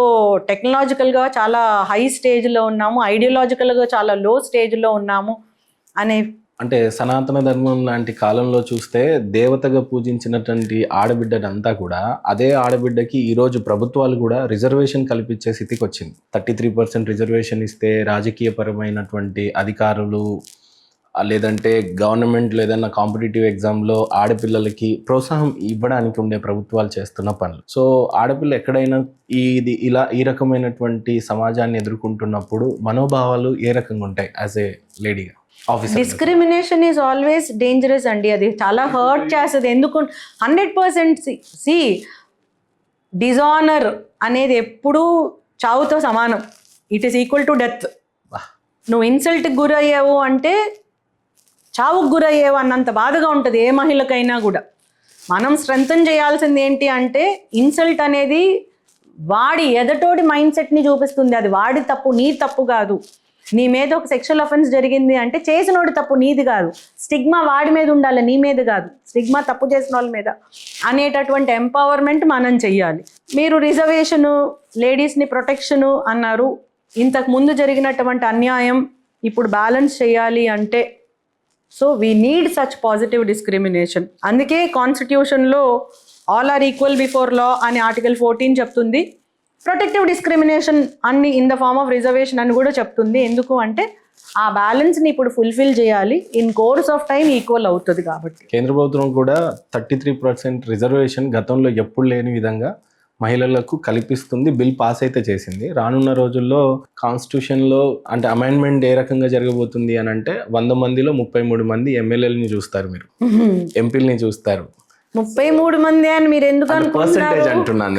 టెక్నాలజికల్గా చాలా హై స్టేజ్లో ఉన్నాము, ఐడియాలజికల్గా చాలా లో స్టేజ్లో ఉన్నాము అనే. అంటే సనాతన ధర్మం లాంటి కాలంలో చూస్తే దేవతగా పూజించినటువంటి ఆడబిడ్డనంతా కూడా, అదే ఆడబిడ్డకి ఈరోజు ప్రభుత్వాలు కూడా రిజర్వేషన్ కల్పించే స్థితికి వచ్చింది. 33% రిజర్వేషన్ ఇస్తే రాజకీయపరమైనటువంటి అధికారులు, లేదంటే గవర్నమెంట్ ఏదైనా కాంపిటేటివ్ ఎగ్జామ్లో ఆడపిల్లలకి ప్రోత్సాహం ఇవ్వడానికి ఉండే ప్రభుత్వాలు చేస్తున్న పనులు. సో ఆడపిల్ల ఎక్కడైనా ఈ రకమైనటువంటి సమాజాన్ని ఎదుర్కొంటున్నప్పుడు మనోభావాలు ఏ రకంగా ఉంటాయి యాజ్ ఏ లేడీగా? డిస్క్రిమినేషన్ ఈజ్ ఆల్వేస్ డేంజరస్ అండి. అది చాలా హర్ట్ చేస్తుంది. ఎందుకు 100% సి డిజానర్ అనేది ఎప్పుడూ చావుతో సమానం. It is equal to death. నువ్వు ఇన్సల్ట్కి గురయ్యావు అంటే చావుకు గురయ్యావు అన్నంత బాధగా ఉంటుంది ఏ మహిళకైనా కూడా. మనం స్ట్రెంథన్ చేయాల్సింది ఏంటి అంటే, ఇన్సల్ట్ అనేది వాడి ఎదటోడి మైండ్ సెట్ని చూపిస్తుంది. అది వాడి తప్పు, నీ తప్పు కాదు. నీ మీద ఒక సెక్షువల్ అఫెన్స్ జరిగింది అంటే చేసినోడు తప్పు, నీది కాదు. స్టిగ్మా వాడి మీద ఉండాలి, నీ మీద కాదు. స్టిగ్మా తప్పు చేసిన వాళ్ళ మీద అనేటటువంటి ఎంపవర్మెంట్ మనం చెయ్యాలి. మీరు రిజర్వేషను, లేడీస్ని ప్రొటెక్షను అన్నారు. ఇంతకు ముందు జరిగినటువంటి అన్యాయం ఇప్పుడు బ్యాలెన్స్ చేయాలి అంటే so we need such positive discrimination. అందుకే కాన్స్టిట్యూషన్లో all are equal before law అని ఆర్టికల్ 14 చెప్తుంది. ప్రొటెక్టివ్ డిస్క్రిమినేషన్ అన్ని in the form of reservation అని కూడా చెప్తుంది. ఎందుకు అంటే ఆ బ్యాలెన్స్ని ఇప్పుడు ఫుల్ఫిల్ చేయాలి, in course of time equal అవుతుంది కాబట్టి. కేంద్ర ప్రభుత్వం కూడా 33% రిజర్వేషన్ గతంలో ఎప్పుడు లేని విధంగా మహిళలకు కల్పిస్తుంది. బిల్ పాస్ అయితే చేసింది. రానున్న రోజుల్లో కాన్స్టిట్యూషన్లో అంటే అమెండ్మెంట్ ఏ రకంగా జరగబోతుంది అని అంటే 100 మందిలో 33 మంది ఎమ్మెల్యేలని చూస్తారు, మీరు ఎంపీలని చూస్తారు. 33 మంది అని మీరు ఎందుకు అనుకుంటున్నారు?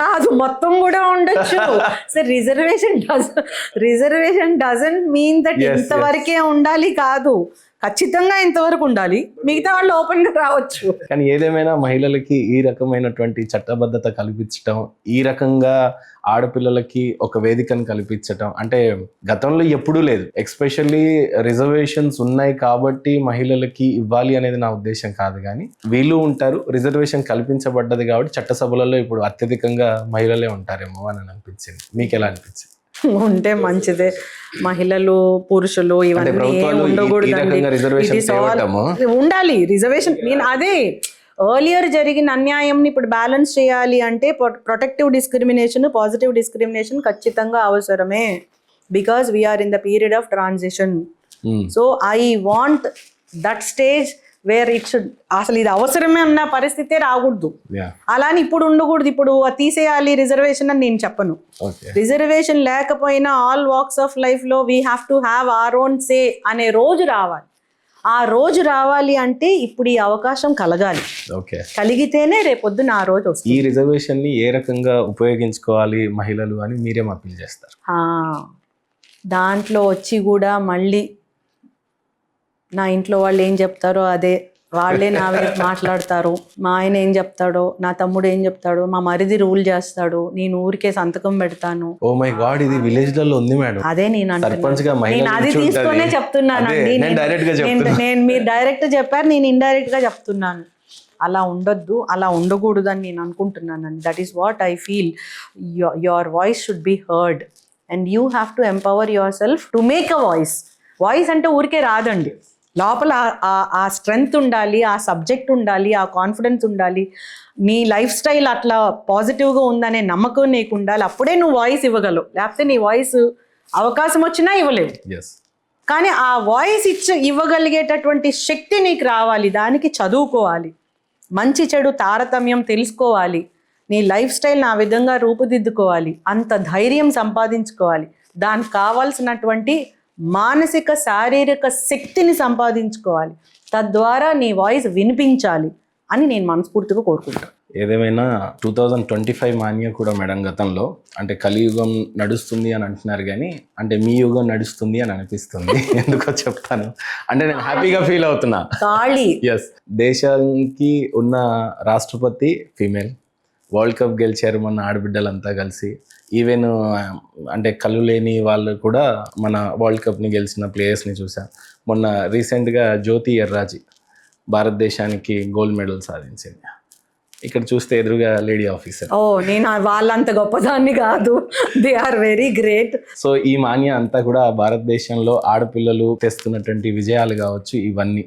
కాదు, మొత్తం కూడా ఉండొచ్చు. So reservation doesn't mean that ఇంతవరకే ఉండాలి కాదు, ఖచ్చితంగా ఇంతవరకు ఉండాలి, మిగతా వాళ్ళు ఓపెన్ గా రావచ్చు. కానీ ఏదేమైనా మహిళలకి ఈ రకమైనటువంటి చట్టబద్ధత కల్పించటం, ఈ రకంగా ఆడపిల్లలకి ఒక వేదికను కల్పించటం అంటే గతంలో ఎప్పుడూ లేదు. ఎక్స్పెషల్లీ రిజర్వేషన్స్ ఉన్నాయి కాబట్టి మహిళలకి ఇవ్వాలి అనేది నా ఉద్దేశం కాదు, కానీ వీళ్ళు ఉంటారు. రిజర్వేషన్ కల్పించబడ్డది కాబట్టి చట్టసభలలో ఇప్పుడు అత్యధికంగా మహిళలే ఉంటారేమో అని అనిపించింది. మీకు ఎలా అనిపించింది? ఉంటే మంచిదే. మహిళలు, పురుషులు ఇవన్నీ ఉండకూడదండి. ఉండాలి రిజర్వేషన్. నేను అదే ఎర్లియర్ జరిగిన అన్యాయంని ఇప్పుడు బ్యాలెన్స్ చేయాలి అంటే ప్రొటెక్టివ్ డిస్క్రిమినేషన్, పాజిటివ్ డిస్క్రిమినేషన్ ఖచ్చితంగా అవసరమే. Because we are in the period of transition. So I want that stage where it should, అసలు ఇది అవసరమే అన్న పరిస్థితే రాకూడదు. అలాని ఇప్పుడు ఉండకూడదు, ఇప్పుడు తీసేయాలి రిజర్వేషన్ అని నేను చెప్పను. రిజర్వేషన్ లేకపోయినా ఆల్ వాక్స్ ఆఫ్ లైఫ్ లో we have to have our own say అనే రోజు రావాలి. ఆ రోజు రావాలి అంటే ఇప్పుడు ఈ అవకాశం కలగాలి. కలిగితేనే రేపొద్దున ఆ రోజు వస్తుంది. ఈ రిజర్వేషన్ ని ఏ రకంగా ఉపయోగించుకోవాలి మహిళలు అని మీరేం అప్పీల్ చేస్తారు? దాంట్లో వచ్చి కూడా మళ్ళీ నా ఇంట్లో వాళ్ళు ఏం చెప్తారో అదే, వాళ్ళే నా వైపు మాట్లాడతారు. మా ఆయన ఏం చెప్తాడో, నా తమ్ముడు ఏం చెప్తాడో, మా మరిది రూల్ చేస్తాడు, నేను ఊరికే సంతకం పెడతాను. ఓ మై గాడ్, ఇది విలేజ్ లలో ఉంది మేడం. అదే నేను అది తీసుకొనే చెప్తున్నానండి. నేను మీరు డైరెక్ట్ చెప్పారు, నేను ఇండైరెక్ట్ గా చెప్తున్నాను. అలా ఉండొద్దు, అలా ఉండకూడదు అని నేను అనుకుంటున్నానండి. That is what I feel. Your voice should be heard and you have to empower your self to make a voice. Voice అంటే ఊరికే రాదండి, లోపల ఆ స్ట్రెంగ్త్ ఉండాలి, ఆ సబ్జెక్ట్ ఉండాలి, ఆ కాన్ఫిడెన్స్ ఉండాలి, నీ లైఫ్ స్టైల్ అట్లా పాజిటివ్గా ఉందనే నమ్మకం నీకు ఉండాలి. అప్పుడే నువ్వు వాయిస్ ఇవ్వగలవు. లేకపోతే నీ వాయిస్ అవకాశం వచ్చినా ఇవ్వలేవు. కానీ ఆ వాయిస్ ఇవ్వగలిగేటటువంటి శక్తి నీకు రావాలి. దానికి చదువుకోవాలి, మంచి చెడు తారతమ్యం తెలుసుకోవాలి, నీ లైఫ్ స్టైల్ని ఆ విధంగా రూపుదిద్దుకోవాలి, అంత ధైర్యం సంపాదించుకోవాలి, దానికి కావాల్సినటువంటి మానసిక శారీరక శక్తిని సంపాదించుకోవాలి. తద్వారా నీ వాయిస్ వినిపించాలి అని నేను మనస్ఫూర్తిగా కోరుకుంటాను. ఏదేమైనా 2025 మాన్య కూడా మేడం గతంలో అంటే కలియుగం నడుస్తుంది అని అంటున్నారు, కానీ అంటే మీ యుగం నడుస్తుంది అని అనిపిస్తుంది. ఎందుకో చెప్తాను. అంటే నేను హ్యాపీగా ఫీల్ అవుతున్నా. ఎస్, దేశానికి ఉన్న రాష్ట్రపతి ఫీమేల్, వరల్డ్ కప్ గెలిచారు మన ఆడబిడ్డలంతా కలిసి. ఈవెన్ అంటే కళ్ళు లేని వాళ్ళు కూడా మన వరల్డ్ కప్ని గెలిచిన ప్లేయర్స్ని చూసాం. మొన్న రీసెంట్గా జ్యోతి ఎర్రాజీ భారతదేశానికి గోల్డ్ మెడల్ సాధించింది. ఇక్కడ చూస్తే ఎదురుగా లేడీ ఆఫీసర్. నేను వాళ్ళంత గొప్పదాన్ని కాదు, they are very great. So ఈ మాన్య అంతా కూడా భారతదేశంలో ఆడపిల్లలు తెస్తున్నటువంటి విజయాలు కావచ్చు, ఇవన్నీ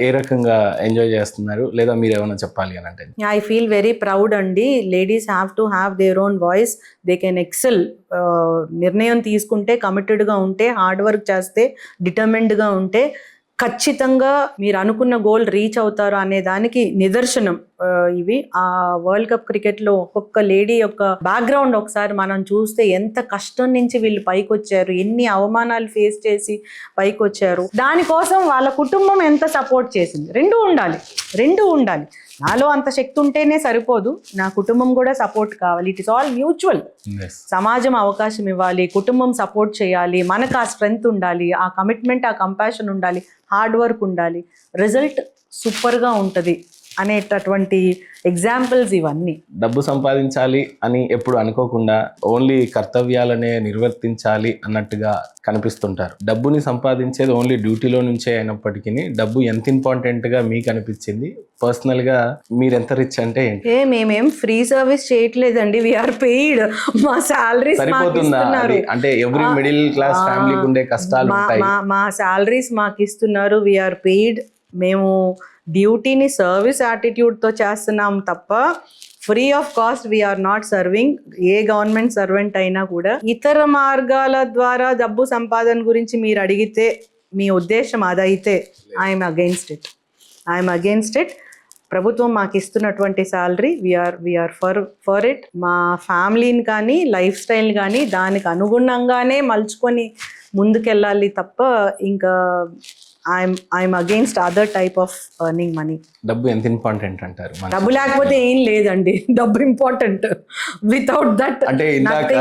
ఏ రకంగా ఎంజాయ్ చేస్తున్నారు, లేదా మీరు ఏమైనా చెప్పాలి అని అంటే? ఐ ఫీల్ వెరీ ప్రౌడ్ అండి. Ladies have to have their own voice, they can XL. నిర్ణయం తీసుకుంటే, కమిటెడ్గా ఉంటే, హార్డ్ వర్క్ చేస్తే, డిటర్మిన్డ్గా ఉంటే ఖచ్చితంగా మీరు అనుకున్న గోల్ రీచ్ అవుతారు అనే దానికి నిదర్శనం ఇవి. ఆ వరల్డ్ కప్ క్రికెట్లో ఒక్కొక్క లేడీ యొక్క బ్యాక్గ్రౌండ్ ఒకసారి మనం చూస్తే ఎంత కష్టం నుంచి వీళ్ళు పైకి వచ్చారు, ఎన్ని అవమానాలు ఫేస్ చేసి పైకి వచ్చారు, దానికోసం వాళ్ళ కుటుంబం ఎంత సపోర్ట్ చేసింది. రెండూ ఉండాలి. నాలో అంత శక్తి ఉంటేనే సరిపోదు, నా కుటుంబం కూడా సపోర్ట్ కావాలి. It is all mutual. సమాజం అవకాశం ఇవ్వాలి, కుటుంబం సపోర్ట్ చేయాలి, మనకు ఆ స్ట్రెంగ్త్ ఉండాలి, ఆ కమిట్మెంట్, ఆ కంపాషన్ ఉండాలి, హార్డ్ వర్క్ ఉండాలి. రిజల్ట్ సూపర్గా ఉంటుంది. అనేటటువంటి ఎగ్జాంపుల్స్ ఇవన్నీ. డబ్బు సంపాదించాలి అని ఎప్పుడు అనుకోకుండా ఓన్లీ కర్తవ్యాలనే నిర్వర్తించాలి అన్నట్టుగా కనిపిస్తుంటారు. డబ్బుని సంపాదించేది ఓన్లీ డ్యూటీలో నుంచే అయినప్పటికీ డబ్బు ఎంత ఇంపార్టెంట్గా మీకు అనిపించింది? పర్సనల్గా మీరు ఎంత రిచ్ అంటే ఏంటి? మేమేం ఫ్రీ సర్వీస్ చేయట్లేదండి, వీఆర్ పెయిడ్. మా శాలరీస్ సరిపోతుందా అది? అంటే ఎవ్రీ మిడిల్ క్లాస్ ఫ్యామిలీకి ఉండే కష్టాలు ఉంటాయి. మా శాలరీస్ మాకు ఇస్తున్నారు, వీఆర్ పెయిడ్. మేము డ్యూటీని సర్వీస్ యాటిట్యూడ్తో చేస్తున్నాం తప్ప free of cost we are not serving. ఏ గవర్నమెంట్ సర్వెంట్ అయినా కూడా ఇతర మార్గాల ద్వారా డబ్బు సంపాదన గురించి మీరు అడిగితే, మీ ఉద్దేశం అదైతే ఐఎమ్ అగెయిన్స్ట్ ఇట్. ప్రభుత్వం మాకు ఇస్తున్నటువంటి శాలరీ వీఆర్ ఫర్ ఇట్. మా ఫ్యామిలీని కానీ లైఫ్ స్టైల్ కానీ దానికి అనుగుణంగానే మలుచుకొని ముందుకెళ్ళాలి తప్ప ఇంకా I'm against other type of earning money. డబ్బు ఎంత ఇంపార్టెంట్ అంటారు? డబ్బు లేకపోతే ఏం లేదండి, డబ్బు ఇంపార్టెంట్. వితౌట్ దట్ అంటే ఇందాక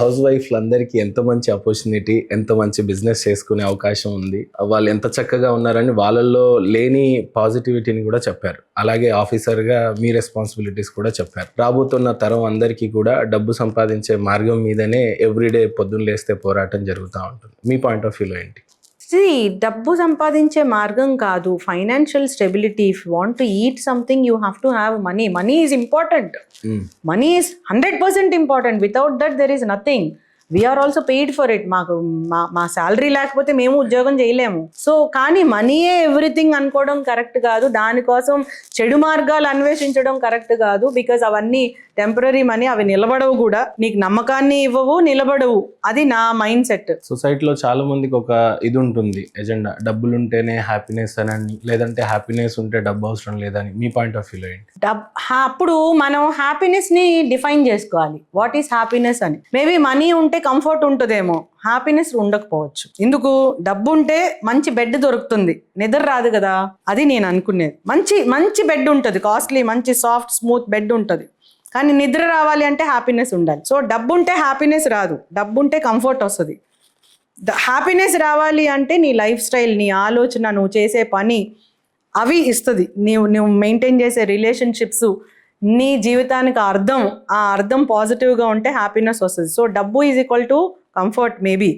హౌస్ వైఫ్లందరికీ ఎంత మంచి ఆపర్చునిటీ, ఎంత మంచి బిజినెస్ చేసుకునే అవకాశం ఉంది, వాళ్ళు ఎంత చక్కగా ఉన్నారని వాళ్ళల్లో లేని పాజిటివిటీని కూడా చెప్పారు. అలాగే ఆఫీసర్గా మీ రెస్పాన్సిబిలిటీస్ కూడా చెప్పారు. రాబోతున్న తరం అందరికీ కూడా డబ్బు సంపాదించే మార్గం మీదనే ఎవ్రీడే పొద్దున్న లేస్తే పోరాటం జరుగుతూ ఉంటుంది. మీ పాయింట్ ఆఫ్ వ్యూలో ఏంటి? డబ్బు సంపాదించే మార్గం కాదు, financial stability. If you want to eat something you have to have money. Money is important. Money is 100% important. Without that there is nothing. We are also paid for it. మా salary లేకపోతే మేము ఉద్యోగం చేయలేము. సో కానీ మనీయే everything అనుకోవడం correct కాదు. దానికోసం చెడు మార్గాలు అన్వేషించడం కరెక్ట్ కాదు. బికాజ్ అవన్నీ టెంపరీ మనీ, అవి నిలబడవు కూడా. నీకు నమ్మకాన్ని ఇవ్వవు, నిలబడవు. అది నా మైండ్ సెట్. సొసైటీలో చాలా మందికి ఒక ఇది ఉంటుంది, ఎజెండా. డబ్బులు ఉంటేనే హ్యాపీనెస్ అని, లేదంటే హ్యాపీనెస్ ఉంటే డబ్బు అవసరం లేదని. మీ పాయింట్ ఆఫ్ వ్యూలో ఏంటి? అప్పుడు మనం హ్యాపీనెస్ ని డిఫైన్ చేసుకోవాలి. వాట్ ఈస్ హ్యాపీనెస్ అని. మేబీ మనీ ఉంటే కంఫర్ట్ ఉంటుందేమో, హ్యాపీనెస్ ఉండకపోవచ్చు. ఎందుకు? డబ్బు ఉంటే మంచి బెడ్ దొరుకుతుంది, నిద్ర రాదు కదా. అది నేను అనుకునేది. మంచి బెడ్ ఉంటుంది, కాస్ట్లీ, మంచి సాఫ్ట్ స్మూత్ బెడ్ ఉంటుంది. కానీ నిద్ర రావాలి అంటే హ్యాపీనెస్ ఉండాలి. సో డబ్బు ఉంటే హ్యాపీనెస్ రాదు, డబ్బు ఉంటే కంఫర్ట్ వస్తుంది. హ్యాపీనెస్ రావాలి అంటే నీ లైఫ్ స్టైల్, నీ ఆలోచన, నువ్వు చేసే పని అవి ఇస్తుంది. నువ్వు మెయింటైన్ చేసే రిలేషన్షిప్స్, నీ జీవితానికి అర్థం, ఆ అర్థం పాజిటివ్గా ఉంటే హ్యాపీనెస్ వస్తుంది. సో డబ్బు is equal to comfort maybe,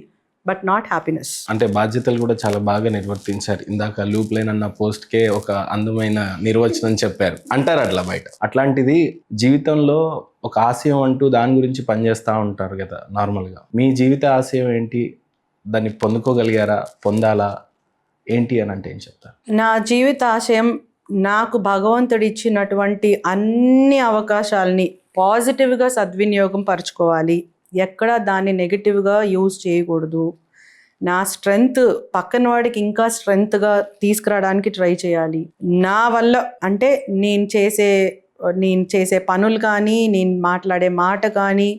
but not happiness. అంటే బాధ్యతలు కూడా చాలా బాగా నిర్వర్తించారు. ఇందాక లూప్ లైన్ అన్న పోస్ట్కే ఒక అందమైన నిర్వచనం చెప్పారు అంటారు అట్లా బయట. అట్లాంటిది జీవితంలో ఒక ఆశయం అంటూ దాని గురించి పనిచేస్తూ ఉంటారు కదా నార్మల్గా. మీ జీవిత ఆశయం ఏంటి? దాన్ని పొందుకోగలిగారా? పొందాలా? ఏంటి అని అంటే ఏం చెప్తారు? నా జీవిత ఆశయం, నాకు భగవంతుడు ఇచ్చినటువంటి అన్ని అవకాశాలని పాజిటివ్గా సద్వినియోగం పరచుకోవాలి. ఎక్కడ దాన్ని నెగిటివ్గా యూజ్ చేయకూడదు. నా స్ట్రెంగ్త్ పక్కన వాడికి ఇంకా స్ట్రెంగ్త్గా తీసుకురావడానికి ట్రై చేయాలి. నా వల్ల అంటే నేను చేసే పనులు కానీ, నేను మాట్లాడే మాట కానీ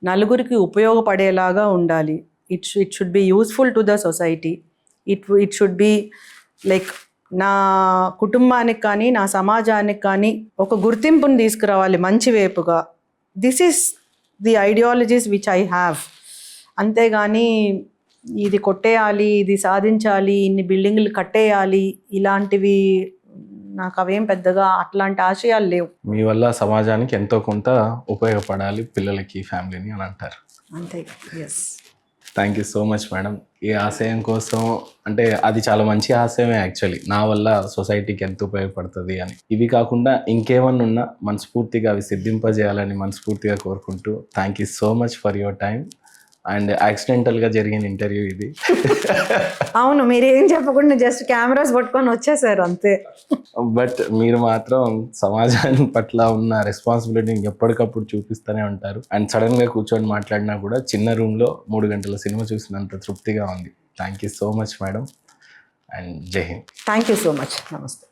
నలుగురికి ఉపయోగపడేలాగా ఉండాలి. It should be useful to the society. It should be like నా కుటుంబానికి కానీ, నా సమాజానికి కానీ ఒక గుర్తింపుని తీసుకురావాలి మంచి వైపుగా. This is the ideologies which I have. అంతేగాని ఇది కొట్టేయాలి, ఇది సాధించాలి, ఇన్ని బిల్డింగ్లు కట్టేయాలి, ఇలాంటివి నాకు అవేం పెద్దగా అట్లాంటి ఆశయాలు లేవు. మీ వల్ల సమాజానికి ఎంతో కొంత ఉపయోగపడాలి, పిల్లలకి, ఫ్యామిలీని అని అంటారు. అంతే. Yes. Thank you so much madam. ఈ ఆశయం కోసం, అంటే అది చాలా మంచి ఆశయమే యాక్చువల్లీ, నా వల్ల సొసైటీకి ఎంత ఉపయోగపడుతుంది అని. ఇవి కాకుండా ఇంకేమన్నా ఉన్నా మనస్ఫూర్తిగా అవి సిద్ధింపజేయాలని మనస్ఫూర్తిగా కోరుకుంటూ thank you so much for your time. And యాక్సిడెంటల్గా జరిగిన ఇంటర్వ్యూ ఇది. అవును, మీరేం చెప్పకుండా జస్ట్ కెమెరాస్ పట్టుకొని వచ్చేసారు అంతే. బట్ మీరు మాత్రం సమాజాన్ని పట్ల ఉన్న రెస్పాన్సిబిలిటీని ఎప్పటికప్పుడు చూపిస్తూనే ఉంటారు. అండ్ సడన్గా కూర్చొని మాట్లాడినా కూడా చిన్న రూమ్లో 3 గంటల సినిమా చూసినంత తృప్తిగా ఉంది. Thank you so much madam. And Jai Hind. Thank you so much. నమస్తే.